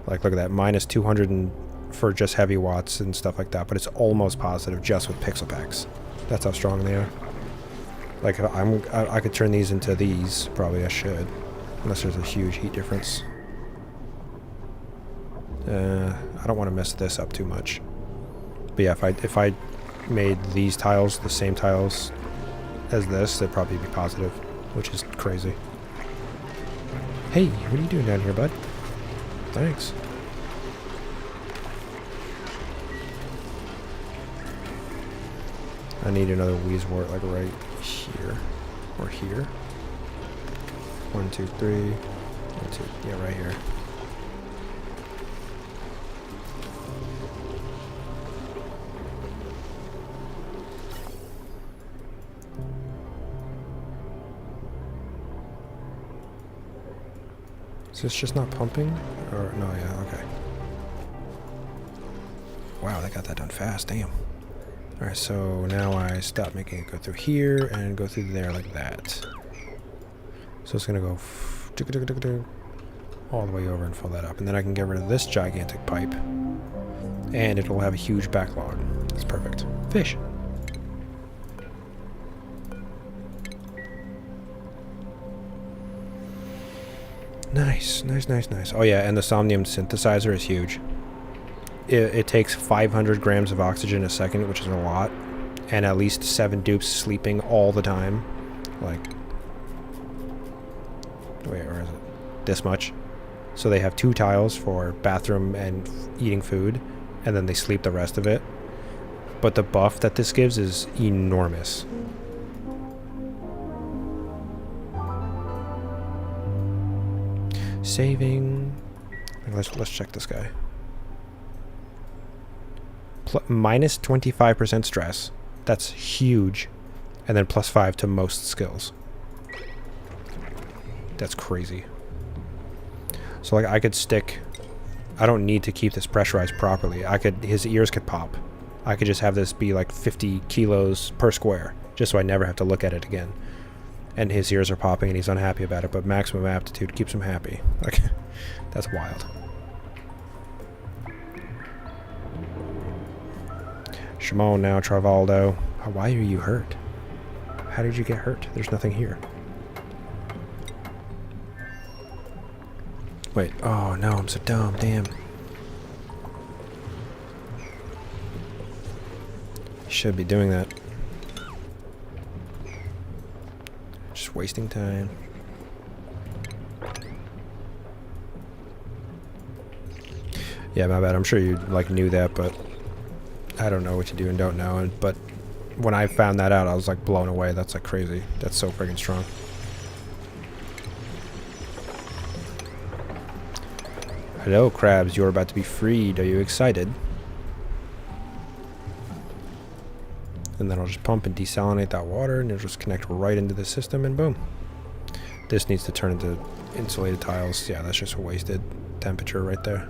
Like, look at that. Minus 200 for just heavy watts and stuff like that. But it's almost positive just with pixel packs. That's how strong they are. Like, I could turn these into these. Probably I should. Unless there's a huge heat difference. I don't want to mess this up too much. But yeah, if I made these tiles the same tiles as this, they'd probably be positive, which is crazy. Hey, what are you doing down here, bud? Thanks. I need another Wheezewort, like right here. Or here. 1, 2, 3. 1, 2. Yeah, right here. Is this just not pumping? Or, no, yeah, okay. Wow, they got that done fast, damn. Alright, so now I stop making it go through here and go through there like that. So it's gonna go all the way over and fill that up. And then I can get rid of this gigantic pipe. And it'll have a huge backlog. That's perfect. Fish. Nice, nice, nice, nice. Oh yeah, and the somnium synthesizer is huge. It takes 500 grams of oxygen a second, which is a lot, and at least 7 dupes sleeping all the time. Like, wait, where is it? This much. So they have 2 tiles for bathroom and eating food, and then they sleep the rest of it. But the buff that this gives is enormous. Saving. Let's check this guy. Minus 25% stress. That's huge. And then plus 5 to most skills. That's crazy. So like I could stick. I don't need to keep this pressurized properly. His ears could pop. I could just have this be like 50 kilos per square, just so I never have to look at it again. And his ears are popping and he's unhappy about it, but maximum aptitude keeps him happy. Like, that's wild. Shimon now, Travaldo. Why are you hurt? How did you get hurt? There's nothing here. Wait, oh no, I'm so dumb, damn. Should be doing that. Just wasting time. Yeah, my bad. I'm sure you like knew that, but I don't know what you do and don't know. But when I found that out, I was like blown away. That's like crazy. That's so freaking strong. Hello, crabs. You're about to be freed. Are you excited? And then I'll just pump and desalinate that water, and it'll just connect right into the system, and boom. This needs to turn into insulated tiles. Yeah, that's just a wasted temperature right there.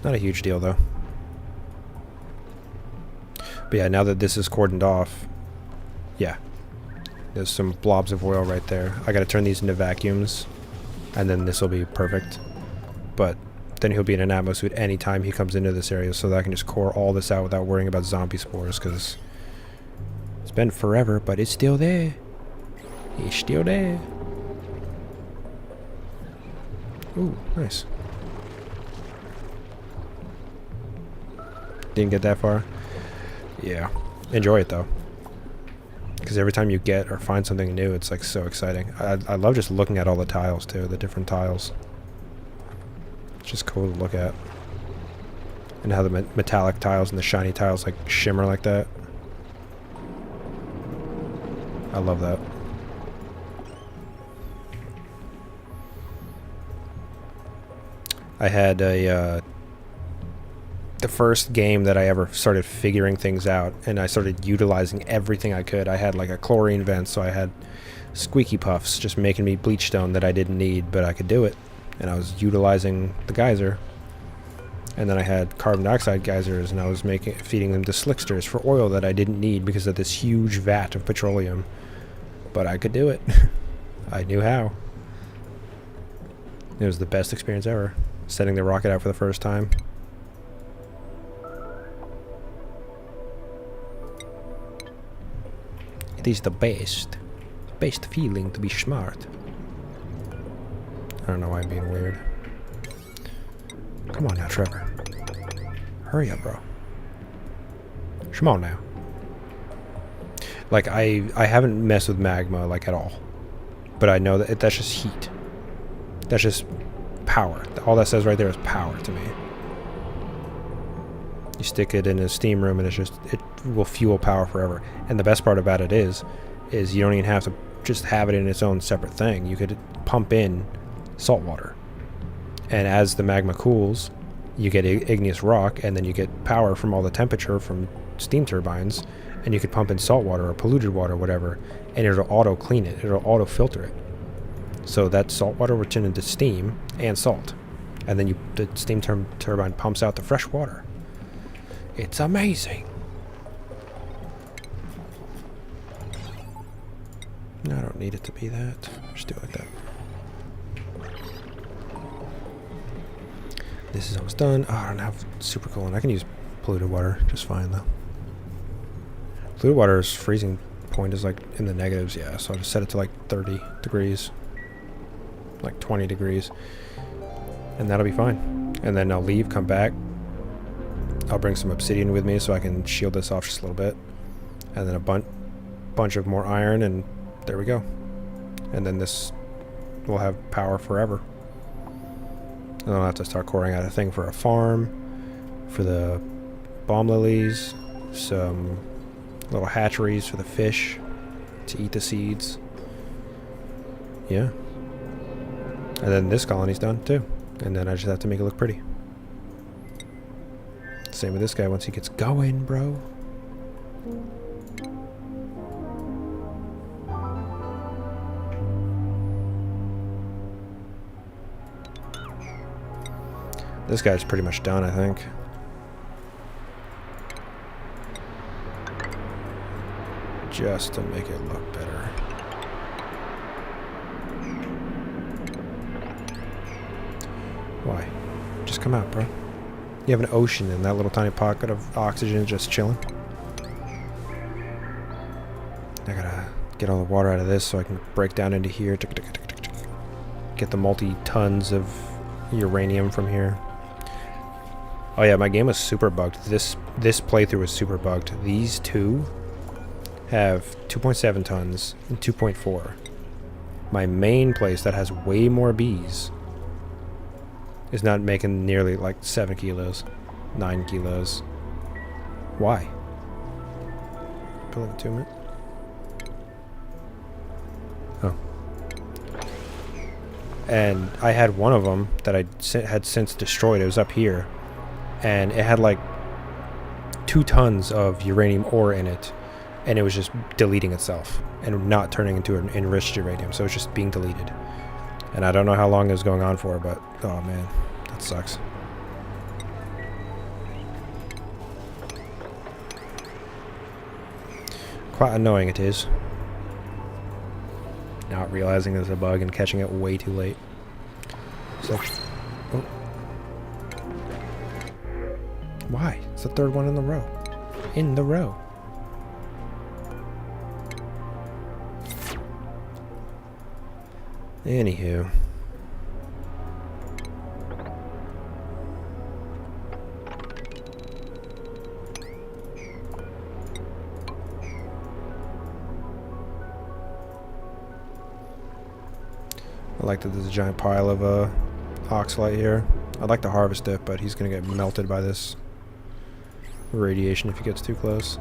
Not a huge deal, though. But yeah, now that this is cordoned off, yeah. There's some blobs of oil right there. I gotta turn these into vacuums, and then this will be perfect. But then he'll be in an atmosphere anytime he comes into this area, so that I can just core all this out without worrying about zombie spores, because it's been forever, but it's still there. It's still there. Ooh, nice. Didn't get that far. Yeah. Enjoy it, though. Because every time you get or find something new, it's like so exciting. I love just looking at all the tiles, too, the different tiles. It's just cool to look at. And how the metallic tiles and the shiny tiles like shimmer like that. I love that. I had a the first game that I ever started figuring things out, and I started utilizing everything I could. I had like a chlorine vent, so I had squeaky puffs just making me bleachstone that I didn't need, but I could do it. And I was utilizing the geyser. And then I had carbon dioxide geysers, and I was feeding them to slicksters for oil that I didn't need because of this huge vat of petroleum. But I could do it. I knew how. It was the best experience ever. Setting the rocket out for the first time. It is the best. Best feeling to be smart. I don't know why I'm being weird. Come on now, Trevor. Hurry up, bro. Come on now. Like, I haven't messed with magma, like, at all. But I know that that's just heat. That's just power. All that says right there is power to me. You stick it in a steam room and it will fuel power forever. And the best part about it is you don't even have to just have it in its own separate thing. You could pump in salt water. And as the magma cools, you get igneous rock, and then you get power from all the temperature from steam turbines, and you could pump in salt water or polluted water or whatever, and it'll auto clean it. It'll auto filter it. So that salt water will turn into steam and salt. And then the steam turbine pumps out the fresh water. It's amazing. No, I don't need it to be that. Just do it like that. This is almost done. Oh, I don't have super coolant. I can use polluted water just fine, though. Polluted water's freezing point is like in the negatives, yeah. So I'll just set it to like 30 degrees. Like 20 degrees. And that'll be fine. And then I'll leave, come back. I'll bring some obsidian with me so I can shield this off just a little bit. And then a bunch of more iron, and there we go. And then this will have power forever. And I'll have to start coring out a thing for a farm, for the bomb lilies, some little hatcheries for the fish to eat the seeds. Yeah. And then this colony's done too. And then I just have to make it look pretty. Same with this guy once he gets going, bro. This guy's pretty much done, I think. Just to make it look better. Why? Just come out, bro. You have an ocean in that little tiny pocket of oxygen just chilling. I gotta get all the water out of this so I can break down into here. Get the multi-tons of uranium from here. Oh yeah, my game was super bugged. This playthrough was super bugged. These two have 2.7 tons and 2.4. My main place that has way more bees is not making nearly like 7 kilos, 9 kilos. Why? Building attunement. Oh. And I had one of them that I had since destroyed. It was up here. And it had like 2 tons of uranium ore in it. And it was just deleting itself and not turning into an enriched uranium. So it was just being deleted. And I don't know how long it was going on for, but oh man, that sucks. Quite annoying it is. Not realizing there's a bug and catching it way too late. So, oh. Why? It's the 3rd one in the row. In the row. Anywho. I like that there's a giant pile of oxalite here. I'd like to harvest it, but he's gonna get melted by this radiation if he gets too close.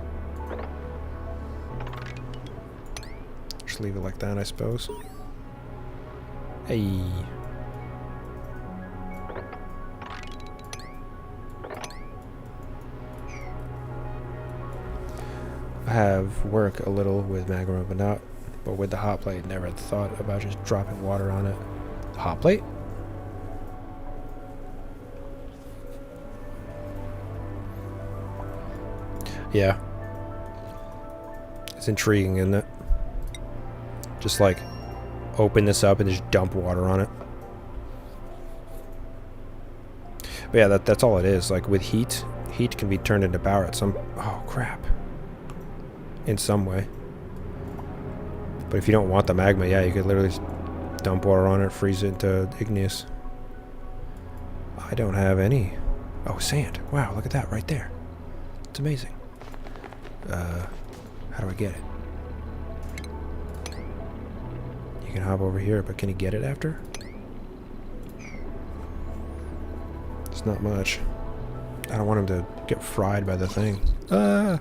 Just leave it like that, I suppose. Hey. I have work a little with magma, but with the hot plate, never had thought about just dropping water on it. The hot plate? Yeah. It's intriguing, isn't it? Just like open this up and just dump water on it. But yeah, that's all it is. Like with heat can be turned into power at some... Oh, crap. In some way. But if you don't want the magma, yeah, you could literally just dump water on it, freeze it into igneous. I don't have any... Oh, sand. Wow, look at that right there. It's amazing. How do I get it? You can hop over here, but can you get it after? It's not much. I don't want him to get fried by the thing. Ah!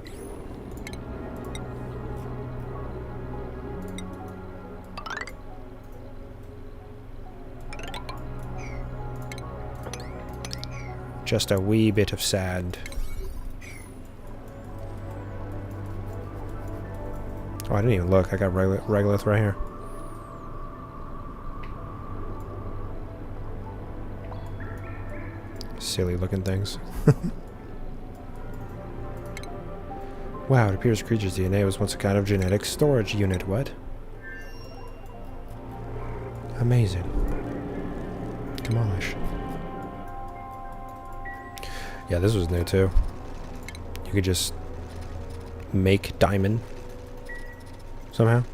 Just a wee bit of sand. Oh, I didn't even look. I got regolith right here. Silly looking things. Wow, it appears the creature's DNA was once a kind of genetic storage unit. What? Amazing. Demolish. Yeah, this was new too. You could just make diamond somehow.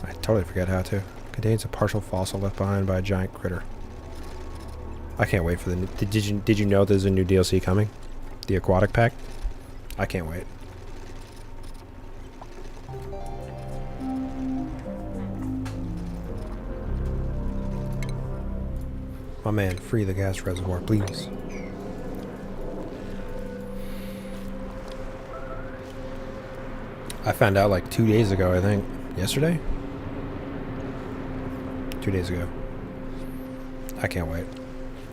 I totally forget how to. Contains a partial fossil left behind by a giant critter. I can't wait for the... Did you know there's a new DLC coming? The aquatic pack? I can't wait. My man, free the gas reservoir, please. I found out like 2 days ago, I think. Yesterday? 2 days ago. I can't wait.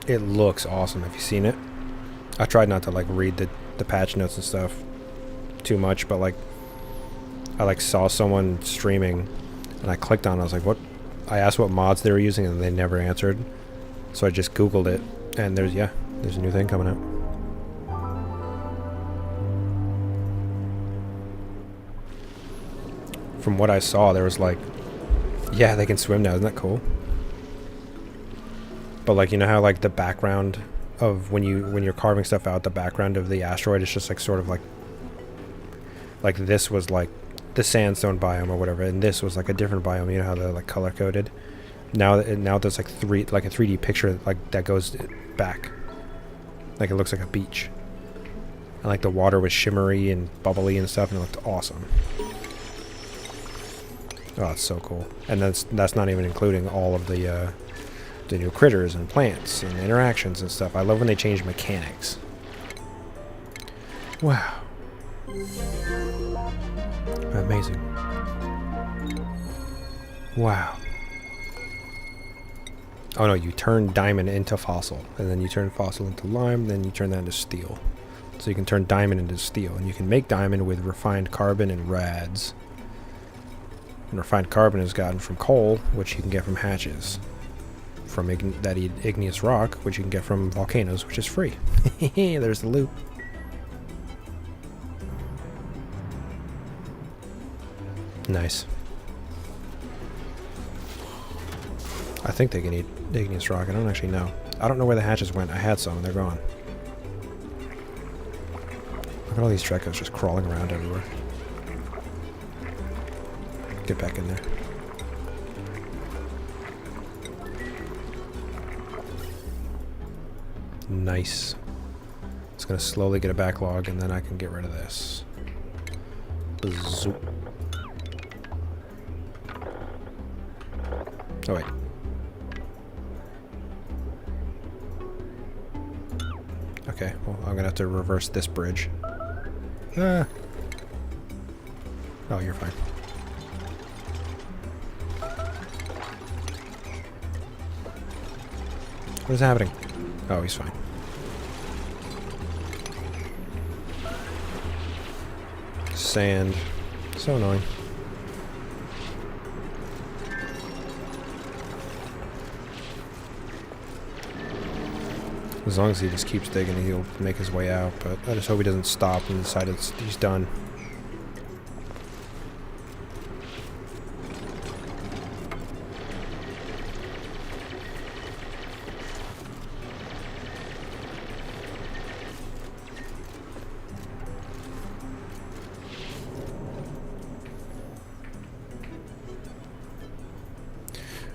It looks awesome. Have you seen it? I tried not to like read the patch notes and stuff too much, but like I like saw someone streaming and I clicked on it. I was like, what? I asked what mods they were using and they never answered. So I just Googled it and there's a new thing coming out. From what I saw, there was like, yeah, they can swim now. Isn't that cool? But like, you know how like the background of when you're carving stuff out, the background of the asteroid is just like sort of like this was like the sandstone biome or whatever, and this was like a different biome. You know how they're like color coded. Now there's like a 3D picture like that goes back, like it looks like a beach, and like the water was shimmery and bubbly and stuff, and it looked awesome. Oh, it's so cool. And that's not even including all of the new critters and plants and interactions and stuff. I love when they change mechanics. Wow. Amazing. Wow. Oh no, you turn diamond into fossil, and then you turn fossil into lime, and then you turn that into steel. So you can turn diamond into steel, and you can make diamond with refined carbon and rads. And refined carbon is gotten from coal, which you can get from hatches. From that igneous rock, which you can get from volcanoes, which is free. There's the loop. Nice. I think they can eat igneous rock. I don't actually know. I don't know where the hatches went. I had some. They're gone. Look at all these Drekos just crawling around everywhere. Get back in there. Nice. It's going to slowly get a backlog, and then I can get rid of this. Zoop. Oh, wait. Okay, well, I'm going to have to reverse this bridge. Ah. Oh, you're fine. What is happening? Oh, he's fine. Sand. So annoying. As long as he just keeps digging, he'll make his way out, but I just hope he doesn't stop and decide he's done.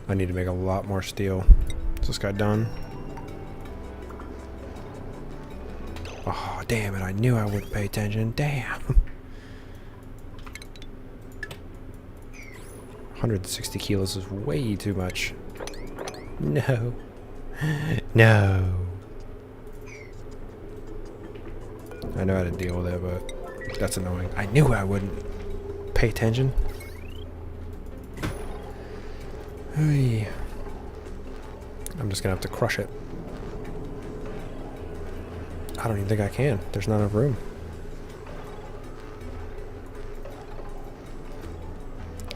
I need to make a lot more steel. Is this guy done? Oh, damn it. I knew I wouldn't pay attention. Damn. 160 kilos is way too much. No. No. I know how to deal with it, but that's annoying. I knew I wouldn't pay attention. Hey. I'm just gonna have to crush it. I don't even think I can. There's not enough room.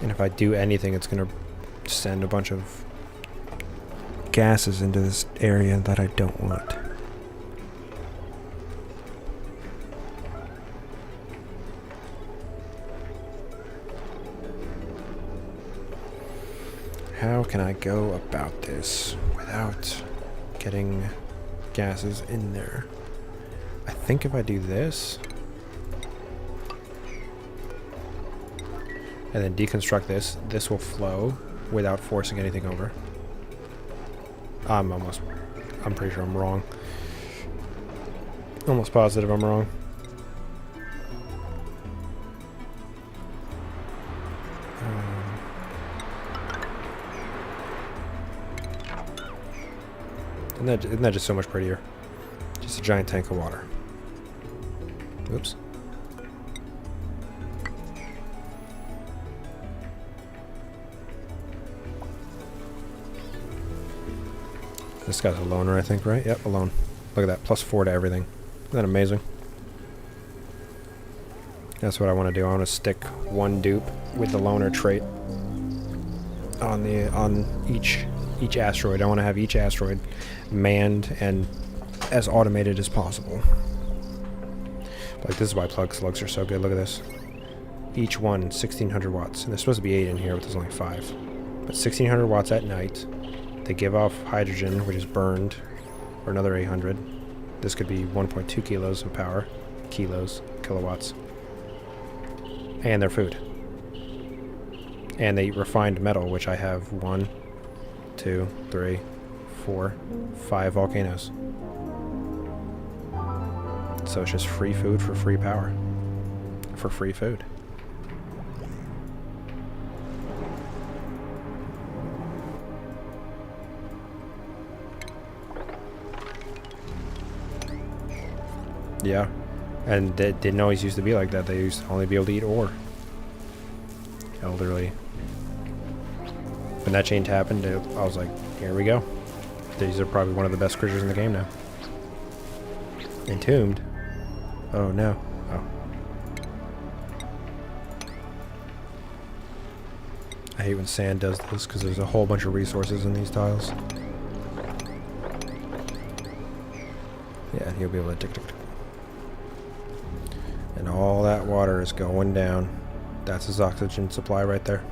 And if I do anything, it's gonna send a bunch of gases into this area that I don't want. How can I go about this without getting gases in there? I think if I do this and then deconstruct this, this will flow without forcing anything over. I'm pretty sure I'm wrong. Almost positive I'm wrong. Isn't that just so much prettier? Just a giant tank of water. Oops. This guy's a loner, I think, right? Yep, alone. Look at that, +4 to everything. Isn't that amazing? That's what I want to do. I want to stick one dupe with the loner trait on each asteroid. I want to have each asteroid manned and as automated as possible. Like, this is why plug slugs are so good. Look at this. Each one 1600 watts, and there's supposed to be 8 in here, but there's only 5. But 1600 watts at night. They give off hydrogen, which is burned, for another 800. This could be 1.2 kilos of power. Kilowatts. And their food. And they eat refined metal, which I have 1, 2, 3, 4, 5 volcanoes. So it's just free food for free power. For free food. Yeah. And they didn't always used to be like that. They used to only be able to eat ore. Elderly. When that change happened, I was like, here we go. These are probably one of the best creatures in the game now. Entombed? Oh no. Oh. I hate when sand does this because there's a whole bunch of resources in these tiles. Yeah, he'll be able to tick tick tick. And all that water is going down. That's his oxygen supply right there.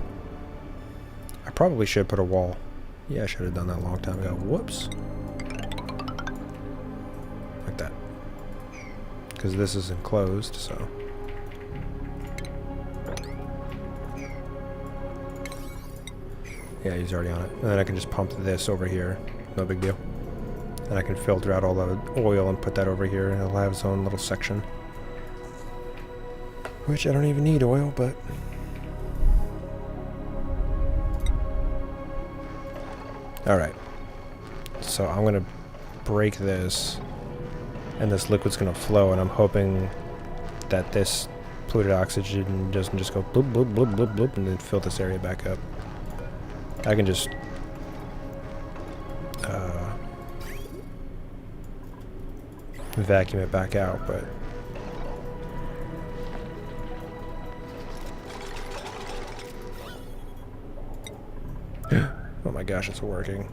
I probably should put a wall. Yeah, I should have done that a long time ago. Whoops. Like that. Because this is enclosed, so. Yeah, he's already on it. And then I can just pump this over here. No big deal. And I can filter out all the oil and put that over here, and it'll have its own little section. Which I don't even need oil, but... Alright. So I'm going to break this, and this liquid's going to flow, and I'm hoping that this polluted oxygen doesn't just go bloop, bloop, bloop, bloop, bloop, and then fill this area back up. I can just... vacuum it back out, but... Oh my gosh, it's working.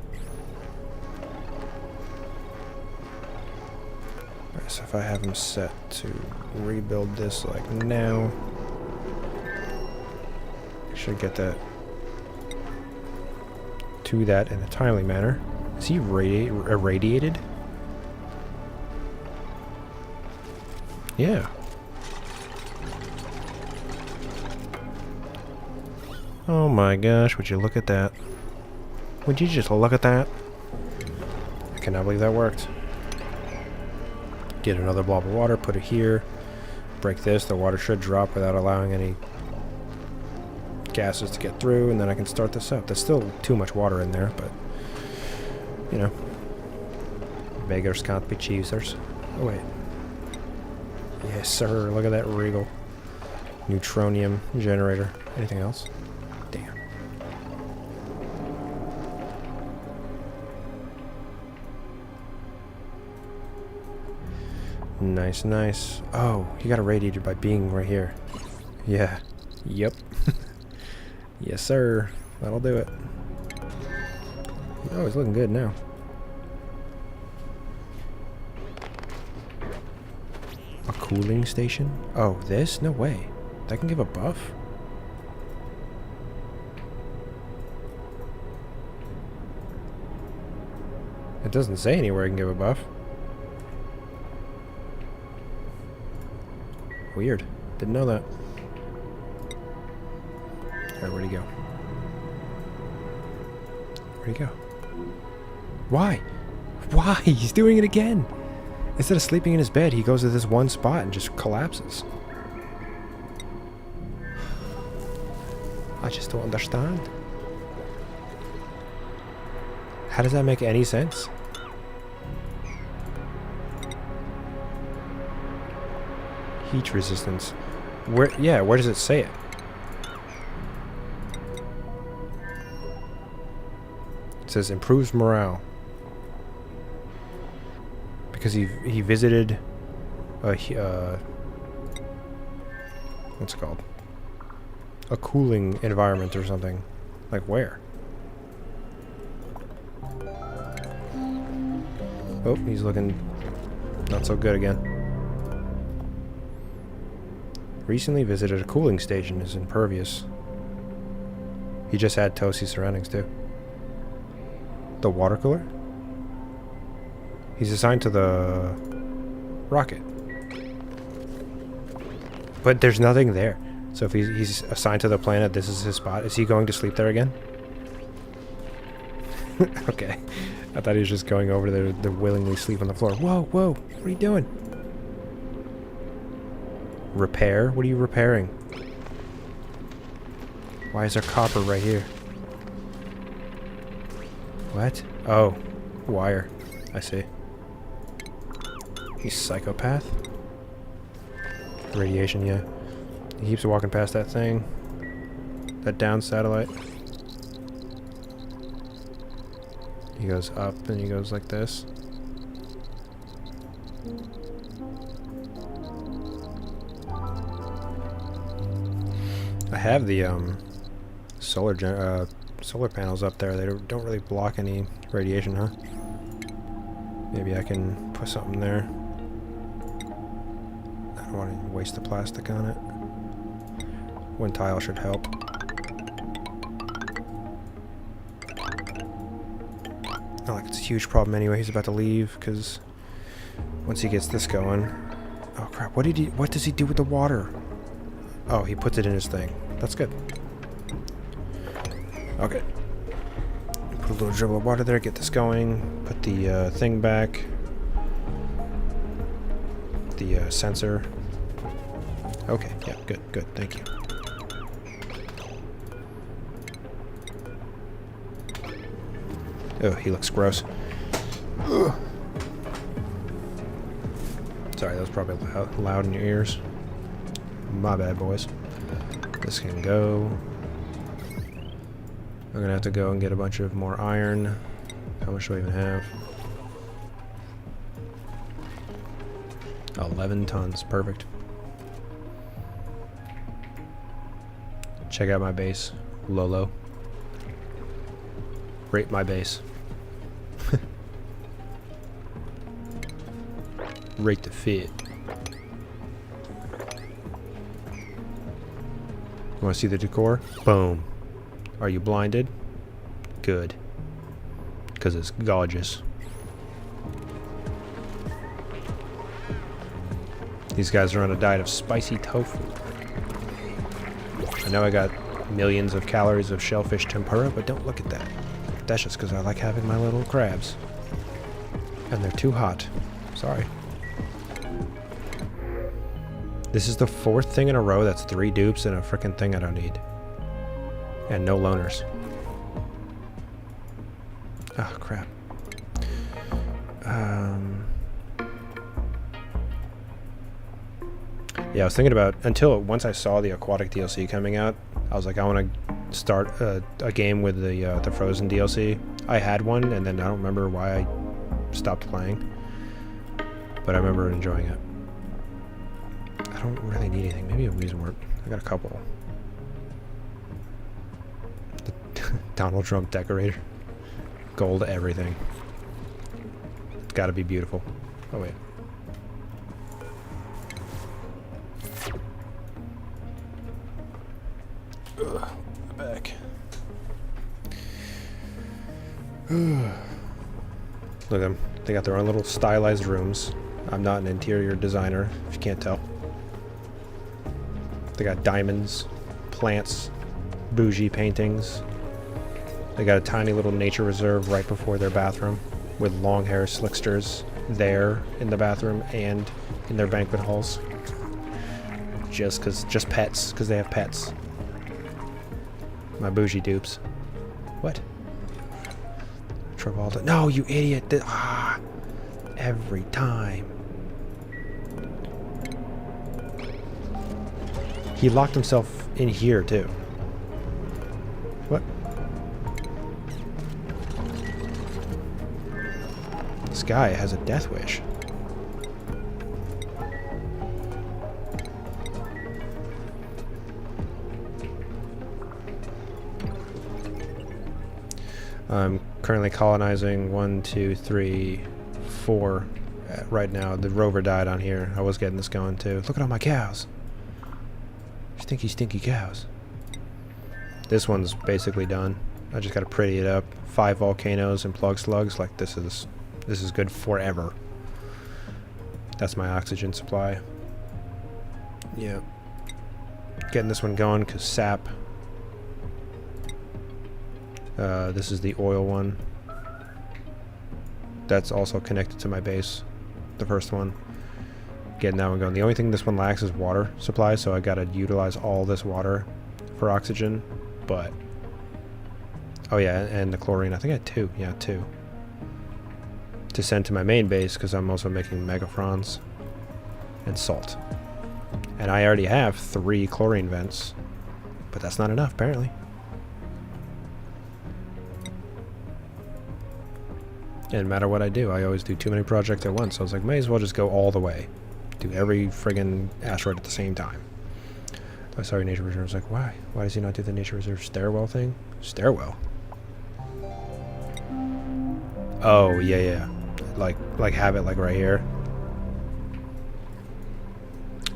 Alright, so if I have him set to rebuild this like now, I should get that to that in a timely manner. Is he irradiated? Yeah. Oh my gosh, would you look at that? Would you just look at that? I cannot believe that worked. Get another blob of water, put it here. Break this, the water should drop without allowing any gases to get through, and then I can start this up. There's still too much water in there, but, you know. Beggars can't be choosers. Oh, wait. Yes, sir. Look at that regal. Neutronium generator. Anything else? Damn. Nice, nice. Oh, he got irradiated by being right here. Yeah. Yep. Yes, sir. That'll do it. Oh, he's looking good now. A cooling station? Oh, this? No way. That can give a buff? It doesn't say anywhere I can give a buff. Weird. Didn't know that. Alright, where'd he go? Where'd he go? Why? Why? He's doing it again! Instead of sleeping in his bed, he goes to this one spot and just collapses. I just don't understand. How does that make any sense? Heat resistance. Where? Yeah, where does it say it? It says improves morale. Because he visited a what's it called? A cooling environment or something. Like where? Oh, he's looking not so good again. Recently visited a cooling station, is impervious. He just had toasty surroundings too. The water cooler? He's assigned to the rocket. But there's nothing there. So if he's assigned to the planet, this is his spot. Is he going to sleep there again? Okay. I thought he was just going over there to willingly sleep on the floor. Whoa, whoa. What are you doing? Repair? What are you repairing? Why is there copper right here? What? Oh. Wire. I see. He's psychopath? Radiation, yeah. He keeps walking past that thing. That down satellite. He goes up and he goes like this. I have the solar panels up there. They don't really block any radiation, huh? Maybe I can put something there. I don't want to waste the plastic on it. One tile should help. Not like it's a huge problem anyway. He's about to leave because once he gets this going. Oh crap! What does he do with the water? Oh, he puts it in his thing. That's good. Okay. Put a little dribble of water there. Get this going. Put the thing back. The sensor. Okay. Yeah. Good. Good. Thank you. Oh, he looks gross. Ugh. Sorry, that was probably loud in your ears. My bad, boys. This can go. I'm gonna have to go and get a bunch of more iron. How much do I even have? 11 tons. Perfect. Check out my base. Lolo. Rate my base. Rate the fit. You want to see the decor? Boom. Are you blinded? Good. Because it's gorgeous. These guys are on a diet of spicy tofu. I know I got millions of calories of shellfish tempura, but don't look at that. That's just because I like having my little crabs. And they're too hot. Sorry. This is the 4th thing in a row that's 3 dupes and a frickin' thing I don't need. And no loners. Oh, crap. Yeah, I was thinking about, once I saw the aquatic DLC coming out, I was like, I want to start a game with the Frozen DLC. I had one, and then I don't remember why I stopped playing. But I remember enjoying it. I don't really need anything. Maybe a Weezewort. I got a couple. The Donald Trump decorator. Gold everything. It's gotta be beautiful. Oh, wait. Ugh, my back. Look at them. They got their own little stylized rooms. I'm not an interior designer, if you can't tell. They got diamonds, plants, bougie paintings. They got a tiny little nature reserve right before their bathroom with long hair slicksters there in the bathroom and in their banquet halls. Just pets, because they have pets. My bougie dupes. What? Travolta. No, you idiot. Every time. He locked himself in here, too. What? This guy has a death wish. I'm currently colonizing 1, 2, 3, 4 right now. The rover died on here. I was getting this going too. Look at all my cows. Stinky, stinky cows. This one's basically done. I just gotta pretty it up. 5 volcanoes and plug slugs. Like this is good forever. That's my oxygen supply. Yeah. Getting this one going because sap. This is the oil one. That's also connected to my base. The first one. Getting that one going. The only thing this one lacks is water supply, so I gotta utilize all this water for oxygen. But oh yeah, and the chlorine. I think I had 2. Yeah, 2. To send to my main base because I'm also making megafrons and salt. And I already have 3 chlorine vents, but that's not enough apparently. And no matter what I do, I always do too many projects at once. So I was like, may as well just go all the way. Do every friggin' asteroid at the same time. I saw your nature reserve. I was like, why? Why does he not do the nature reserve stairwell thing? Stairwell? Oh, yeah. Like have it like right here.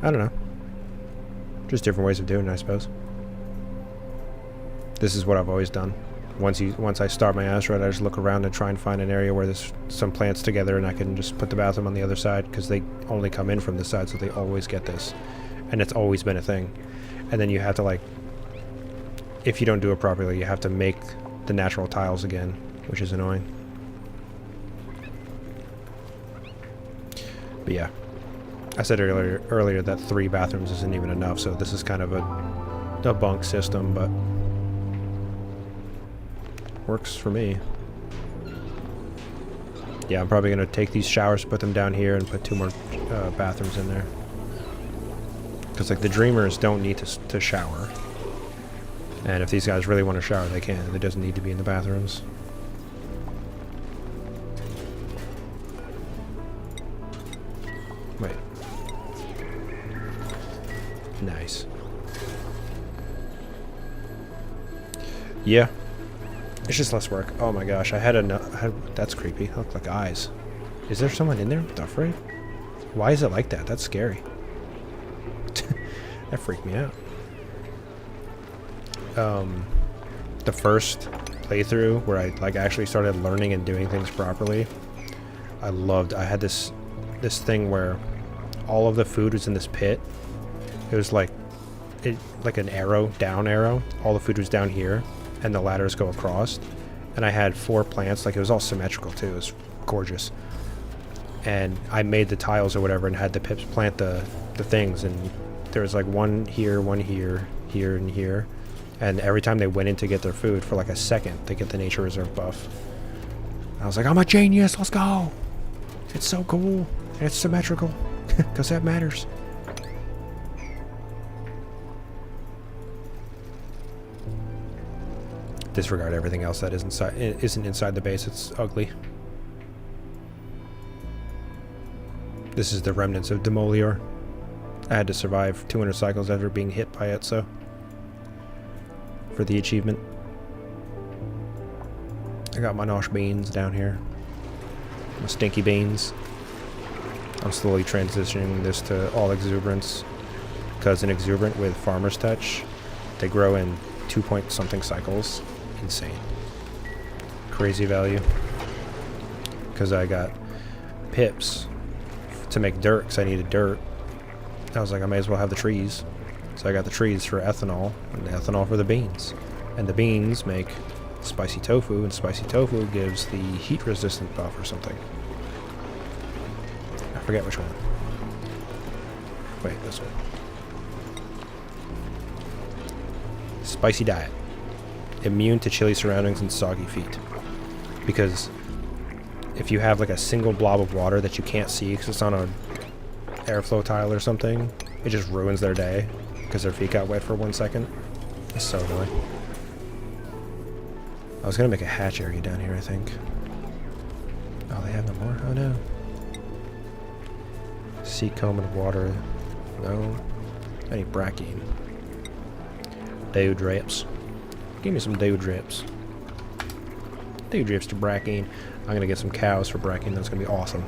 I don't know. Just different ways of doing it, I suppose. This is what I've always done. Once I start my asteroid, I just look around and try and find an area where there's some plants together and I can just put the bathroom on the other side because they only come in from this side, so they always get this. And it's always been a thing. And then you have to, like, if you don't do it properly, you have to make the natural tiles again, which is annoying. But yeah. I said earlier that 3 bathrooms isn't even enough, so this is kind of a bunk system, but works for me. Yeah, I'm probably going to take these showers, put them down here, and put 2 more bathrooms in there. Because, like, the dreamers don't need to shower. And if these guys really want to shower, they can. It doesn't need to be in the bathrooms. Wait. Nice. Yeah. It's just less work. Oh my gosh, that's creepy. That looked like eyes. Is there someone in there? What the frick? Why is it like that? That's scary. That freaked me out. The first playthrough where I actually started learning and doing things properly, I had this thing where all of the food was in this pit. It was like an arrow, down arrow. All the food was down here. And the ladders go across, and I had 4 plants. Like, it was all symmetrical too. It was gorgeous. and I made the tiles or whatever and had the pips plant the things, and there was like one here, here, and here. And every time they went in to get their food for like a second, they get the nature reserve buff. I was like, I'm a genius, let's go! It's so cool, and it's symmetrical, because that matters. Disregard everything else that isn't inside the base, it's ugly. This is the remnants of Demolior. I had to survive 200 cycles after being hit by it, so... for the achievement. I got my nosh beans down here. My stinky beans. I'm slowly transitioning this to all exuberance, because an exuberant with farmer's touch, they grow in 2-point-something cycles. Insane. Crazy value. Because I got pips to make dirt, because I needed dirt. I was like, I may as well have the trees. So I got the trees for ethanol, and the ethanol for the beans. And the beans make spicy tofu, and spicy tofu gives the heat resistant buff or something. I forget which one. Wait, this one. Spicy diet. Immune to chilly surroundings and soggy feet. Because if you have like a single blob of water that you can't see because it's on a airflow tile or something, it just ruins their day because their feet got wet for 1 second. It's so annoying. I was gonna make a hatch area down here, I think. Oh, they have no more? Oh no. Sea comb and water. No. I need brackine. Deodrips. Give me some deodrips. Deodrips to brackine. I'm gonna get some cows for brackine. That's gonna be awesome.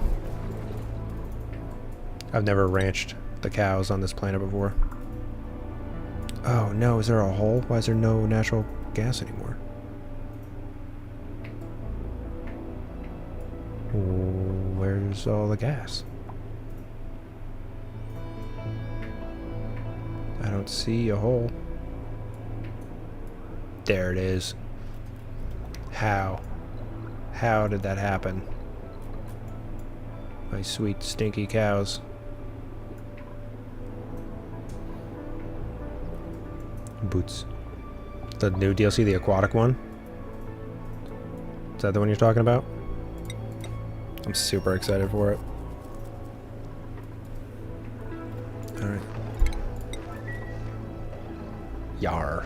I've never ranched the cows on this planet before. Oh no, is there a hole? Why is there no natural gas anymore? Where's all the gas? I don't see a hole. There it is. How? How did that happen? My sweet stinky cows. Boots. The new DLC, the aquatic one? Is that the one you're talking about? I'm super excited for it. Alright. Yar.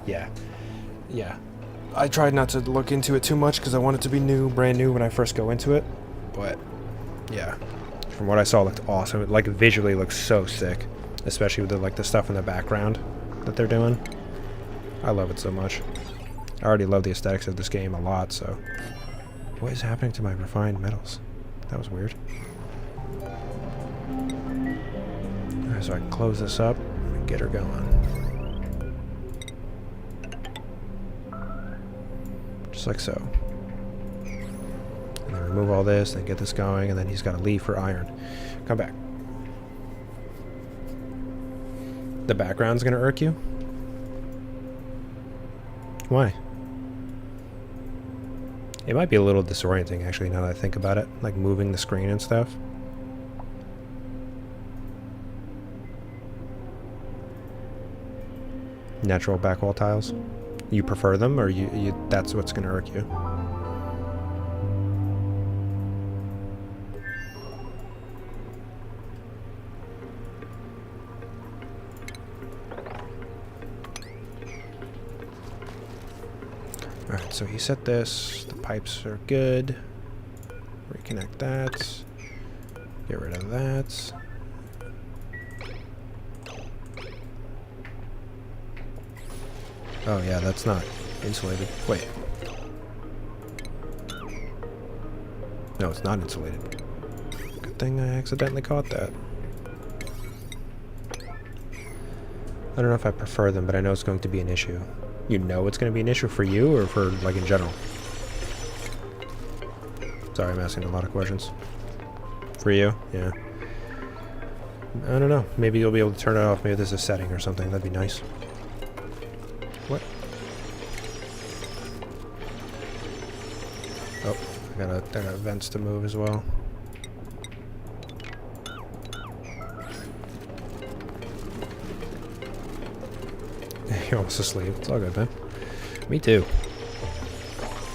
Yeah. Yeah. I tried not to look into it too much because I want it to be new, brand new when I first go into it. But, yeah. From what I saw, it looked awesome. It, like, visually looks so sick. Especially with the, like, the stuff in the background that they're doing. I love it so much. I already love the aesthetics of this game a lot, so... What is happening to my refined metals? That was weird. Alright, so I can close this up and get her going. Just like so. And then remove all this, then get this going, and then he's got to leave for iron. Come back. The background's gonna irk you? Why? It might be a little disorienting, actually, now that I think about it. Like, moving the screen and stuff. Natural backwall tiles? You prefer them, or you that's what's gonna irk you? Alright, so he set this. The pipes are good. Reconnect that. Get rid of that. Oh yeah, that's not insulated. Wait. No, it's not insulated. Good thing I accidentally caught that. I don't know if I prefer them, but I know it's going to be an issue. You know it's going to be an issue for you, or for, like, in general? Sorry, I'm asking a lot of questions. For you? Yeah. I don't know. Maybe you'll be able to turn it off. Maybe there's a setting or something. That'd be nice. What? Oh, I got vents to move as well. You're almost asleep. It's all good, man. Me too.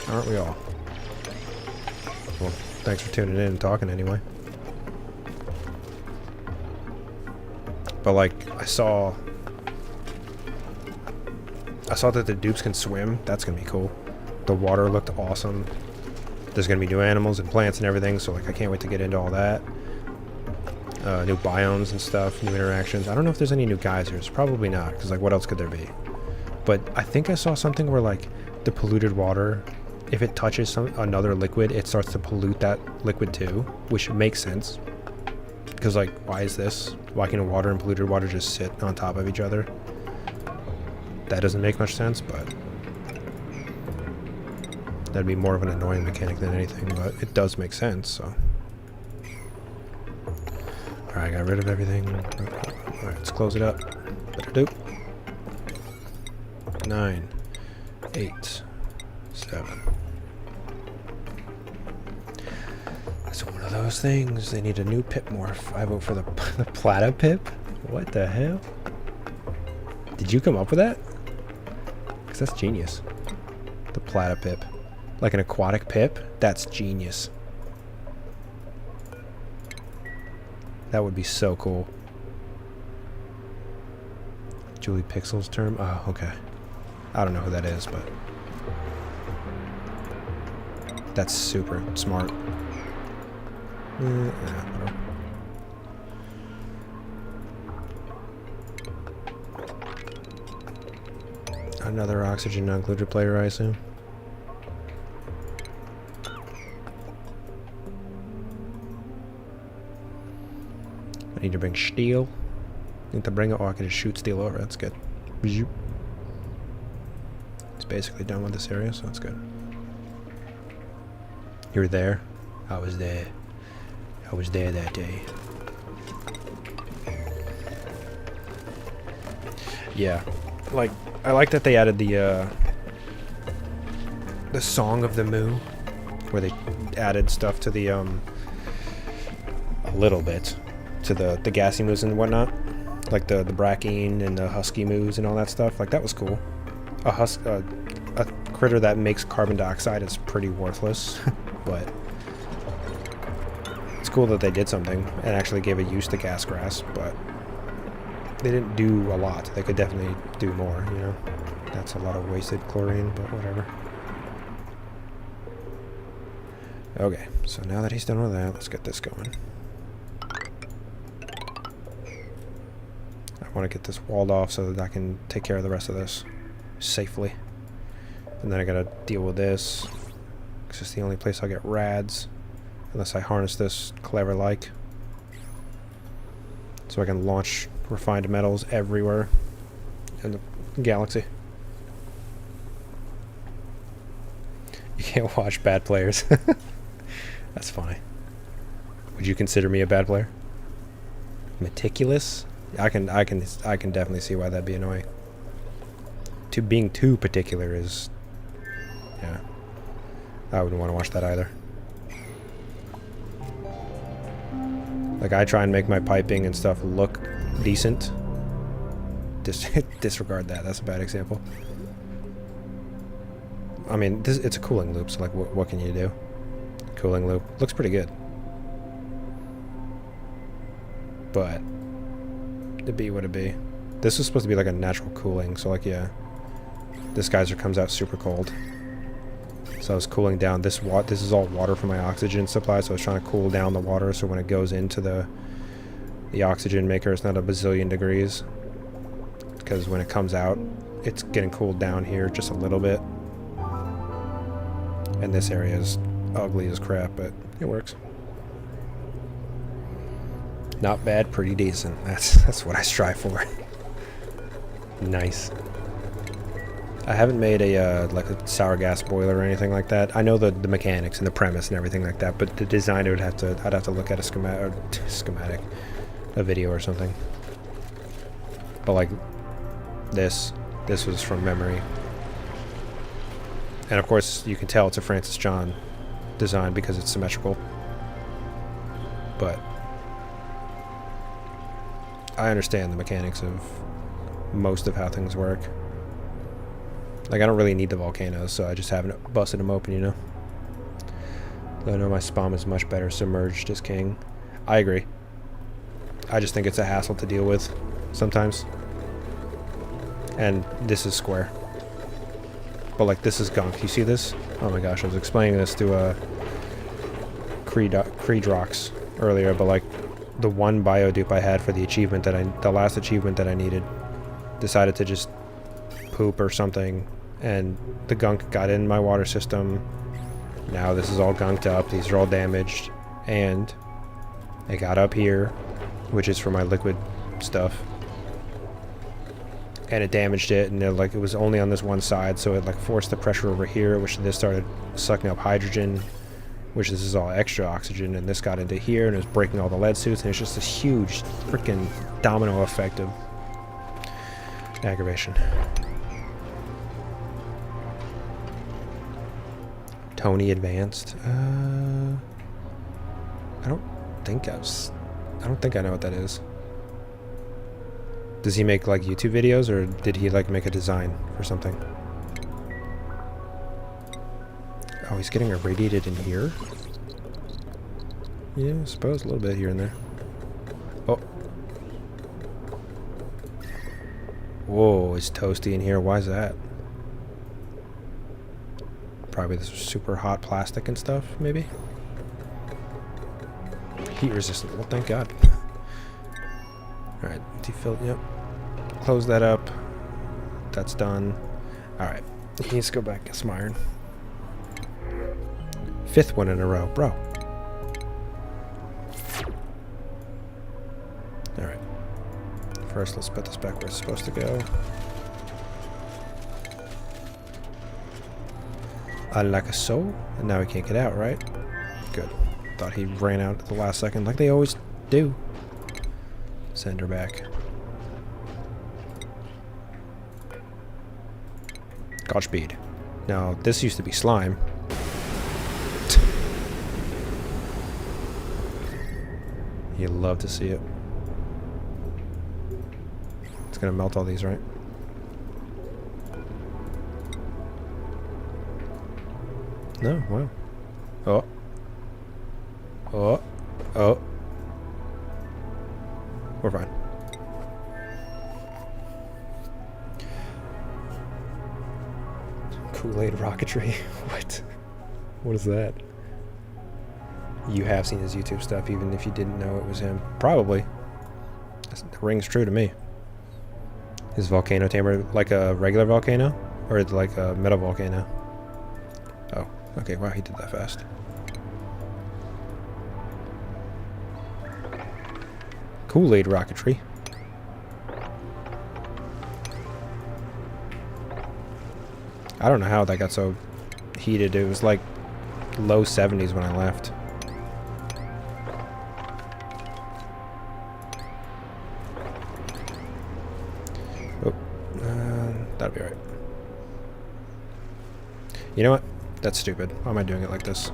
Aren't we all? Well, thanks for tuning in and talking anyway. But like, I saw that the dupes can swim. That's gonna be cool. The water looked awesome. There's gonna be new animals and plants and everything, so like I can't wait to get into all that. New biomes and stuff, new interactions. I don't know if there's any new geysers. Probably not, because like what else could there be? But I think I saw something where like the polluted water, if it touches another liquid, it starts to pollute that liquid too, which makes sense. Because like, why is this? Why can water and polluted water just sit on top of each other? That doesn't make much sense, but that'd be more of an annoying mechanic than anything, but it does make sense, so. Alright, got rid of everything. Alright, let's close it up. Better do. 9, 8, 7. It's one of those things. They need a new pip morph. I vote for the Plata pip? What the hell? Did you come up with that? Because that's genius. The Plata pip. Like an aquatic pip? That's genius. That would be so cool. Julie Pixel's term? Oh, okay. I don't know who that is, but that's super smart. Another oxygen non-included player, I assume. I need to bring steel. Need to bring it, or I can just shoot steel over. That's good. It's basically done with this area, so that's good. You were there? I was there. I was there that day. Yeah. Like, I like that they added the Song of the Moo, where they added stuff to the, a little bit, to the gassy moos and whatnot. Like the brackine and the husky moos and all that stuff. Like, that was cool. A critter that makes carbon dioxide is pretty worthless, but it's cool that they did something and actually gave a use to gas grass, but they didn't do a lot. They could definitely do more, you know? That's a lot of wasted chlorine, but whatever. Okay, so now that he's done with that, let's get this going. I want to get this walled off so that I can take care of the rest of this safely. And then I gotta deal with this, because it's the only place I'll get rads, unless I harness this clever-like. So I can launch refined metals everywhere in the galaxy. You can't watch bad players. That's funny. Would you consider me a bad player? Meticulous? I can definitely see why that'd be annoying. Being too particular is, yeah. I wouldn't want to watch that either. Like, I try and make my piping and stuff look decent. Disregard that. That's a bad example. I mean, it's a cooling loop, so like, what can you do? Cooling loop looks pretty good, but it'd be what it'd be. This was supposed to be like a natural cooling, so like, yeah, this geyser comes out super cold. So I was cooling down this is all water from my oxygen supply, so I was trying to cool down the water so when it goes into the oxygen maker, it's not a bazillion degrees. Because when it comes out, it's getting cooled down here just a little bit. And this area is ugly as crap, but it works. Not bad, pretty decent. That's what I strive for. Nice. I haven't made a like a sour gas boiler or anything like that. I know the mechanics and the premise and everything like that, but the design I'd have to look at a schematic, a video or something. But like this was from memory, and of course you can tell it's a Francis John design because it's symmetrical. But I understand the mechanics of most of how things work. Like, I don't really need the volcanoes, so I just haven't busted them open, you know? Though I know my spawn is much better submerged as king. I agree. I just think it's a hassle to deal with sometimes. And this is square. But, like, this is gunk. You see this? Oh my gosh, I was explaining this to Creedrox earlier, but, like, the one biodupe I had for the achievement the last achievement that I needed, decided to just poop or something, and the gunk got in my water system. Now this is all gunked up. These are all damaged, and it got up here, which is for my liquid stuff, and it damaged it, and it was only on this one side, so it like forced the pressure over here, which this started sucking up hydrogen, which this is all extra oxygen, and this got into here, and it was breaking all the lead suits, and it's just this huge freaking domino effect of aggravation. Tony Advanced. I don't think I know what that is. Does he make like YouTube videos, or did he like make a design for something? Oh, he's getting irradiated in here? Yeah, I suppose a little bit here and there. Oh. Whoa, it's toasty in here. Why is that? Probably this super hot plastic and stuff, maybe? Heat resistant. Well, thank God. Alright, defill. Yep. Close that up. That's done. Alright. He needs to go back and get some iron. 5th one in a row. Bro. Alright. First, let's put this back where it's supposed to go. Like so. And now he can't get out, right? Good. Thought he ran out at the last second, like they always do. Send her back. Godspeed. Now, this used to be slime. You love to see it. It's gonna melt all these, right? No, wow. Oh. Oh. Oh. We're fine. Kool-Aid rocketry? What? What is that? You have seen his YouTube stuff, even if you didn't know it was him. Probably. That rings true to me. His volcano tamer, like a regular volcano? Or like a metal volcano? Oh, okay, wow, he did that fast. Kool-Aid rocketry. I don't know how that got so heated. It was like low 70s when I left. Oh, that'll be alright. You know what? That's stupid. Why am I doing it like this?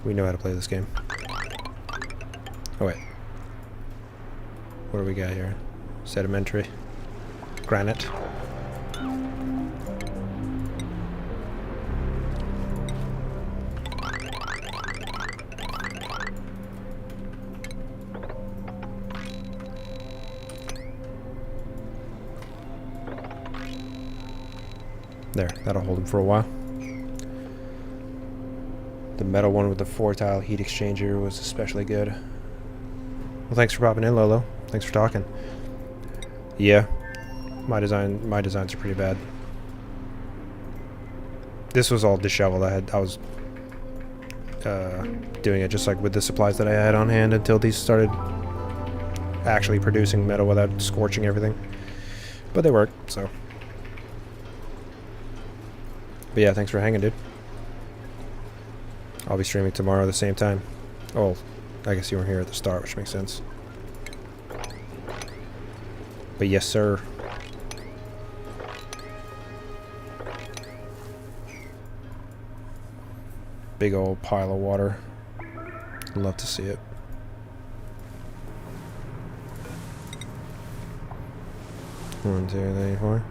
We know how to play this game. Oh wait. What do we got here? Sedimentary. Granite. There, that'll hold him for a while. The metal one with the 4-tile heat exchanger was especially good. Well, thanks for popping in, Lolo. Thanks for talking. Yeah, my designs are pretty bad. This was all disheveled. I was doing it just like with the supplies that I had on hand until these started actually producing metal without scorching everything. But they worked, so. But yeah, thanks for hanging, dude. I'll be streaming tomorrow at the same time. Oh, I guess you weren't here at the start, which makes sense. But yes, sir. Big old pile of water. Love to see it. 1, 2, 3, 4.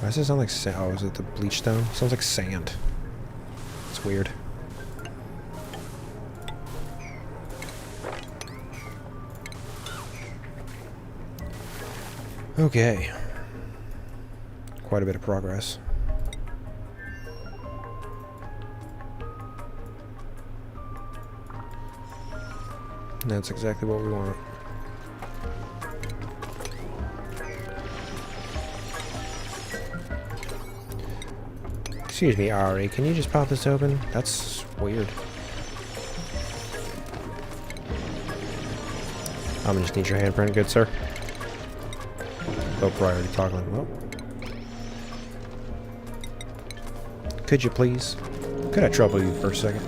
Why does it sound like sand? Oh, is it the bleach stone? It sounds like sand. It's weird. Okay. Quite a bit of progress. And that's exactly what we want. Excuse me, Ari, can you just pop this open? That's weird. I'm gonna just need your handprint, good sir. Oh, priority toggling. Well. Could you please? Could I trouble you for a second?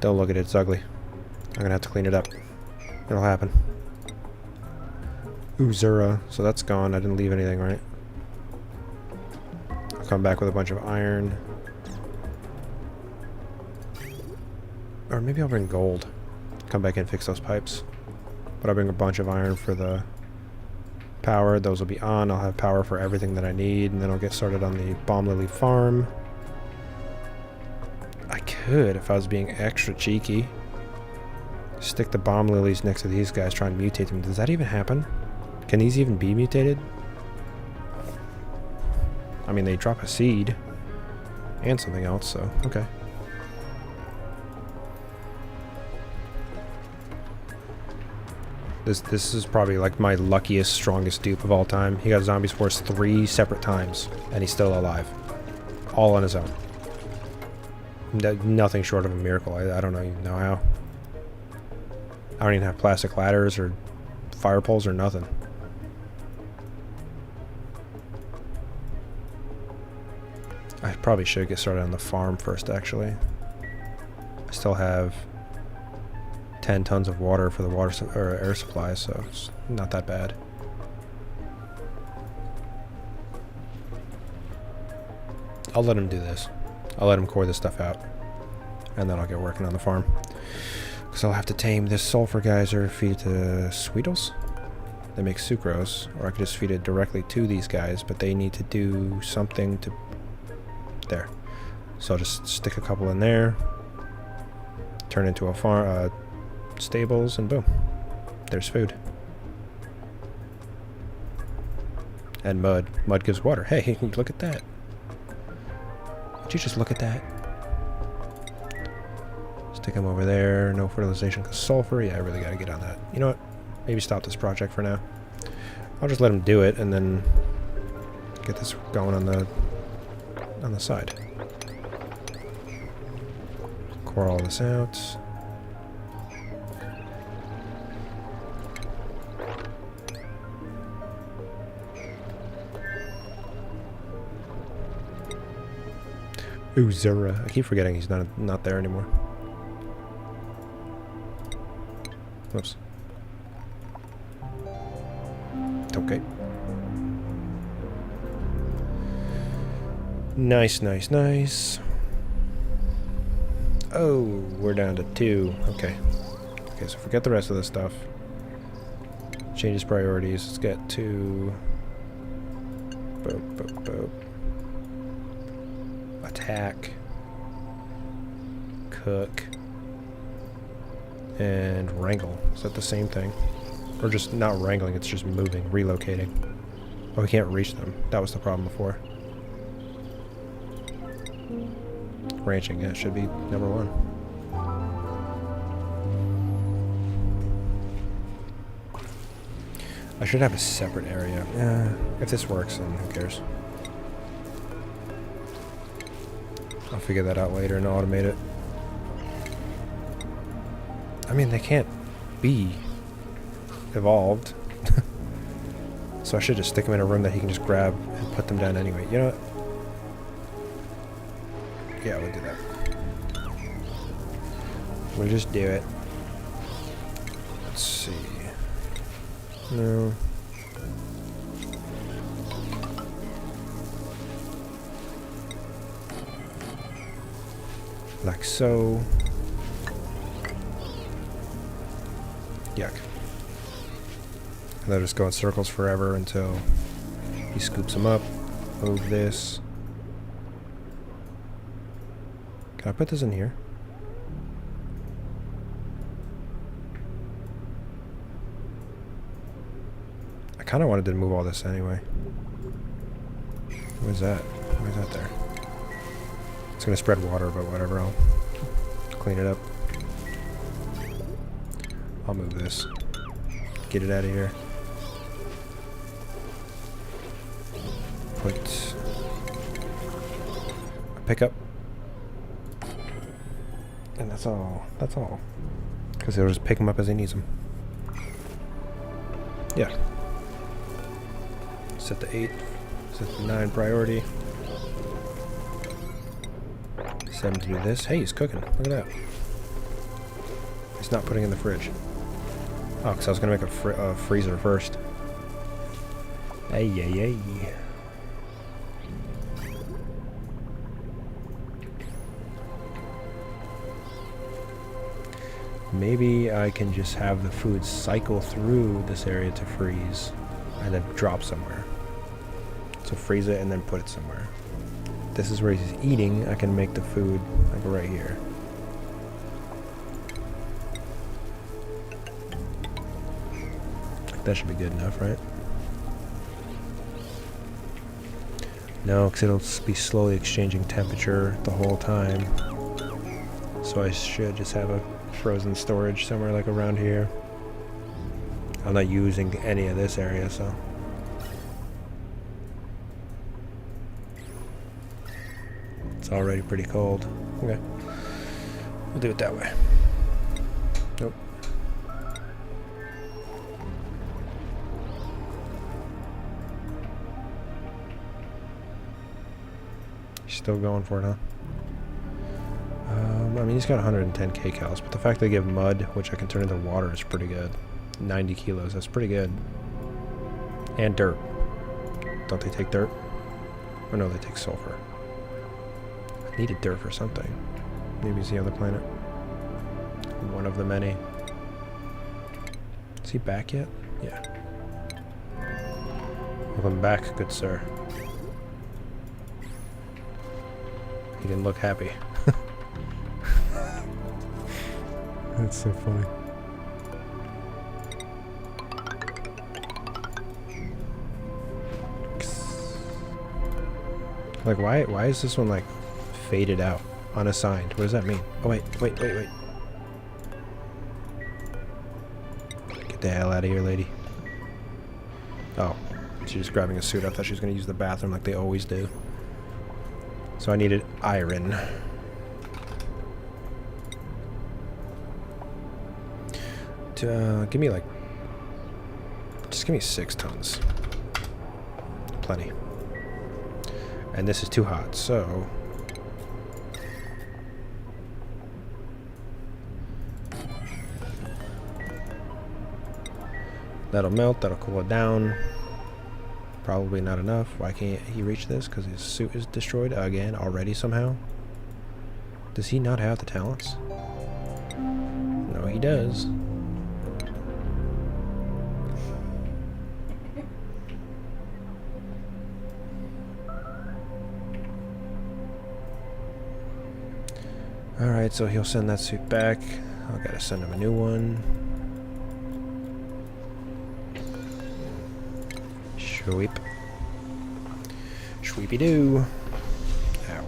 Don't look at it, it's ugly. I'm gonna have to clean it up. It'll happen. Uzura, so that's gone. I didn't leave anything, right? I'll come back with a bunch of iron. Or maybe I'll bring gold. Come back and fix those pipes. But I'll bring a bunch of iron for the power. Those will be on. I'll have power for everything that I need, and then I'll get started on the Bomb Lily farm. I could, if I was being extra cheeky, stick the Bomb Lilies next to these guys, trying to mutate them. Does that even happen? Can these even be mutated? I mean, they drop a seed and something else, so okay. This is probably like my luckiest, strongest dupe of all time. He got Zombies Force 3 separate times, and he's still alive. All on his own. Nothing short of a miracle. I don't even know how. I don't even have plastic ladders or fire poles or nothing. I probably should get started on the farm first, actually. I still have 10 tons of water for the water or air supply, so it's not that bad. I'll let him do this. I'll let him core this stuff out, and then I'll get working on the farm. Because I'll have to tame this sulfur geyser, feed it to Sweetles. They make sucrose, or I could just feed it directly to these guys, but they need to do something to... There. So I'll just stick a couple in there, turn into a farm, stables, and boom. There's food. And mud. Mud gives water. Hey, look at that. Would you just look at that? Stick them over there. No fertilization because sulfur. Yeah, I really gotta get on that. You know what? Maybe stop this project for now. I'll just let him do it and then get this going on the side. Core all this out. Uzura. I keep forgetting he's not there anymore. Whoops. Okay. Nice, nice, nice. Oh, we're down to 2. Okay. Okay, so forget the rest of this stuff. Changes priorities. Let's get to... Boop, boop, boop. Attack. Cook. And wrangle. Is that the same thing? Or just not wrangling, it's just moving, relocating. Oh, we can't reach them. That was the problem before. Ranching, yeah, should be number 1. I should have a separate area. If this works, then who cares? I'll figure that out later and automate it. I mean, they can't be evolved. So I should just stick them in a room that he can just grab and put them down anyway. You know what? Yeah, we'll do that. We'll just do it. Let's see. No. Like so. Yuck. And they'll just go in circles forever until he scoops them up. Move this. Can I put this in here? I kind of wanted to move all this anyway. Where's that? Where's that there? It's gonna spread water, but whatever, I'll clean it up. I'll move this. Get it out of here. Put a pickup. And that's all. That's all. Because he'll just pick them up as he needs them. Yeah. Set the 8. Set the 9 priority. 7 to do this. Hey, he's cooking. Look at that. He's not putting in the fridge. Oh, because I was going to make a freezer first. Hey, yay, yay. Maybe I can just have the food cycle through this area to freeze and then drop somewhere. So freeze it and then put it somewhere. This is where he's eating. I can make the food like right here. That should be good enough, right? No, because it'll be slowly exchanging temperature the whole time. So I should just have a frozen storage somewhere like around here. I'm not using any of this area, so. It's already pretty cold. Okay. We'll do it that way. Nope. Still going for it, huh? I mean, he's got 110 kcals, but the fact they give mud, which I can turn into water, is pretty good. 90 kilos, that's pretty good. And dirt. Don't they take dirt? Or no, they take sulfur. I needed dirt for something. Maybe it's the other planet. One of the many. Is he back yet? Yeah. Welcome back, good sir. He didn't look happy. That's so funny. Like, why is this one, like, faded out? Unassigned. What does that mean? Oh, wait. Get the hell out of here, lady. Oh. She's just grabbing a suit. I thought she was going to use the bathroom like they always do. So I needed iron. Give me like... Just give me 6 tons. Plenty. And this is too hot, so... That'll melt, that'll cool it down. Probably not enough. Why can't he reach this? Because his suit is destroyed again already somehow. Does he not have the talents? No, he does. Alright, so he'll send that suit back. I gotta send him a new one. Sweep. Sweepy doo. Ow.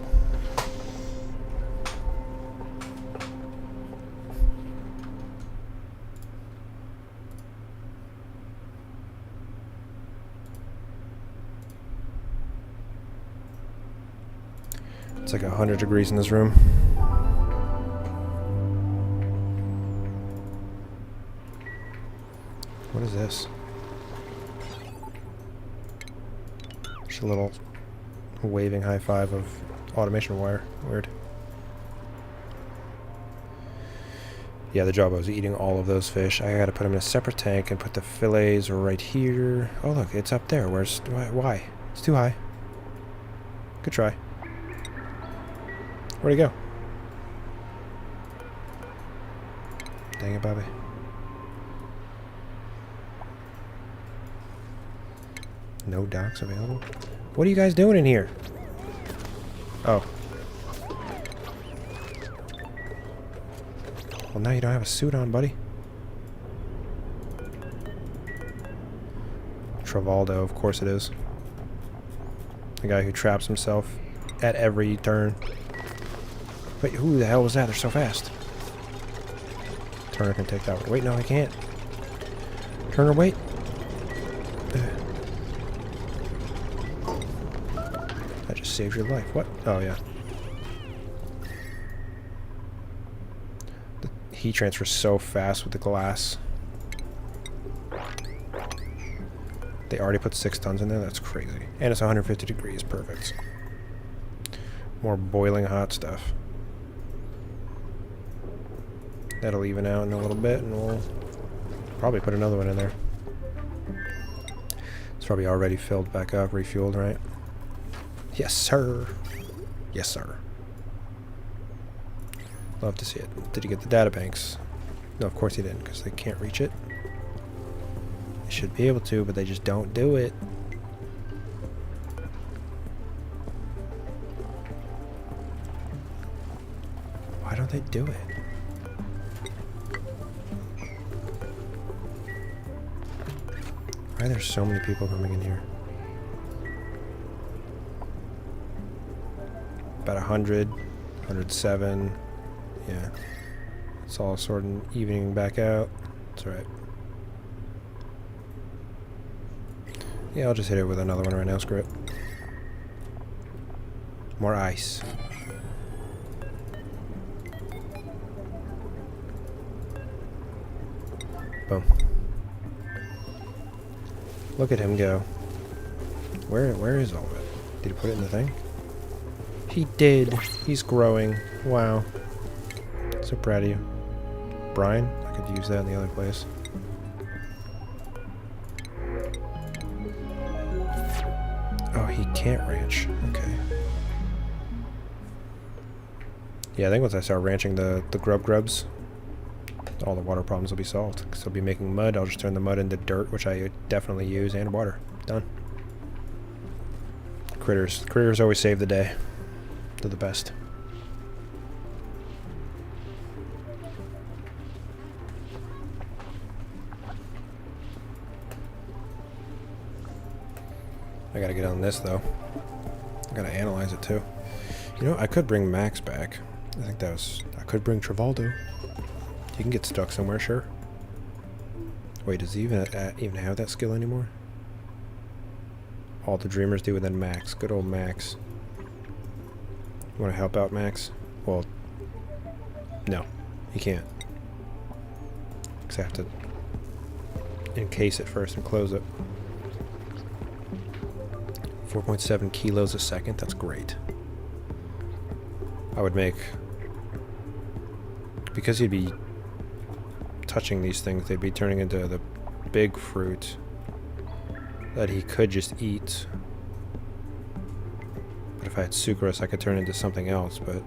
It's like 100 degrees in this room. What is this? Just a little waving high five of automation wire. Weird. Yeah, the jawbone is eating all of those fish. I gotta put them in a separate tank and put the fillets right here. Oh look, it's up there. Where's... Why? It's too high. Good try. Where'd he go? Dang it, Bobby. No docks available? What are you guys doing in here? Oh. Well, now you don't have a suit on, buddy. Travaldo, of course it is. The guy who traps himself at every turn. Wait, who the hell was that? They're so fast. Turner can take that one. Wait, no, I can't. Turner, wait. That just saved your life. What? Oh, yeah. The heat transfers so fast with the glass. They already put 6 tons in there? That's crazy. And it's 150 degrees. Perfect. More boiling hot stuff. That'll even out in a little bit, and we'll probably put another one in there. It's probably already filled back up, refueled, right? Yes, sir. Yes, sir. Love to see it. Did you get the data banks? No, of course he didn't, because they can't reach it. They should be able to, but they just don't do it. Why don't they do it? Why are there so many people coming in here? About 100, 107. Yeah. It's all sort of evening back out. That's right. Yeah, I'll just hit it with another one right now. Screw it. More ice. Boom. Look at him go. Where is all of it? Did he put it in the thing? He did. He's growing. Wow. So proud of you. Brian? I could use that in the other place. Oh, he can't ranch. Okay. Yeah, I think once I start ranching the grubs, all the water problems will be solved. Because I'll be making mud. I'll just turn the mud into dirt, which I definitely use, and water. Done. Critters. Critters always save the day. They're the best. I gotta get on this, though. I gotta analyze it, too. You know, I could bring Max back. I think that was... I could bring Travaldo. You can get stuck somewhere, sure. Wait, does he even have that skill anymore? All the Dreamers do, and then Max. Good old Max. You want to help out, Max? Well, no. He can't. Because I have to encase it first and close it. 4.7 kilos a second. That's great. I would make... Because he'd be touching these things, they'd be turning into the big fruit that he could just eat. But if I had sucrose, I could turn into something else, but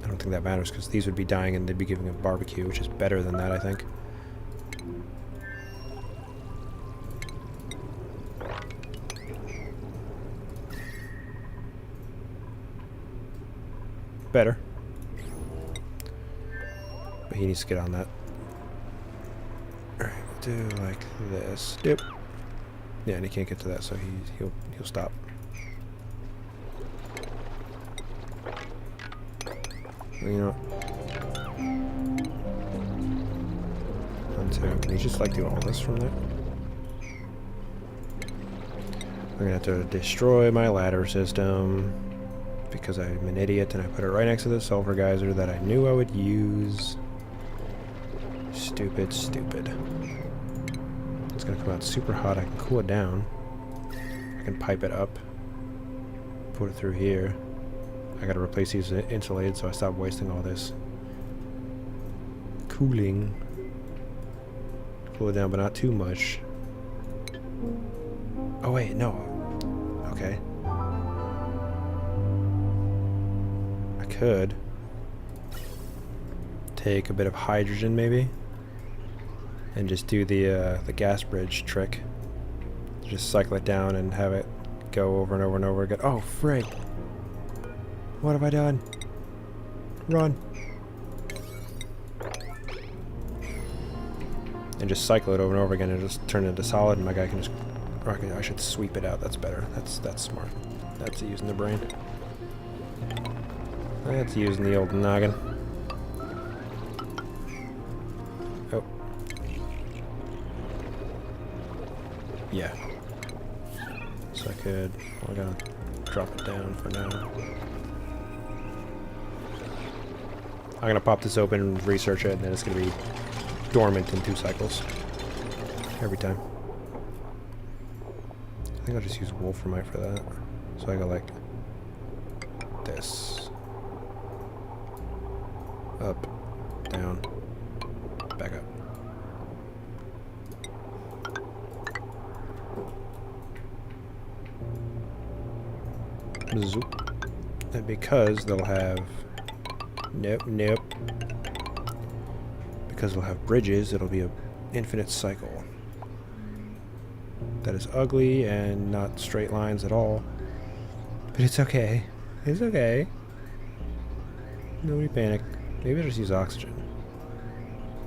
I don't think that matters because these would be dying and they'd be giving a barbecue, which is better than that, I think. Better. But he needs to get on that. Alright, we'll do like this. Yep. Yeah, and he can't get to that, so he'll stop. You know what? Can he just like do all this from there? I'm gonna have to destroy my ladder system because I'm an idiot and I put it right next to the sulfur geyser that I knew I would use. Stupid, stupid. It's gonna come out super hot. I can cool it down. I can pipe it up. Put it through here. I gotta replace these insulated so I stop wasting all this cooling. Cool it down, but not too much. Oh wait, no. Okay. I could take a bit of hydrogen maybe and just do the gas bridge trick. Just cycle it down and have it go over and over and over again. Oh frig! What have I done? Run! And just cycle it over and over again and just turn it into solid, and my guy can just... Or I should sweep it out. That's better. That's smart. That's using the brain. That's using the old noggin. Oh. Yeah. So I could... We're gonna drop it down for now. I'm gonna pop this open and research it, and then it's gonna be dormant in 2 cycles. Every time. I think I'll just use wolframite for that. So I go like this. Up, down, back up. Zoop. And because they'll have... Nope, nope. Because we'll have bridges, it'll be an infinite cycle. That is ugly and not straight lines at all. But it's okay. It's okay. Nobody panic. Maybe I'll just use oxygen.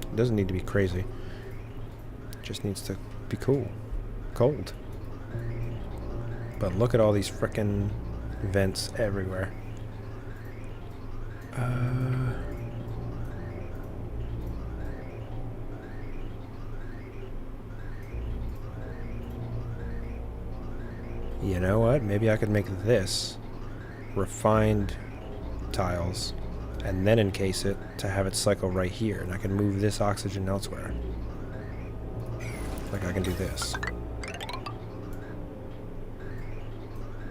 It doesn't need to be crazy. It just needs to be cool. Cold. But look at all these frickin' vents everywhere. You know what? Maybe I could make this refined tiles and then encase it to have it cycle right here, and I can move this oxygen elsewhere. Like I can do this.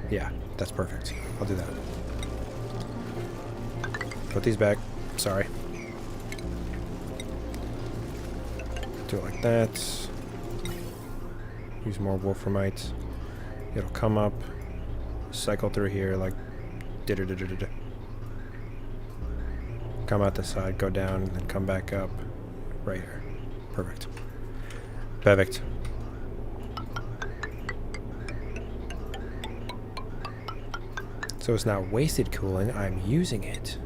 Yeah, that's perfect. I'll do that. Put these back. Sorry. Do it like that. Use more wolframite. It'll come up, cycle through here like da-da-da-da-da. Come out the side, go down, and then come back up right here. Perfect. Perfect. So it's not wasted cooling, I'm using it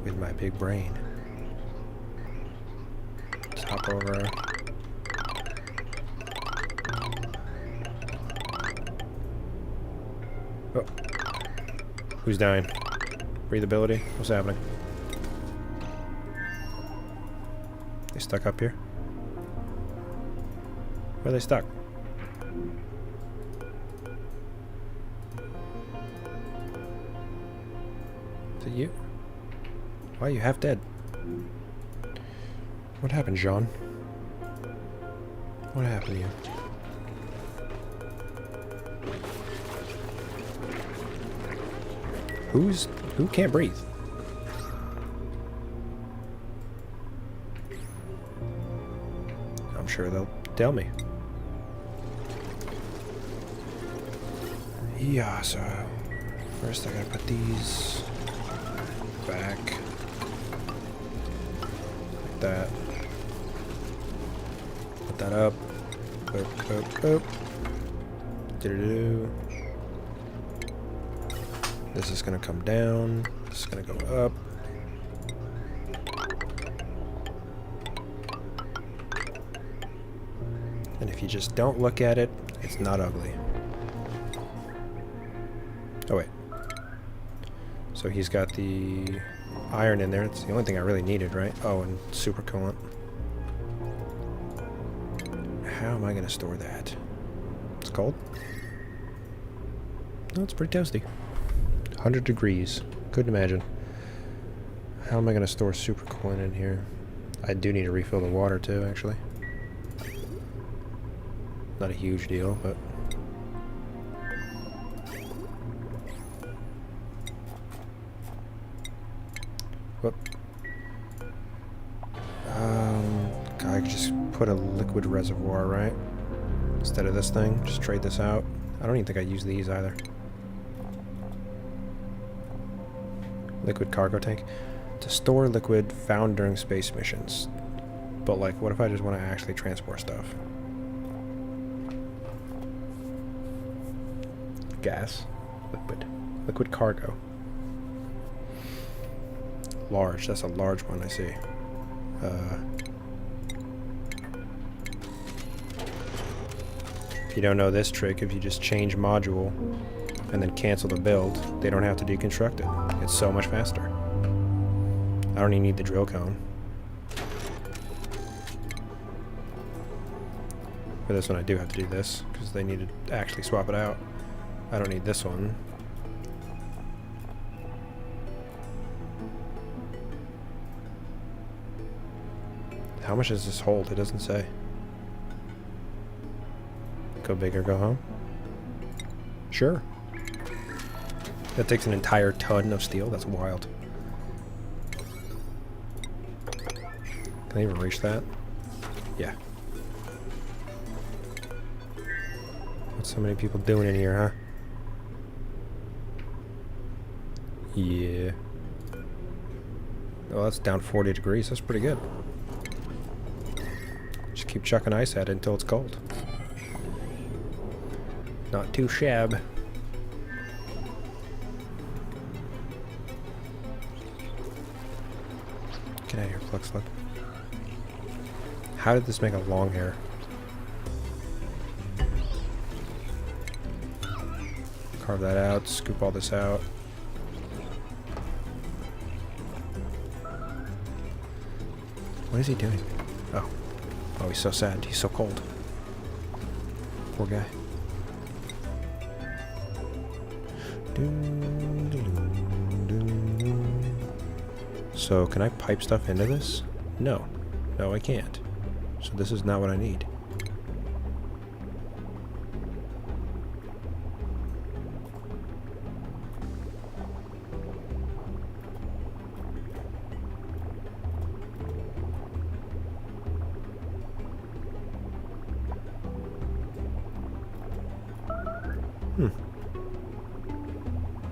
with my big brain. Let's hop over. Oh. Who's dying? Breathability? What's happening? They stuck up here? Where are they stuck? Is it you? Why are you half dead? What happened, Jean? What happened to you? Who can't breathe? I'm sure they'll tell me. Yeah, so first I gotta put these back like that. Put that up. Up. Do-do-do. This is gonna come down. This is gonna go up. And if you just don't look at it, it's not ugly. Oh wait. So he's got the iron in there. It's the only thing I really needed, right? Oh, and super coolant. How am I gonna store that? It's cold? No, it's pretty toasty. 100 degrees. Couldn't imagine. How am I going to store super coolant in here? I do need to refill the water too, actually. Not a huge deal, but... Whoop. I could just put a liquid reservoir, right? Instead of this thing. Just trade this out. I don't even think I use these either. Liquid cargo tank. To store liquid found during space missions. But like, what if I just want to actually transport stuff? Gas. Liquid. Liquid cargo. Large. That's a large one, I see. If you don't know this trick, if you just change module and then cancel the build, they don't have to deconstruct it. It's so much faster. I don't even need the drill cone. For this one I do have to do this, because they need to actually swap it out. I don't need this one. How much does this hold? It doesn't say. Go big or go home? Sure. That takes an entire ton of steel? That's wild. Can I even reach that? Yeah. What's so many people doing in here, huh? Yeah. Oh, that's down 40 degrees. That's pretty good. Just keep chucking ice at it until it's cold. Not too shabby. Get out of here, Flux Slug. How did this make a long hair? Carve that out, scoop all this out. What is he doing? Oh. Oh, he's so sad. He's so cold. Poor guy. So, can I pipe stuff into this? No. No, I can't. So this is not what I need.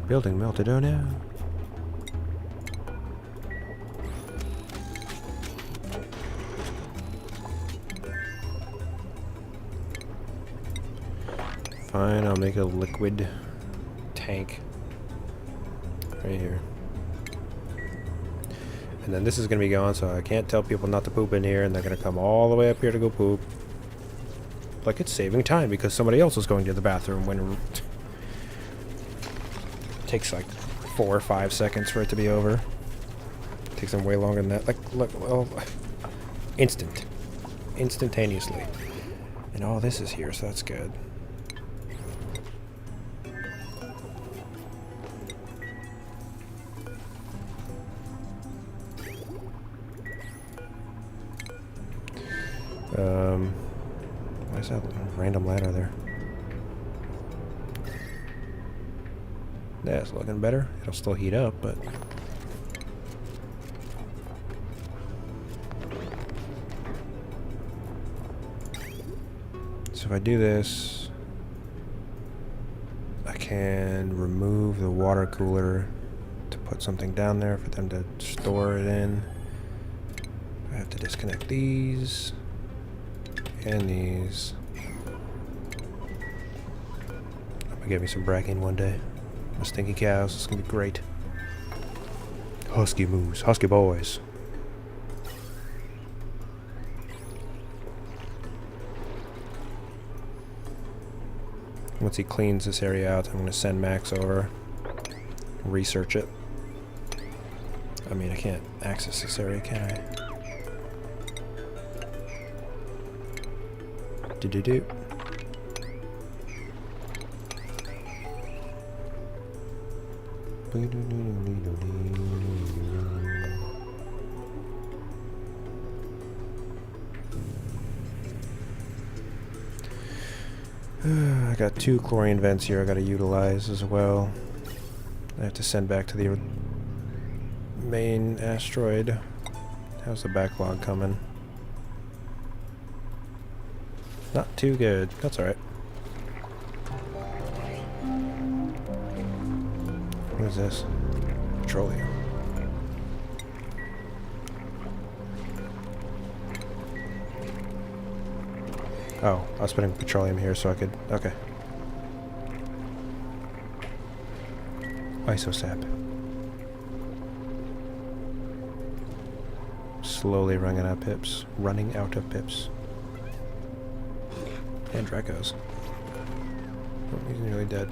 Building melted, oh no. Fine, I'll make a liquid tank right here. And then this is going to be gone, so I can't tell people not to poop in here, and they're going to come all the way up here to go poop. Like it's saving time because somebody else is going to the bathroom when it takes like 4 or 5 seconds for it to be over. It takes them way longer than that. Like, look, well, instantaneously. And all this is here, so that's good. Why is that random ladder there? That's looking better. It'll still heat up, but... So if I do this, I can remove the water cooler to put something down there for them to store it in. I have to disconnect these and these. I'm gonna get me some bracken one day. My stinky cows, it's gonna be great. Husky moose, husky boys. Once he cleans this area out, I'm gonna send Max over, research it. I mean, I can't access this area, can I? Do-do-do. I got 2 chlorine vents here I gotta utilize as well. I have to send back to the main asteroid. How's the backlog coming? Not too good. That's alright. What is this? Petroleum. Oh, I was putting petroleum here so I could... Okay. Isosap. Slowly running out of pips. Running out of pips. And Dracos. Oh, he's nearly dead.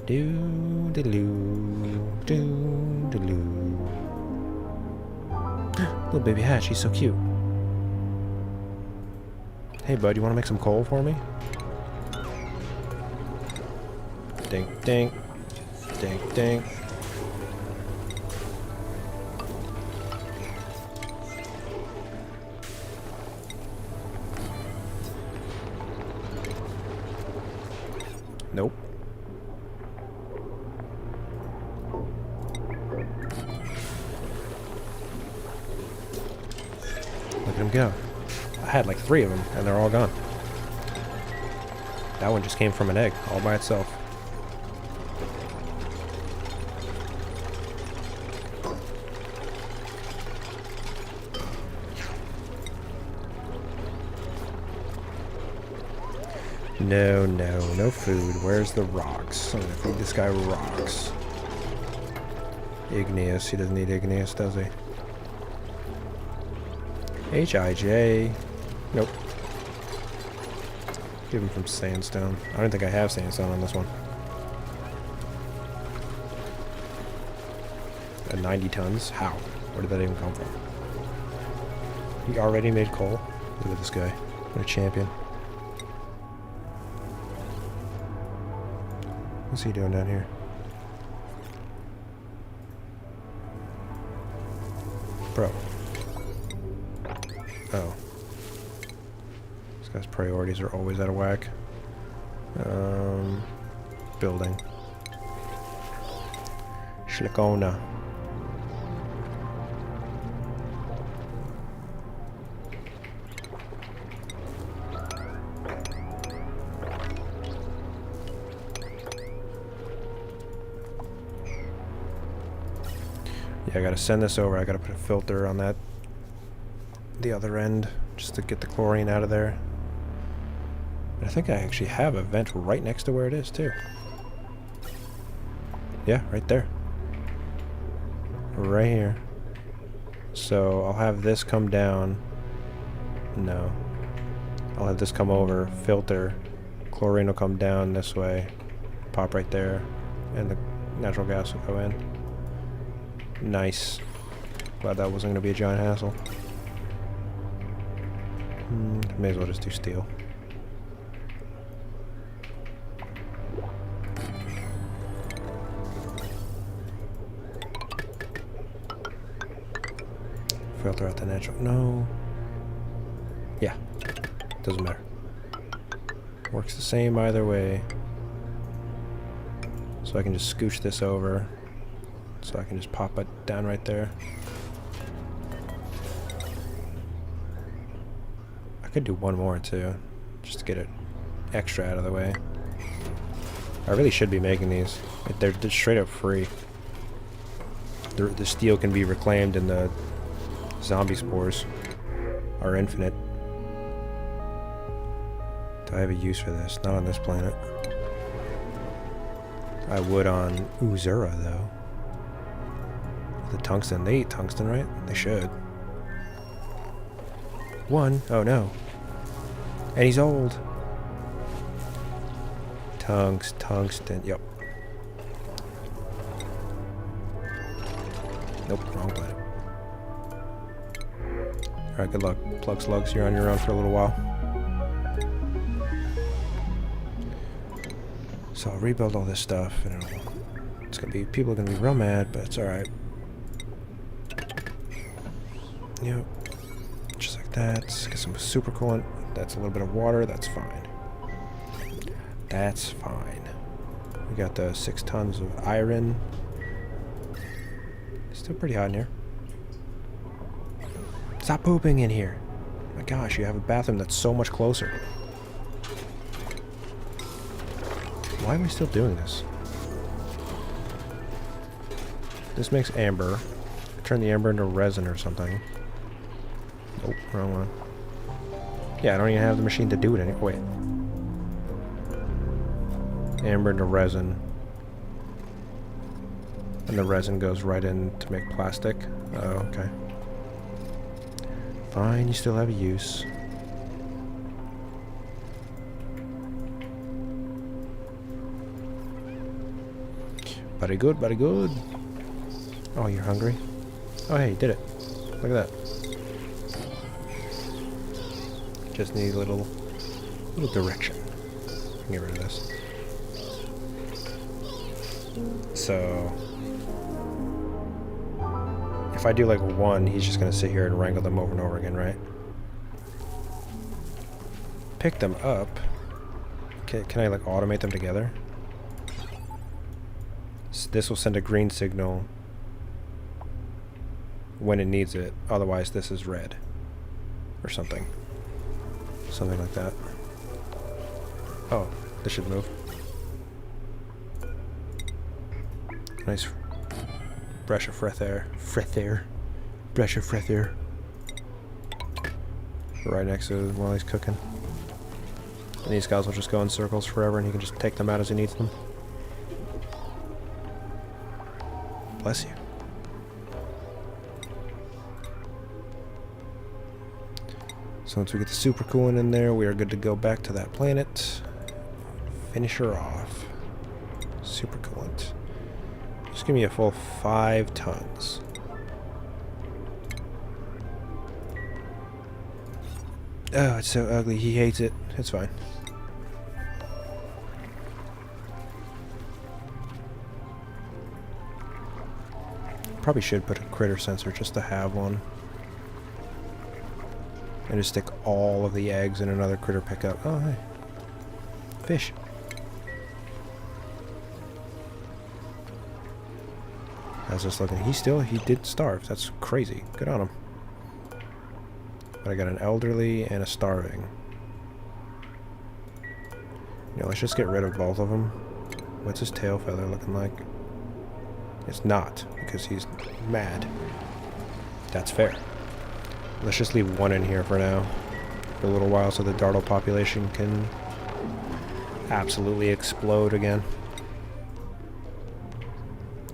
Do-de-loo. Little baby hatch, he's so cute. Hey bud, you wanna make some coal for me? Dink, dink. Dink, dink. Nope. Look at him go. I had like 3 of them, and they're all gone. That one just came from an egg, all by itself. No, no, no food. Where's the rocks? I'm gonna feed this guy rocks. Igneous. He doesn't need igneous, does he? H-I-J. Nope. Give him some sandstone. I don't think I have sandstone on this one. 90 tons? How? Where did that even come from? He already made coal? Look at this guy. What a champion. What's he doing down here? Bro. Oh. This guy's priorities are always out of whack. Building. Schlikona. I gotta send this over. I gotta put a filter on that, the other end, just to get the chlorine out of there. But I think I actually have a vent right next to where it is too. Yeah, right there. Right here. So I'll have this come down. No. I'll have this come over, filter. Chlorine will come down this way. Pop right there. And the natural gas will go in. Nice. Glad that wasn't going to be a giant hassle. May as well just do steel. Filter out the natural. No. Yeah. Doesn't matter. Works the same either way. So I can just scooch this over. So I can just pop it down right there. I could do one more too, just to get it extra out of the way. I really should be making these. They're straight up free. The steel can be reclaimed and the zombie spores are infinite. Do I have a use for this? Not on this planet. I would on Uzura though. The tungsten. They eat tungsten, right? They should. One. Oh no. And he's old. Tungsten. Yep. Nope, wrong planet. Alright, good luck. Plug slugs, you're on your own for a little while. So I'll rebuild all this stuff, and it's gonna be, people are gonna be real mad, but it's alright. Yep. Just like that. Get some super coolant. That's a little bit of water. That's fine. That's fine. We got the 6 tons of iron. Still pretty hot in here. Stop pooping in here. My gosh, you have a bathroom that's so much closer. Why am I still doing this? This makes amber. Turn the amber into resin or something. Nope, wrong one. Yeah, I don't even have the machine to do it anymore. Wait. Amber into resin. And the resin goes right in to make plastic. Oh, okay. Fine, you still have a use. Very good, very good. Oh, you're hungry? Oh, hey, you did it. Look at that. Just need a little direction. Get rid of this. So, if I do like one, he's just gonna sit here and wrangle them over and over again, right? Pick them up. Can I like automate them together? So this will send a green signal when it needs it. Otherwise, this is red or something. Something like that. Oh, this should move. Nice brush of fresh air. Brush of fresh air. Right next to it while he's cooking. And these guys will just go in circles forever and he can just take them out as he needs them. Bless you. So once we get the super coolant in there, we are good to go back to that planet. Finish her off. Super coolant. Just give me a full 5 tons. Oh, it's so ugly. He hates it. It's fine. Probably should put a critter sensor just to have one. And just stick all of the eggs in another critter pickup. Oh, hey. Fish. How's this looking? He did starve. That's crazy. Good on him. But I got an elderly and a starving. You know, let's just get rid of both of them. What's his tail feather looking like? It's not, because he's mad. That's fair. Let's just leave one in here for now. For a little while so the dartle population can absolutely explode again.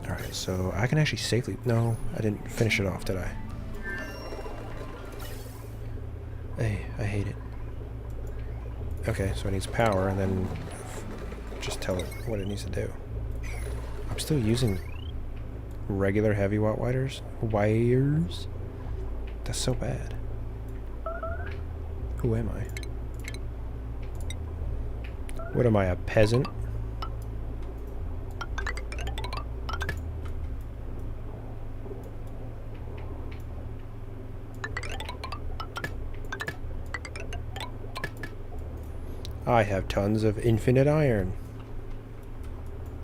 Alright, so I can actually safely... No, I didn't finish it off, did I? Hey, I hate it. Okay, so it needs power, and then just tell it what it needs to do. I'm still using regular heavy watt wires? That's so bad. Who am I? What am I, a peasant? I have tons of infinite iron.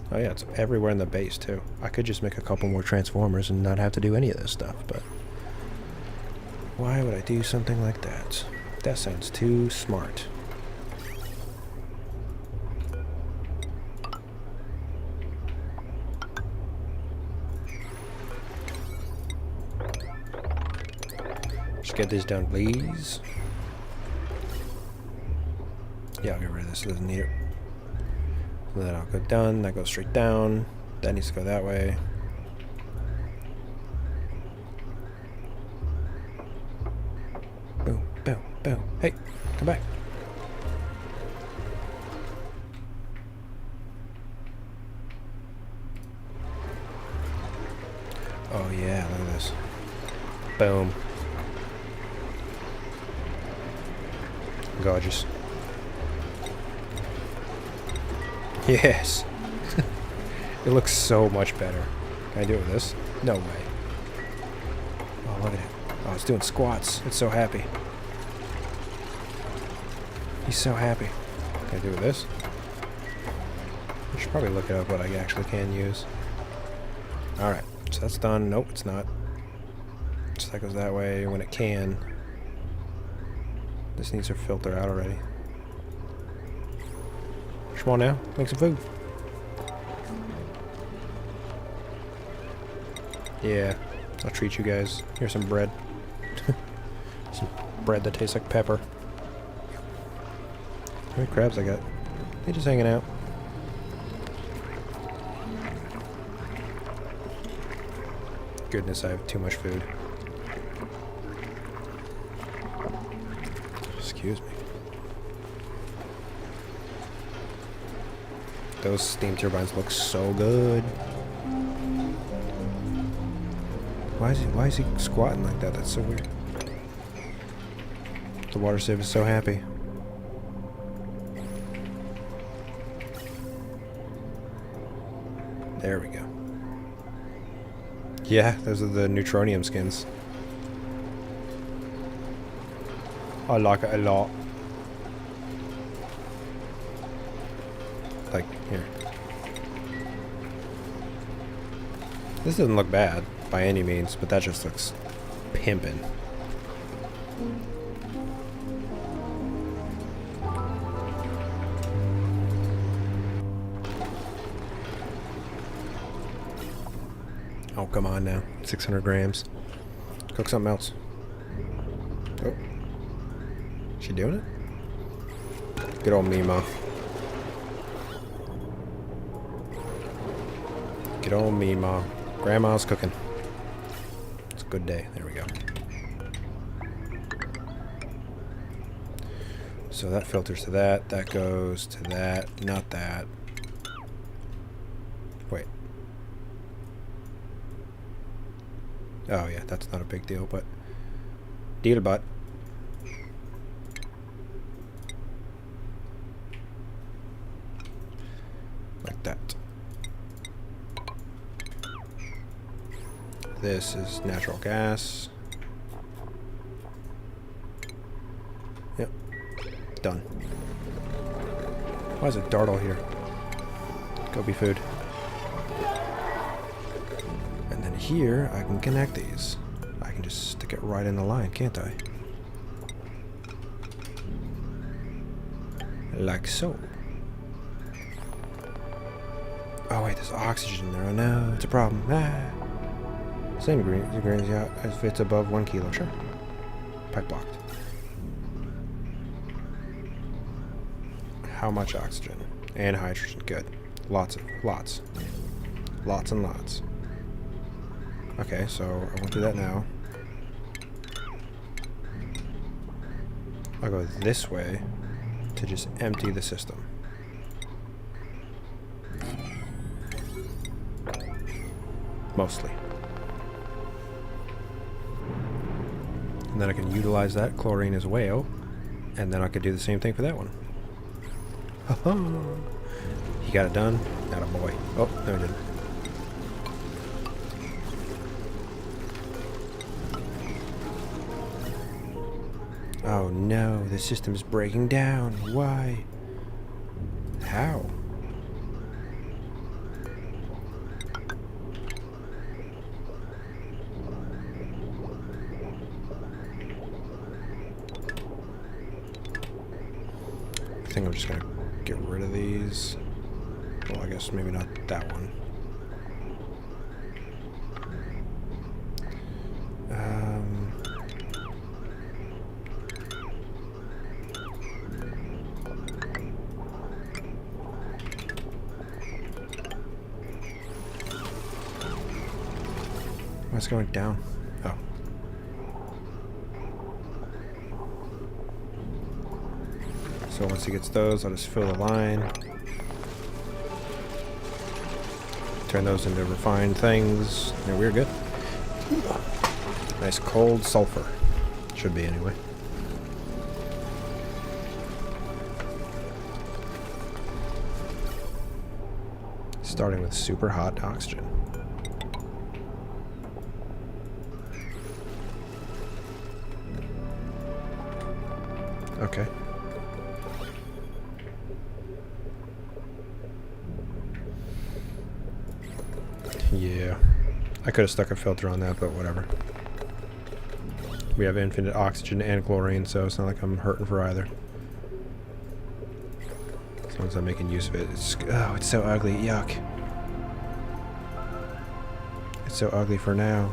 Oh yeah, it's everywhere in the base too. I could just make a couple more transformers and not have to do any of this stuff, but why would I do something like that? That sounds too smart. Just get this done, please. Yeah, I'll get rid of this. It doesn't need it. That'll go done. That goes straight down. That needs to go that way. Boom, boom, boom. Hey, come back. Oh yeah, look at this. Boom. Gorgeous. Yes. It looks so much better. Can I do it with this? No way. Oh, look at it. Oh, it's doing squats. It's so happy. He's so happy. Can I do it with this? I should probably look it up what I actually can use. Alright, so that's done. Nope, it's not. So that goes that way when it can. This needs to filter out already. Come on now, make some food. Yeah, I'll treat you guys. Here's some bread. Some bread that tastes like pepper. How many crabs I got? They just hanging out. Goodness, I have too much food. Excuse me. Those steam turbines look so good. Why is he squatting like that? That's so weird. The water sieve is so happy. There we go. Yeah, those are the neutronium skins. I like it a lot. Like, here. This doesn't look bad by any means, but that just looks pimpin'. Oh, come on now. 600 grams. Cook something else. Oh. She doing it? Good old Mima. Good old Mima. Grandma's cooking. It's a good day. There we go. So that filters to that. That goes to that. Not that. Wait. Oh yeah, that's not a big deal, but... Deal, but... Like that. This is natural gas. Yep. Done. Why is it Dartle here? Go be food. And then here, I can connect these. I can just stick it right in the line, can't I? Like so. Oh wait, there's oxygen there. Oh no, it's a problem. Ah. Same ingredients, yeah, if it's above 1 kilo, sure. Pipe blocked. How much oxygen? And hydrogen, good. Lots. Lots and lots. Okay, so I won't do that now. I'll go this way to just empty the system. Mostly. And then I can utilize that chlorine as well. And then I could do the same thing for that one. He got it done. Not a boy. Oh, no he didn't. Oh no, the system's breaking down. Why? How? I think I'm just gonna get rid of these. Well, I guess maybe not that one. Why is it going down? Oh. So once he gets those, I'll just fill the line. Turn those into refined things. And we're good. Nice cold sulfur. Should be anyway. Starting with super hot oxygen. Okay. Yeah. I could have stuck a filter on that, but whatever. We have infinite oxygen and chlorine, so it's not like I'm hurting for either. As long as I'm making use of it. Oh, it's so ugly. Yuck. It's so ugly for now.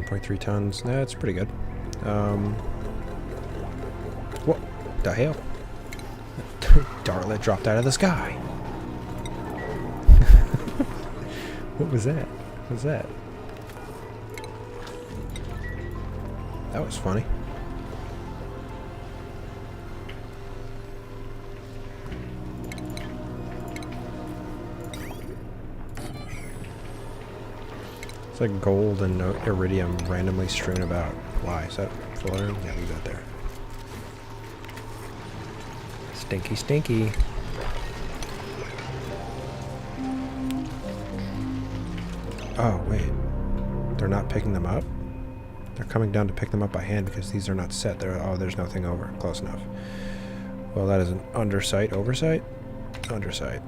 .3 tons. That's pretty good. What the hell? Dartlet dropped out of the sky. What was that? What was that? That was funny. It's like gold and iridium randomly strewn about. Why? Is that floating? Yeah, leave that there. Stinky, stinky. Oh, wait. They're not picking them up? They're coming down to pick them up by hand because these are not set. Oh, there's nothing over. Close enough. Well, that is an undersight. Oversight? Undersight.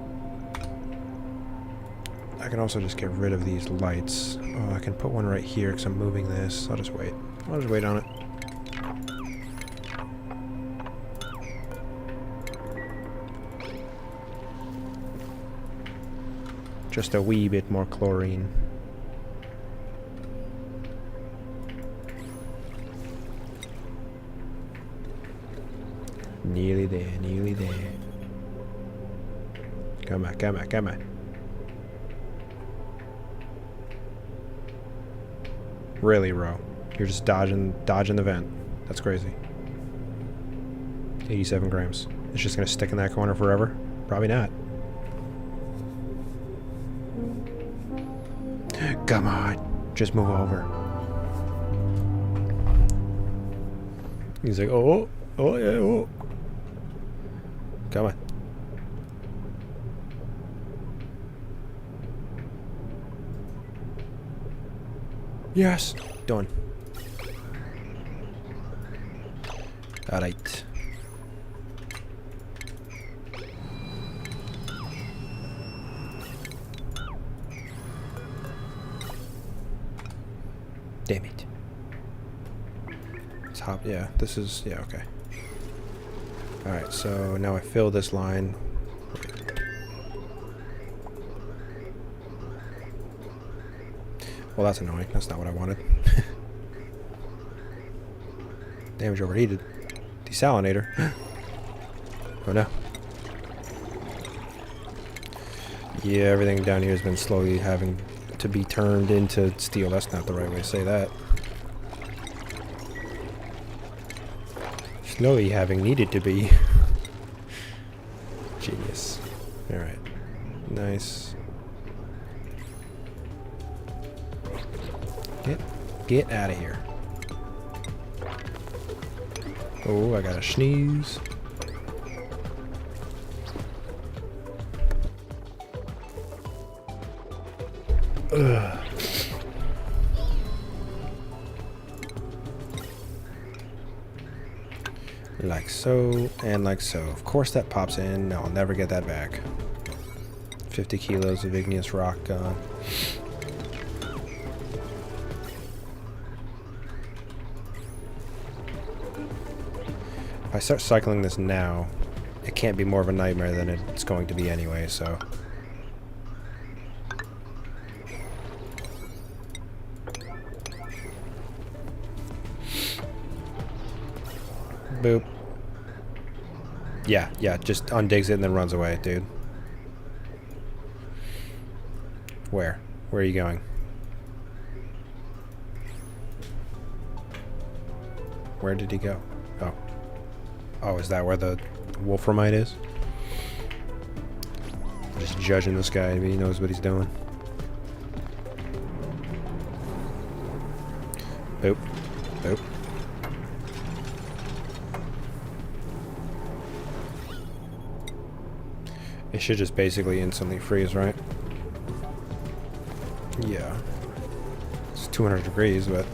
I can also just get rid of these lights. Oh, I can put one right here because I'm moving this. I'll just wait. I'll just wait on it. Just a wee bit more chlorine. Nearly there, nearly there. Come on, come on, come on. Really, Ro? You're just dodging the vent. That's crazy. 87 grams. It's just gonna stick in that corner forever? Probably not. Come on. Just move over. He's like, oh, oh, yeah, oh. Come on. Yes. Done. Alright. Damn it. Let's hop. Yeah, this is. Yeah, okay. Alright, so now I fill this line. Well, that's annoying. That's not what I wanted. Damage overheated. Desalinator. Oh no. Yeah, everything down here has been slowly having to be turned into steel. That's not the right way to say that. Slowly having needed to be. Genius. Alright. Nice. Get out of here. Oh, I gotta sneeze. Ugh. Like so, and like so. Of course that pops in. No, I'll never get that back. 50 kilos of igneous rock gone. If I start cycling this now, it can't be more of a nightmare than it's going to be anyway, so... Boop. Yeah, just undigs it and then runs away, dude. Where? Where are you going? Where did he go? Oh. Oh, is that where the wolframite is? Just judging this guy. He knows what he's doing. Boop. Boop. It should just basically instantly freeze, right? Yeah. It's 200 degrees, but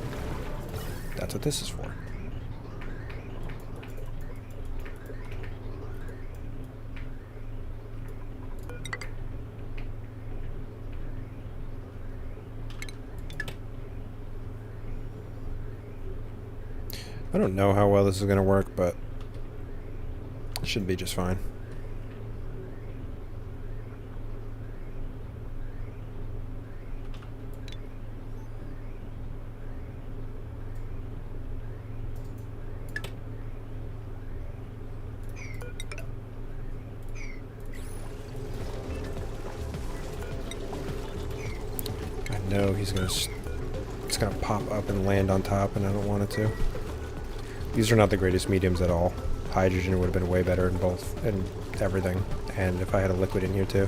that's what this is for. I don't know how well this is going to work, but it should be just fine. I know he's going to... It's going to pop up and land on top, and I don't want it to. These are not the greatest mediums at all. Hydrogen would have been way better in both, in everything. And if I had a liquid in here too.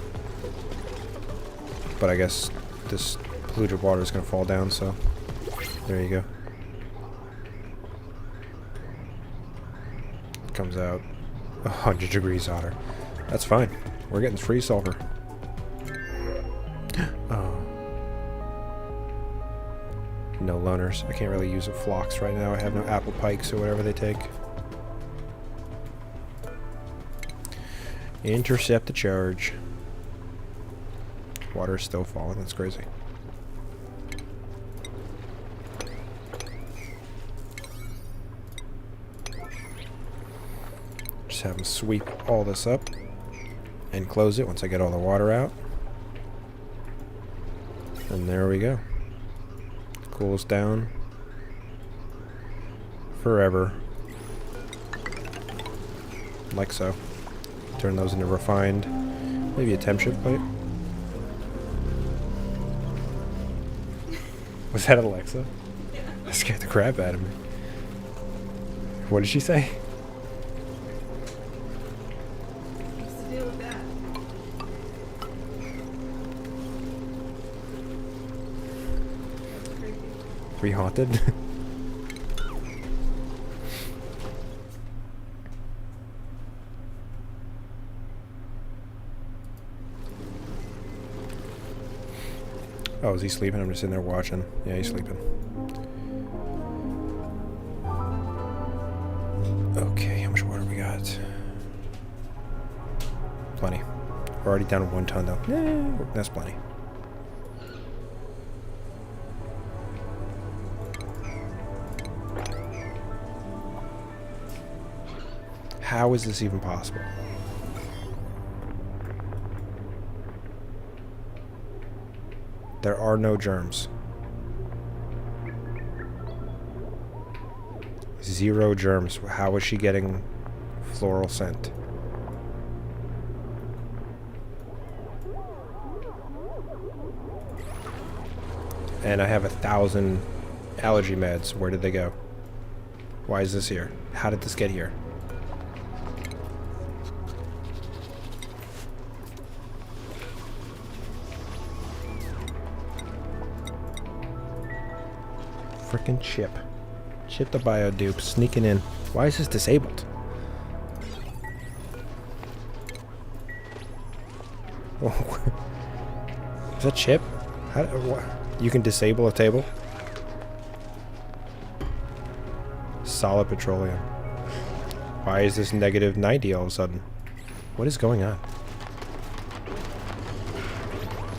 But I guess this polluted water is going to fall down, so there you go. It comes out 100 degrees hotter. That's fine. We're getting free sulfur. Oh. No loners. I can't really use a phlox right now. I have no apple pikes or whatever they take. Intercept the charge. Water is still falling. That's crazy. Just have them sweep all this up and close it once I get all the water out. And there we go. Cools down forever, like so. Turn those into refined, maybe a temp shift plate. Was that Alexa? Yeah. That scared the crap out of me. What did she say? What's the deal with that? We haunted? Oh, is he sleeping? I'm just sitting there watching. Yeah, he's sleeping. Okay, how much water we got? Plenty. We're already down to 1 ton though. Yeah, that's plenty. How is this even possible? There are no germs. 0 germs. How is she getting floral scent? And I have 1,000 allergy meds. Where did they go? Why is this here? How did this get here? Frickin' Chip. Chip the bio dupe sneaking in. Why is this disabled? Oh. Is that Chip? How, what? You can disable a table? Solid petroleum. Why is this negative 90 all of a sudden? What is going on?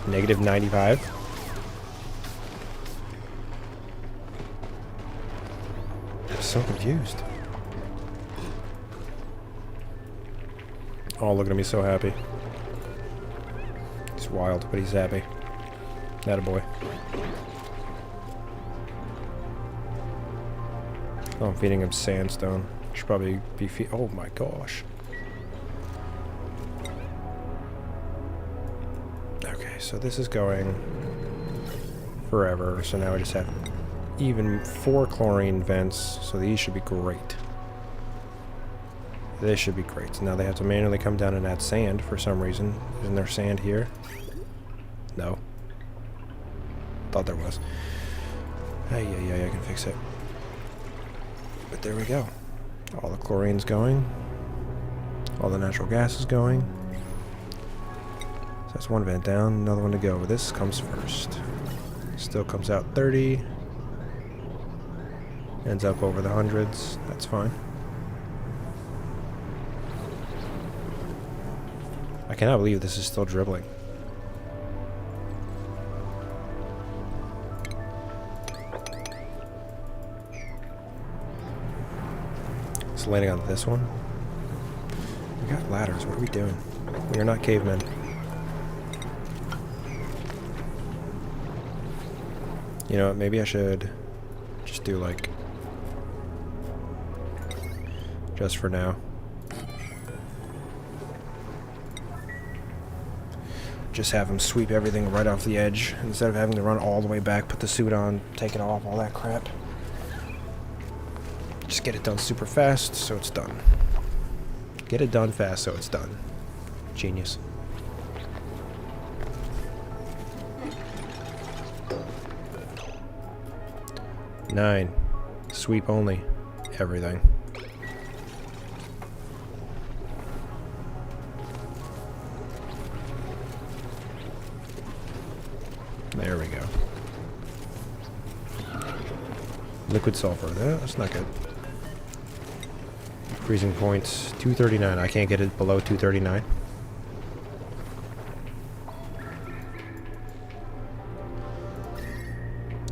Negative 95? So confused. Oh, look at him, he's so happy. He's wild, but he's happy. Attaboy. Oh, I'm feeding him sandstone. Should probably be oh my gosh. Okay, so this is going forever, so now I just have even 4 chlorine vents, so these should be great. This should be great. So now they have to manually come down and add sand for some reason. Isn't there sand here? No. Thought there was. Hey, yeah, I can fix it. But there we go. All the chlorine's going. All the natural gas is going. So that's 1 vent down, another one to go. This comes first. Still comes out 30. Ends up over the hundreds. That's fine. I cannot believe this is still dribbling. It's landing on this one. We got ladders. What are we doing? We are not cavemen. You know what? Maybe I should just do like... just for now. Just have him sweep everything right off the edge instead of having to run all the way back, put the suit on, take it off, all that crap. Just get it done super fast so it's done. Get it done fast so it's done. Genius. Nine. Sweep only. Everything. There we go. Liquid sulfur. That's not good. Freezing points 239. I can't get it below 239.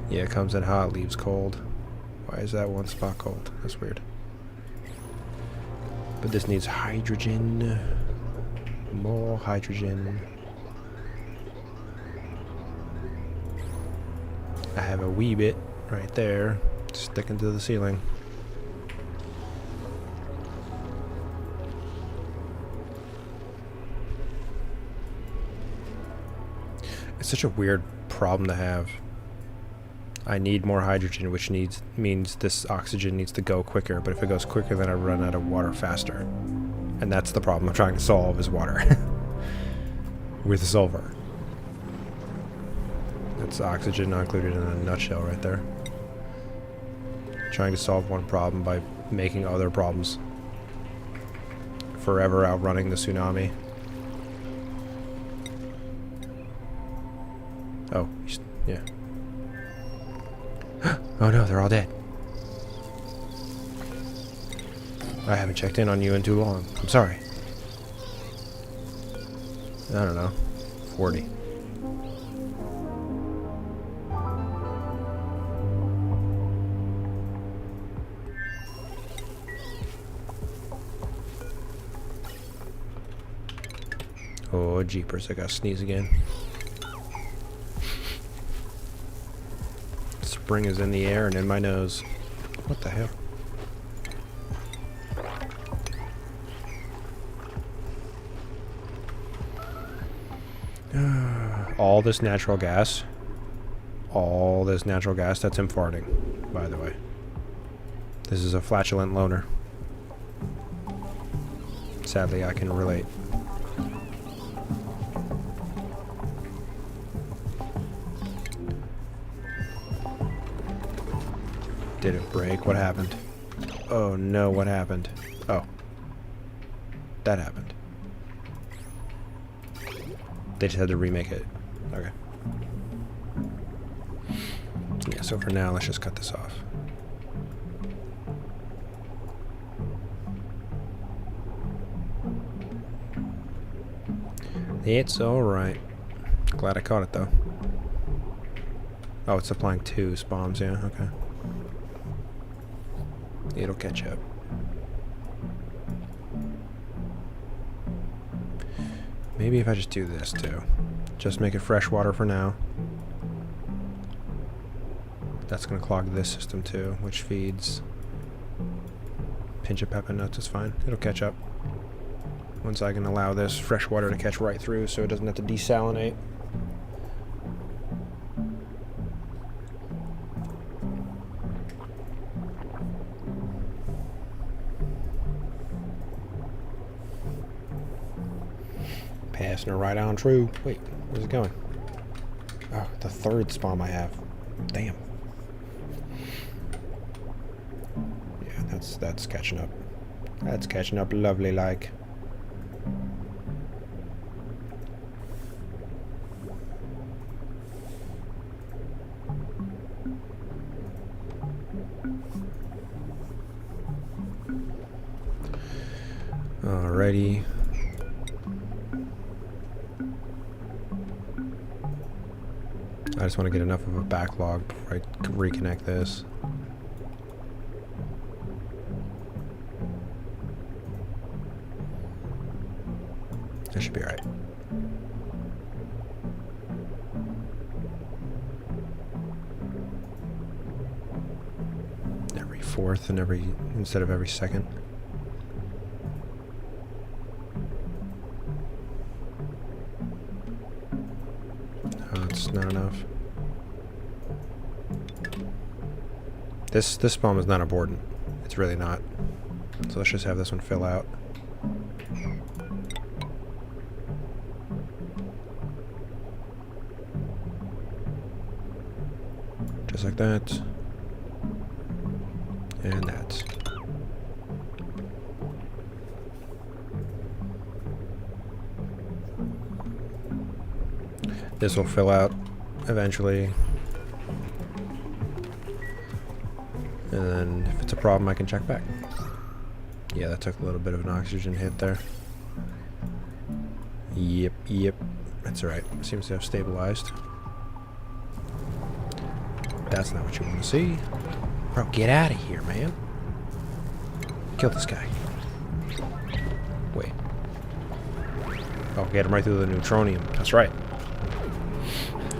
Yeah, it comes in hot, leaves cold. Why is that one spot cold? That's weird. But this needs hydrogen. More hydrogen. I have a wee bit right there, sticking to the ceiling. It's such a weird problem to have. I need more hydrogen, which means this oxygen needs to go quicker, but if it goes quicker, then I run out of water faster. And that's the problem I'm trying to solve, is water. With sulfur. That's oxygen not included in a nutshell right there. Trying to solve one problem by making other problems. Forever outrunning the tsunami. Oh, yeah. Oh no, they're all dead. I haven't checked in on you in too long. I'm sorry. I don't know. 40. Oh, jeepers, I gotta sneeze again. Spring is in the air and in my nose. What the hell? All this natural gas. All this natural gas. That's him farting, by the way. This is a flatulent loner. Sadly, I can relate. Did it break? What happened? Oh no, what happened? Oh. That happened. They just had to remake it. Okay. Yeah, so for now, let's just cut this off. It's alright. Glad I caught it, though. Oh, it's applying 2 bombs, yeah, okay. It'll catch up. Maybe if I just do this too. Just make it fresh water for now. That's gonna clog this system too, which feeds. Pinch of pepper nuts is fine. It'll catch up. Once I can allow this fresh water to catch right through so it doesn't have to desalinate. Passing her right on true. Wait, where's it going? Oh, the 3rd spawn I have. Damn. Yeah, that's catching up. That's catching up lovely like. Alrighty. I just want to get enough of a backlog before I reconnect this. That should be alright. Every fourth and instead of every second. Oh, it's not enough. This bomb is not important. It's really not. So let's just have this one fill out. Just like that. And that. This will fill out eventually. And then if it's a problem, I can check back. Yeah, that took a little bit of an oxygen hit there. Yep. That's alright. Seems to have stabilized. That's not what you want to see. Bro, get out of here, man. Kill this guy. Wait. Oh, get him right through the neutronium. That's right.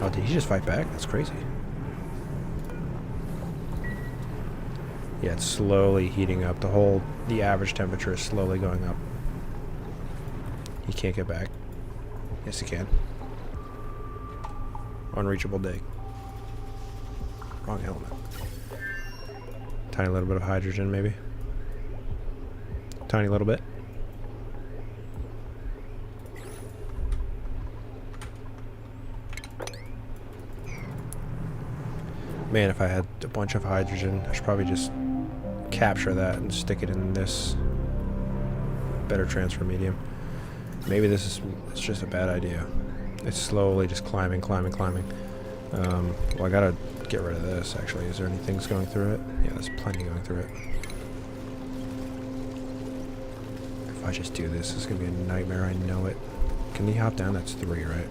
Oh, did he just fight back? That's crazy. Yeah, it's slowly heating up. The average temperature is slowly going up. He can't get back. Yes, he can. Unreachable dig. Wrong element. Tiny little bit of hydrogen, maybe. Tiny little bit. Man, if I had a bunch of hydrogen, I should probably just capture that and stick it in this better transfer medium. Maybe it's just a bad idea. It's slowly just climbing. Well, I gotta get rid of this, actually. Is there any things going through it? Yeah, there's plenty going through it. If I just do this, it's gonna be a nightmare, I know it. Can he hop down? That's 3, right?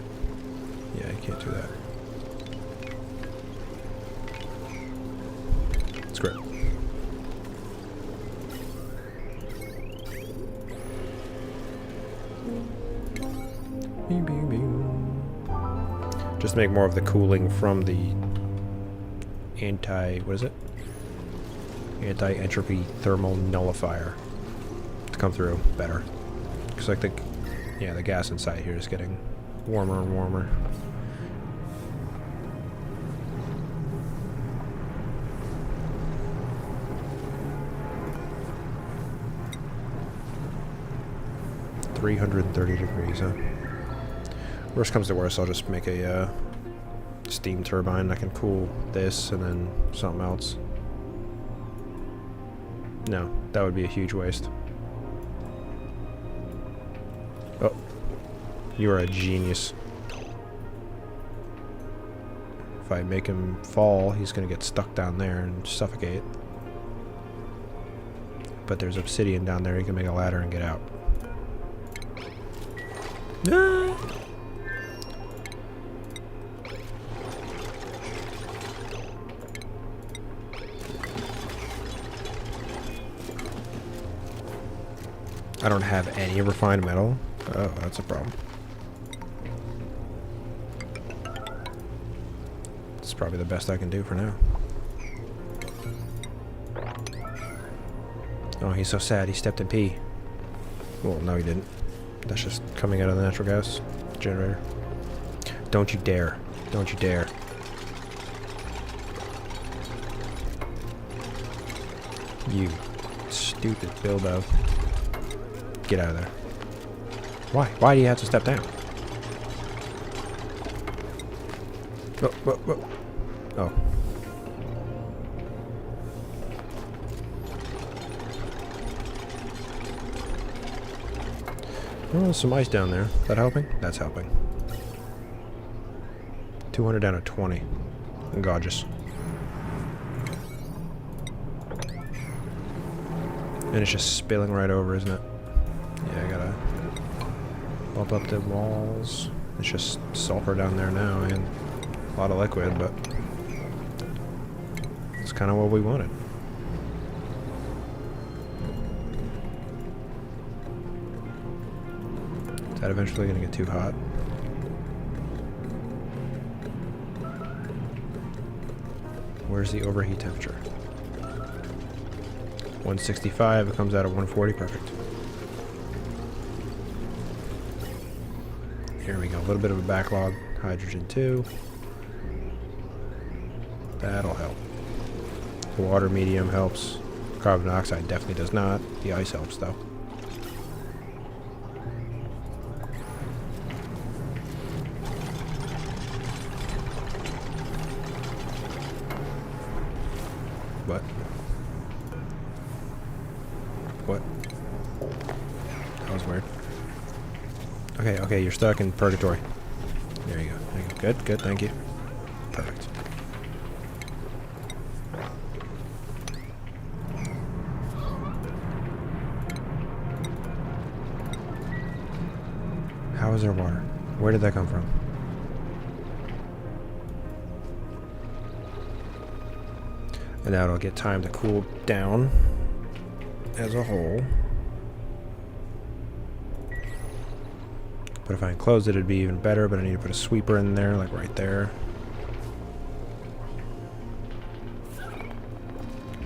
Yeah, you can't do that. Screw it. Just make more of the cooling from the anti-entropy thermal nullifier to come through better. Because like the gas inside here is getting warmer and warmer. $330, huh? Worst comes to worst, I'll just make a steam turbine that can cool this and then something else. No, that would be a huge waste. Oh, you are a genius. If I make him fall, he's gonna get stuck down there and suffocate. But there's obsidian down there, he can make a ladder and get out. Ah! I don't have any refined metal. Oh, that's a problem. It's probably the best I can do for now. Oh, he's so sad. He stepped in pee. Well, no, he didn't. That's just coming out of the natural gas generator. Don't you dare. Don't you dare. You stupid Bilbo. Get out of there. Why? Why do you have to step down? Oh. Oh. Oh, there's some ice down there. Is that helping? That's helping. 200 down to 20. Gorgeous. And it's just spilling right over, isn't it? Yeah, I gotta bump up the walls. It's just sulfur down there now and a lot of liquid, but it's kind of what we wanted. Is that eventually gonna get too hot? Where's the overheat temperature? 165, it comes out at 140, perfect. Here we go, a little bit of a backlog. Hydrogen 2. That'll help. The water medium helps. Carbon dioxide definitely does not. The ice helps though. What? What? That was weird. Okay, okay, you're stuck in purgatory. There you go. There you go. Good, good, thank you. Perfect. How is there water? Where did that come from? And now it'll get time to cool down as a whole. But if I enclosed it, it'd be even better, but I need to put a sweeper in there, like right there.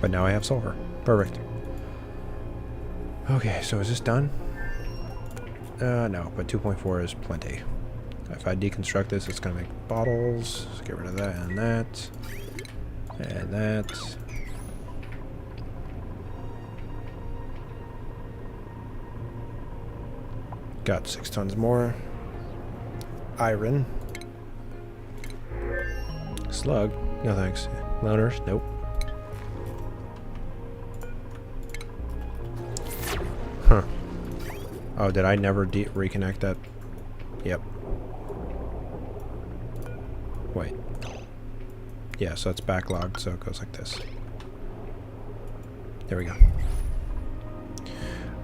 But now I have sulfur. Perfect. Okay, so is this done? No, but 2.4 is plenty. If I deconstruct this, it's going to make bottles. So get rid of that and that. And that. Got 6 tons more. Iron. Slug. No thanks. Loners. Nope. Huh. Oh, did I never reconnect that? Yep. Wait. Yeah, so it's backlogged, so it goes like this. There we go.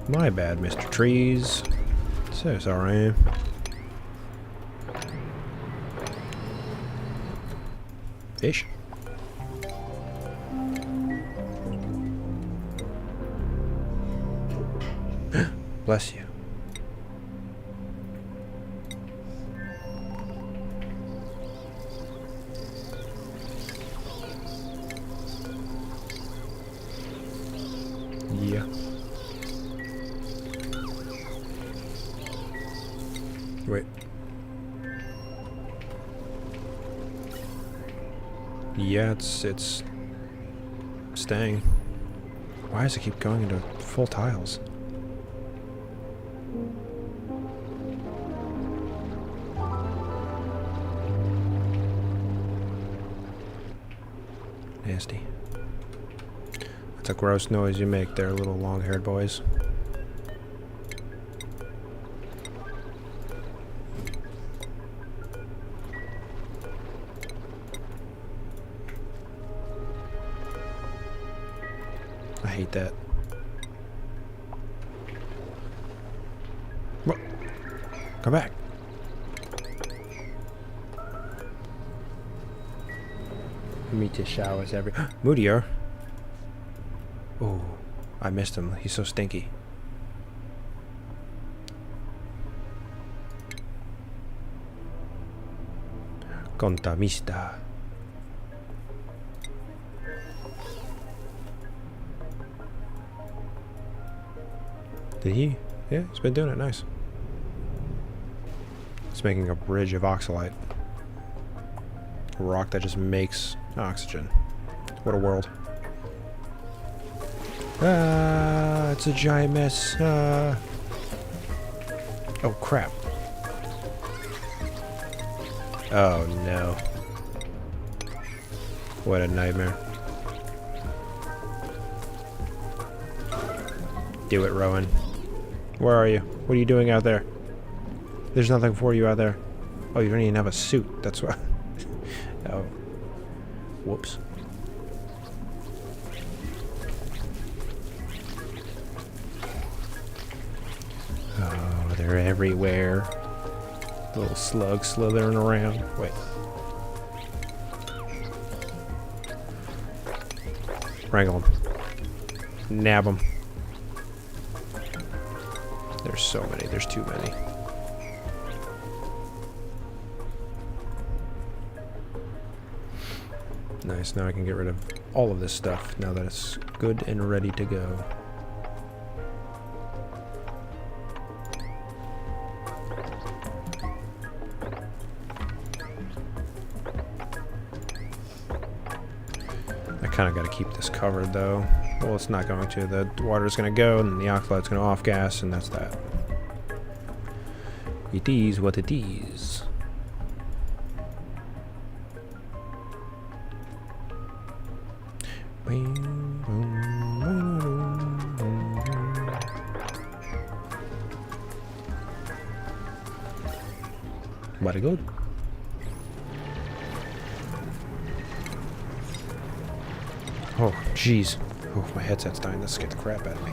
My bad, Mr. Trees. So sorry. Fish. Bless you. Yeah. Wait. Yeah, it's staying. Why does it keep going into full tiles? Nasty. That's a gross noise you make there, little long-haired boys. I hate that. What? Come back. Meteor showers every. Moodier. Oh, I missed him. He's so stinky. Contamista. Did he? Yeah, he's been doing it. Nice. It's making a bridge of oxalite. A rock that just makes oxygen. What a world. Ah, it's a giant mess. Oh, crap. Oh, no. What a nightmare. Do it, Rowan. Where are you? What are you doing out there? There's nothing for you out there. Oh, you don't even have a suit. That's why. Oh. Whoops. they're everywhere. Little slugs slithering around. Wait. Wrangle them. Nab them. There's so many. There's too many. Nice. Now I can get rid of all of this stuff now that it's good and ready to go. I kind of got to keep this covered though. Well, it's not going to. The water's going to go and then the oxalide's going to off gas and that's that. It is what it is. Very good. Oh, jeez. Oh, my headset's dying. That scared the crap out of me.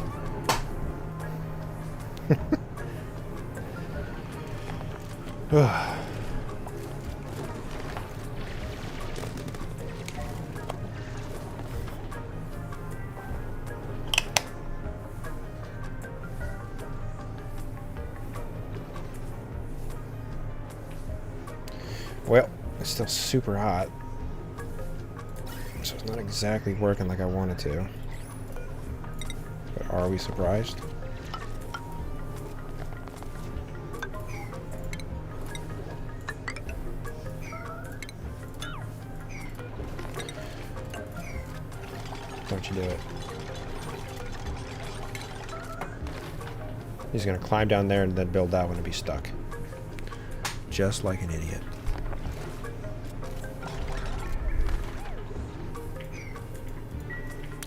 Well, it's still super hot. So it's not exactly working like I wanted to. But are we surprised? Don't you do it. He's gonna climb down there and then build that one and be stuck. Just like an idiot.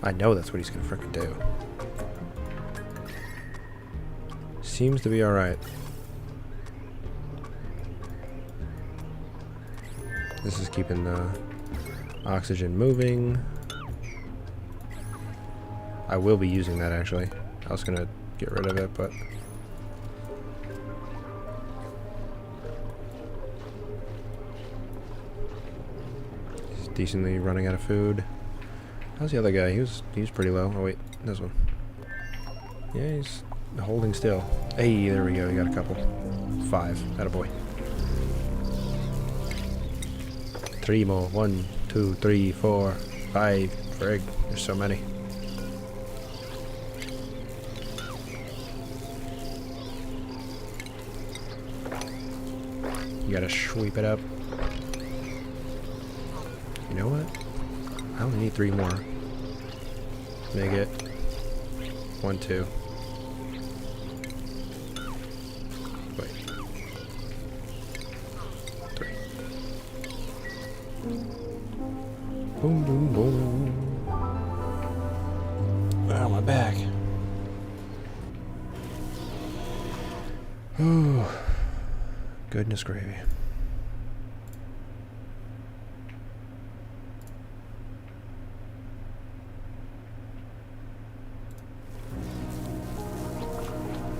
I know that's what he's gonna frickin' do. Seems to be alright. This is keeping the oxygen moving. I will be using that actually. I was gonna get rid of it, but he's decently running out of food. How's the other guy? He was pretty low. Oh wait, this one. Yeah, he's holding still. Hey, there we go. We got a couple. 5. Attaboy. 3 more. 1, 2, 3, 4, 5. Frig. There's so many. You gotta sweep it up. You know what? I only need 3 more. Make it 1, 2. Wait. 3. Boom, boom, boom. Ow, my back. Ooh. Goodness gravy.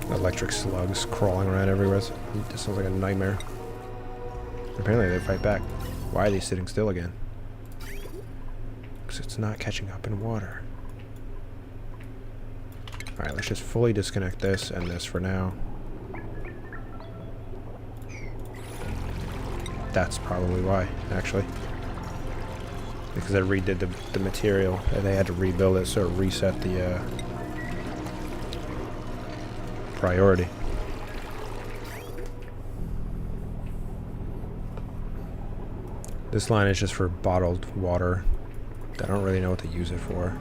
Electric slugs crawling around everywhere. This sounds like a nightmare. Apparently they fight back. Why are they sitting still again? Because it's not catching up in water. Alright, let's just fully disconnect this and this for now. That's probably why, actually. Because I redid the material and they had to rebuild it, so it reset the priority. This line is just for bottled water. I don't really know what to use it for.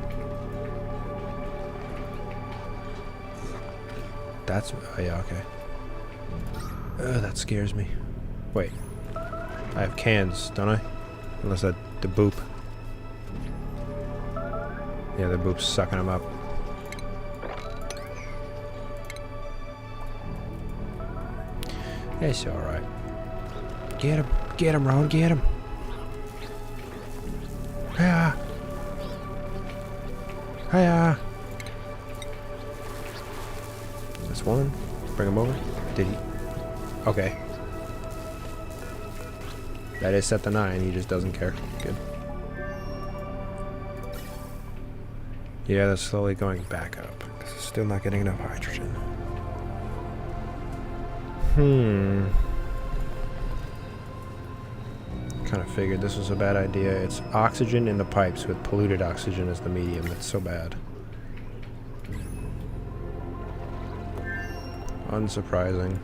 That's... oh yeah, okay. That scares me. Wait. I have cans, don't I? Unless the boop. Yeah, the boop's sucking them up. It's alright. Get him. Get him, Ron. Get him. Hiya. Hiya. That's one. Bring him over. Did he? Okay. That is set to 9. He just doesn't care. Good. Yeah, that's slowly going back up. Because it's still not getting enough hydrogen. Kind of figured this was a bad idea. It's oxygen in the pipes with polluted oxygen as the medium. It's so bad. Unsurprising.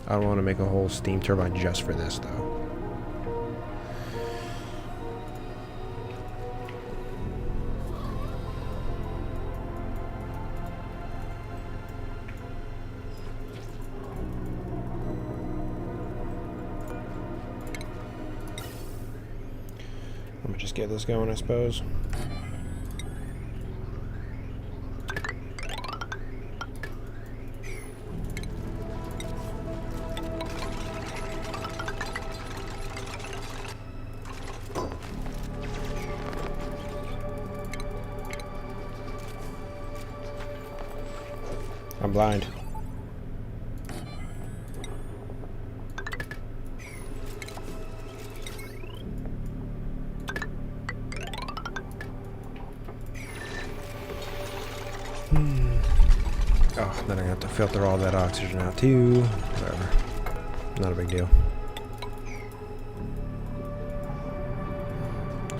I don't want to make a whole steam turbine just for this, though. Let me just get this going, I suppose. I'm blind. Oh, then I have to filter all that oxygen out too. Whatever. Not a big deal.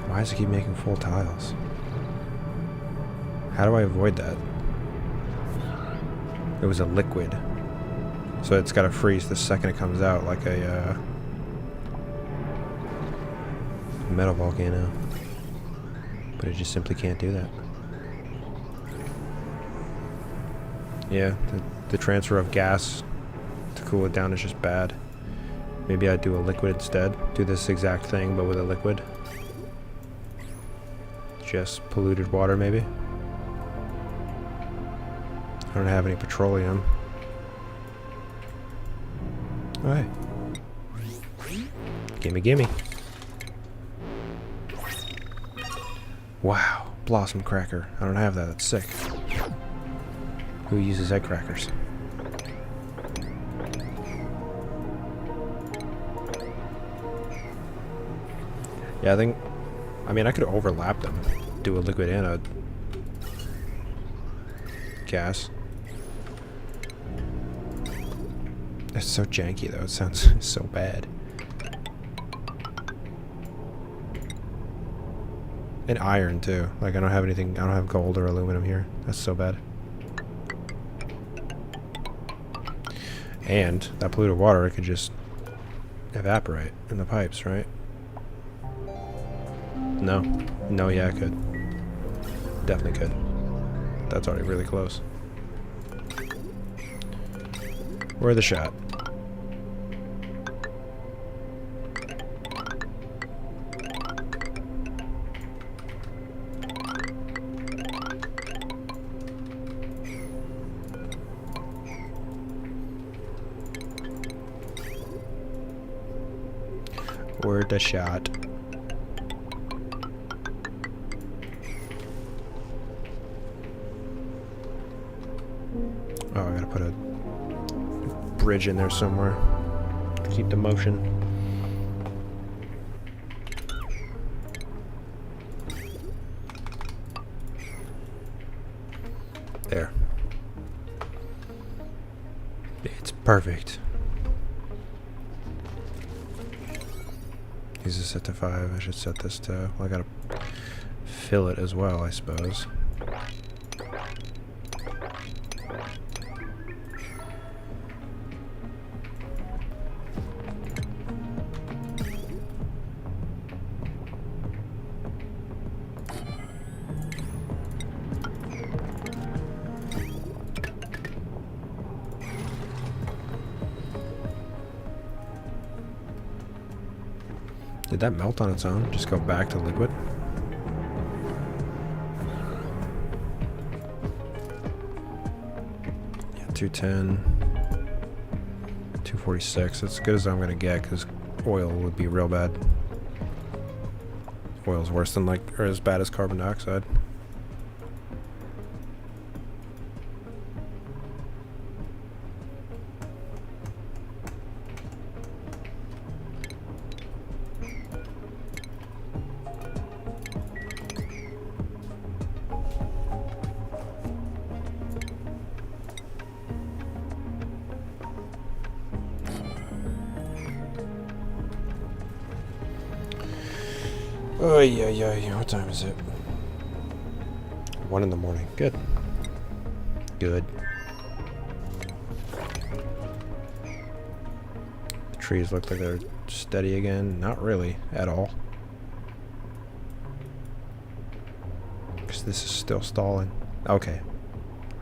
Why does it keep making full tiles? How do I avoid that? It was a liquid. So it's got to freeze the second it comes out, like a metal volcano. But it just simply can't do that. Yeah, the transfer of gas to cool it down is just bad. Maybe I'd do a liquid instead. Do this exact thing, but with a liquid. Just polluted water, maybe. I don't have any petroleum. Oh, hey. Gimme, gimme. Wow, blossom cracker. I don't have that, that's sick. Who uses egg crackers? Yeah, I mean, I could overlap them. Do a liquid and a gas. It's so janky though, it sounds so bad. And iron too. Like I don't have anything, I don't have gold or aluminum here. That's so bad. And that polluted water, it could just evaporate in the pipes, right? No. No, yeah, it could. Definitely could. That's already really close. Worth a shot. Worth a shot. Oh, I gotta put a bridge in there somewhere to keep the motion. There. It's perfect. Is this set to 5? I should set this to... Well, I gotta fill it as well, I suppose. Did that melt on its own? Just go back to liquid? Yeah, 210. 246. That's as good as I'm gonna get, because oil would be real bad. Oil's worse than, like, or as bad as carbon dioxide. Oh yeah. What time is it? 1 in the morning. Good. Good. The trees look like they're steady again. Not really at all. Because this is still stalling. Okay.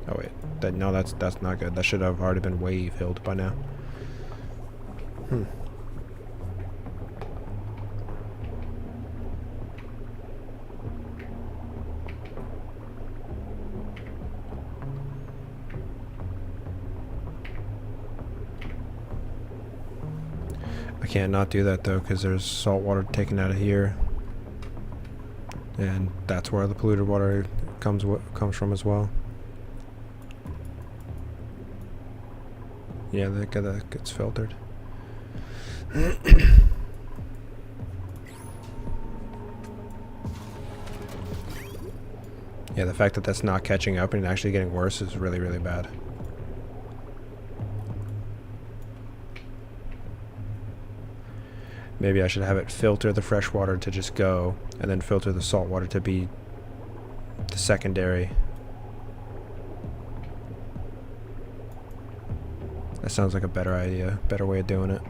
Oh wait. No, that's not good. That should have already been wave filled by now. I can't not do that though, because there's salt water taken out of here, and that's where the polluted water comes from as well. Yeah, that gets filtered. Yeah, the fact that that's not catching up and actually getting worse is really, really bad. Maybe I should have it filter the fresh water to just go, and then filter the salt water to be the secondary. That sounds like a better idea, better way of doing it.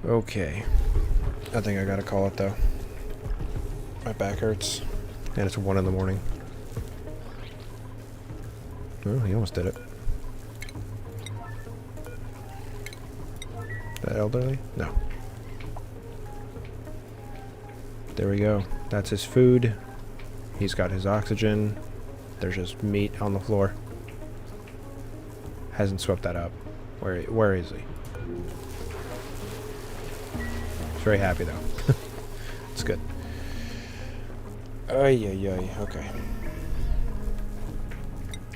Okay. I think I gotta call it though. My back hurts. And it's 1 in the morning. Oh, he almost did it. That elderly? No. There we go. That's his food. He's got his oxygen. There's just meat on the floor. Hasn't swept that up. Where is he? He's very happy though. It's good. Ay. Okay.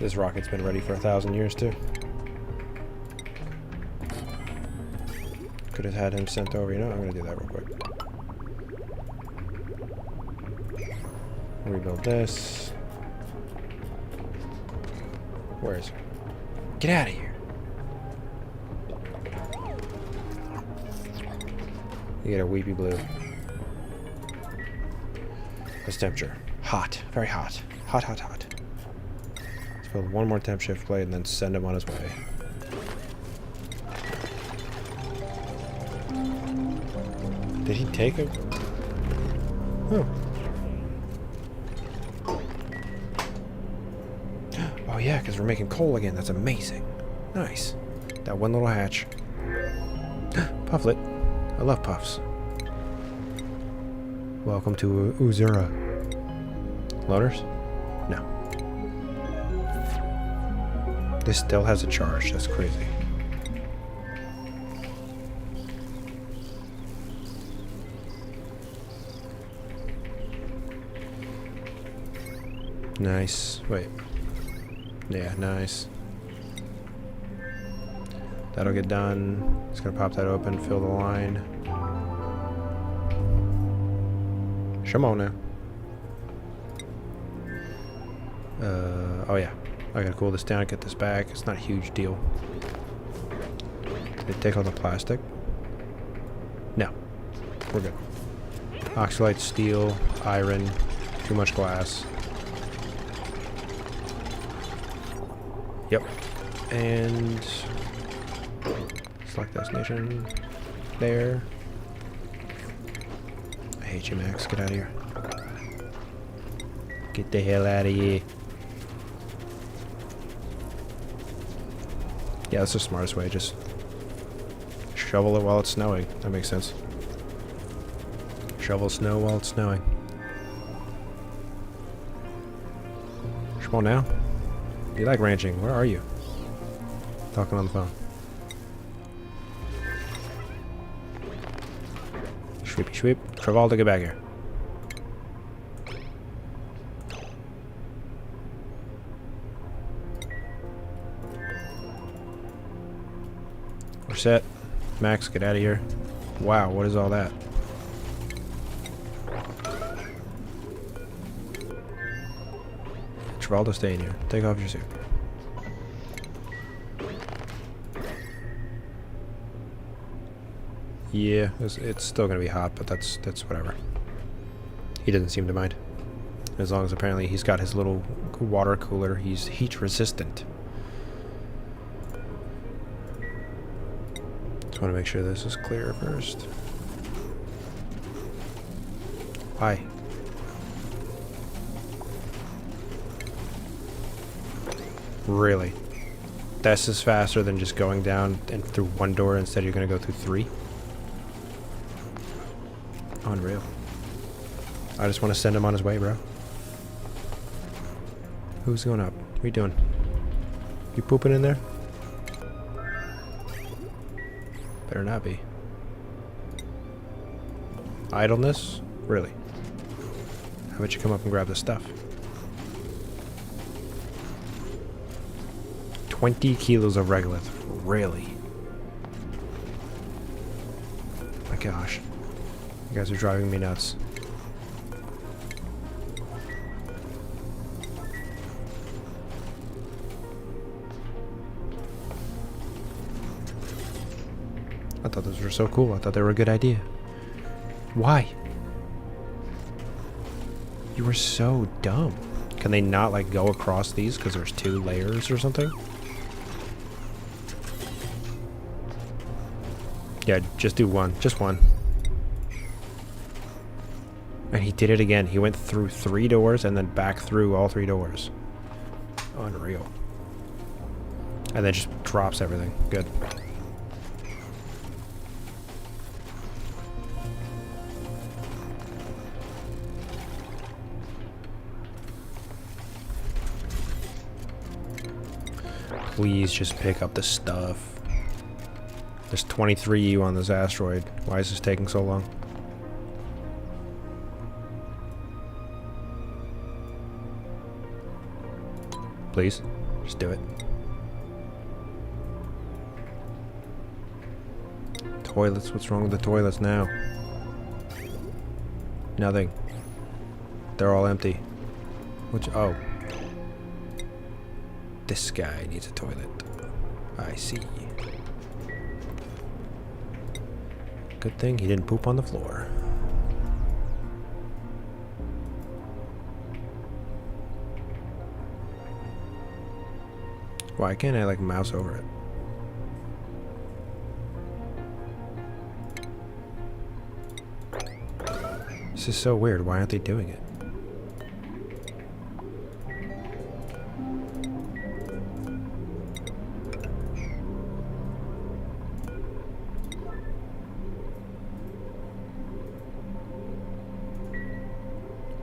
This rocket's been ready for 1,000 years too. Could have had him sent over. You know, I'm gonna do that real quick. Rebuild this. Where is he? Get out of here! You get a weepy blue. What's temperature? Hot. Very hot. Hot. Let's build one more temp shift blade and then send him on his way. Did he take him? Oh. Oh yeah, because we're making coal again. That's amazing. Nice. That one little hatch. Pufflet. I love puffs. Welcome to Uzura. Loaders? No. This still has a charge. That's crazy. Nice. Wait. Yeah, nice. That'll get done. It's gonna pop that open, fill the line. Come on now. Oh yeah. I gotta cool this down, get this back. It's not a huge deal. Did it take all the plastic? No. We're good. Oxalate, steel, iron, too much glass. Yep. And select destination. There. I hate you, Max. Get out of here. Get the hell out of here. Yeah, that's the smartest way. Just shovel it while it's snowing. That makes sense. Shovel snow while it's snowing. Come on now. You like ranching. Where are you? Talking on the phone. Sweepy sweep. Travolta, get back here. We're set. Max, get out of here. Wow, what is all that? Valdo, stay in here. Take off your suit. Yeah, it's still gonna be hot, but that's whatever. He doesn't seem to mind. As long as apparently he's got his little water cooler, he's heat resistant. Just want to make sure this is clear first. Why? Really? This is faster than just going down and through one door instead you're going to go through three? Unreal. I just want to send him on his way, bro. Who's going up? What are you doing? You pooping in there? Better not be. Idleness? Really? How about you come up and grab the stuff? 20 kilos of regolith. Really? My gosh. You guys are driving me nuts. I thought those were so cool. I thought they were a good idea. Why? You were so dumb. Can they not, like, go across these because there's 2 layers or something? Yeah, just do one. Just one. And he did it again. He went through 3 doors and then back through all 3 doors. Unreal. And then just drops everything. Good. Please just pick up the stuff. There's 23 U on this asteroid. Why is this taking so long? Please, just do it. Toilets, what's wrong with the toilets now? Nothing. They're all empty. Which, oh. This guy needs a toilet. I see. Good thing he didn't poop on the floor. Why can't I, like, mouse over it? This is so weird. Why aren't they doing it?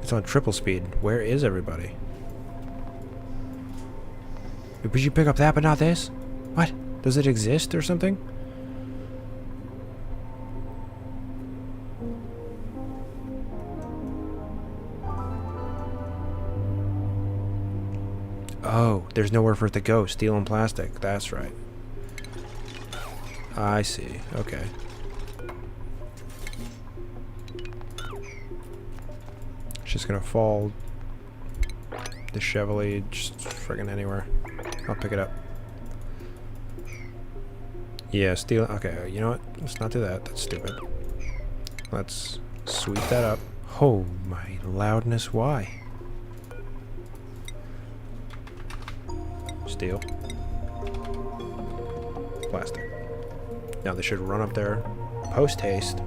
It's on triple speed. Where is everybody? Would you pick up that but not this? What? Does it exist or something? Oh, there's nowhere for it to go. Steel and plastic. That's right. I see. Okay. It's just gonna fall dishevelly just friggin' anywhere. I'll pick it up. Yeah, steel. Okay, you know what? Let's not do that. That's stupid. Let's sweep that up. Oh my loudness, why? Steel. Plastic. Now they should run up there post haste.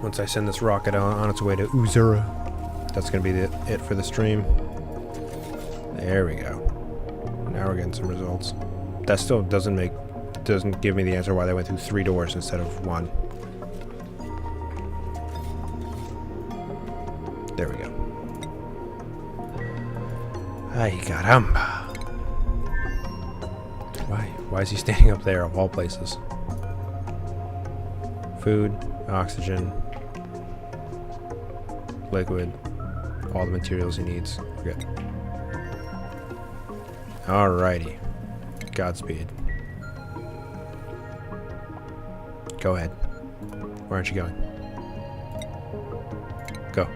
Once I send this rocket on its way to Uzura, that's going to be it for the stream. There we go. Now we're getting some results. That still doesn't give me the answer why they went through 3 doors instead of 1. There we go. Ay, caramba. Why is he standing up there of all places? Food, oxygen, liquid, all the materials he needs. We're good. Alrighty. Godspeed. Go ahead. Where aren't you going? Go.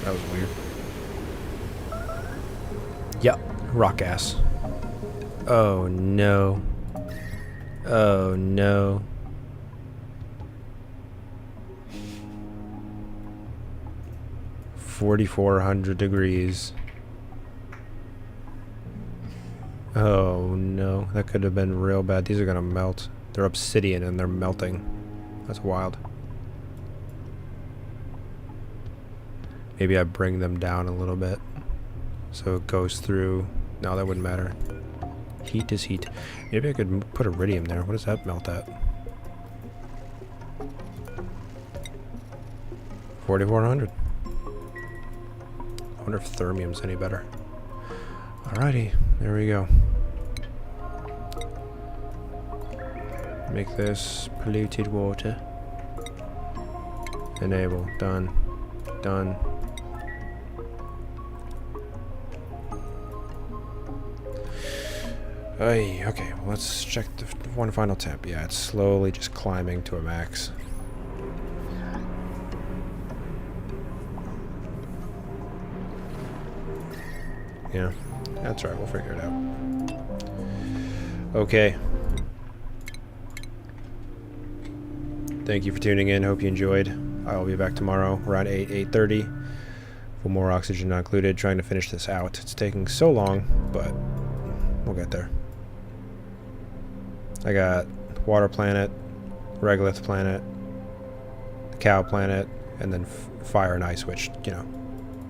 That was weird. Yep. Rock ass. Oh no. Oh no. $4,400. Oh no, that could have been real bad. These are gonna melt. They're obsidian and they're melting. That's wild. Maybe I bring them down a little bit so it goes through. No, that wouldn't matter. Heat is heat. Maybe I could put iridium there. What does that melt at? 4,400. I wonder if thermium's any better. Alrighty, there we go. Make this polluted water. Enable. Done. Done. Ay, okay, well, let's check the one final temp. Yeah, it's slowly just climbing to a max. Yeah, that's right, we'll figure it out. Okay. Thank you for tuning in, hope you enjoyed. I'll be back tomorrow around 8:30 for more oxygen not included, trying to finish this out. It's taking so long, but we'll get there. I got Water Planet, Regolith Planet, the Cow Planet, and then Fire and Ice, which, you know,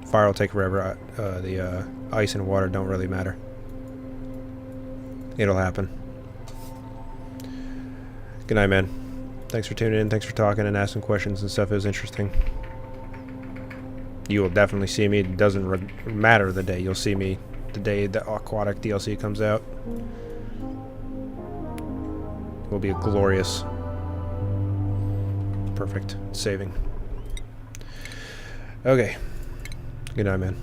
fire will take forever. The ice and water don't really matter. It'll happen. Good night, man. Thanks for tuning in. Thanks for talking and asking questions and stuff. It was interesting. You will definitely see me. It doesn't matter the day. You'll see me the day the Aquatic DLC comes out. It will be a glorious... Perfect. Saving. Okay. Good night, man.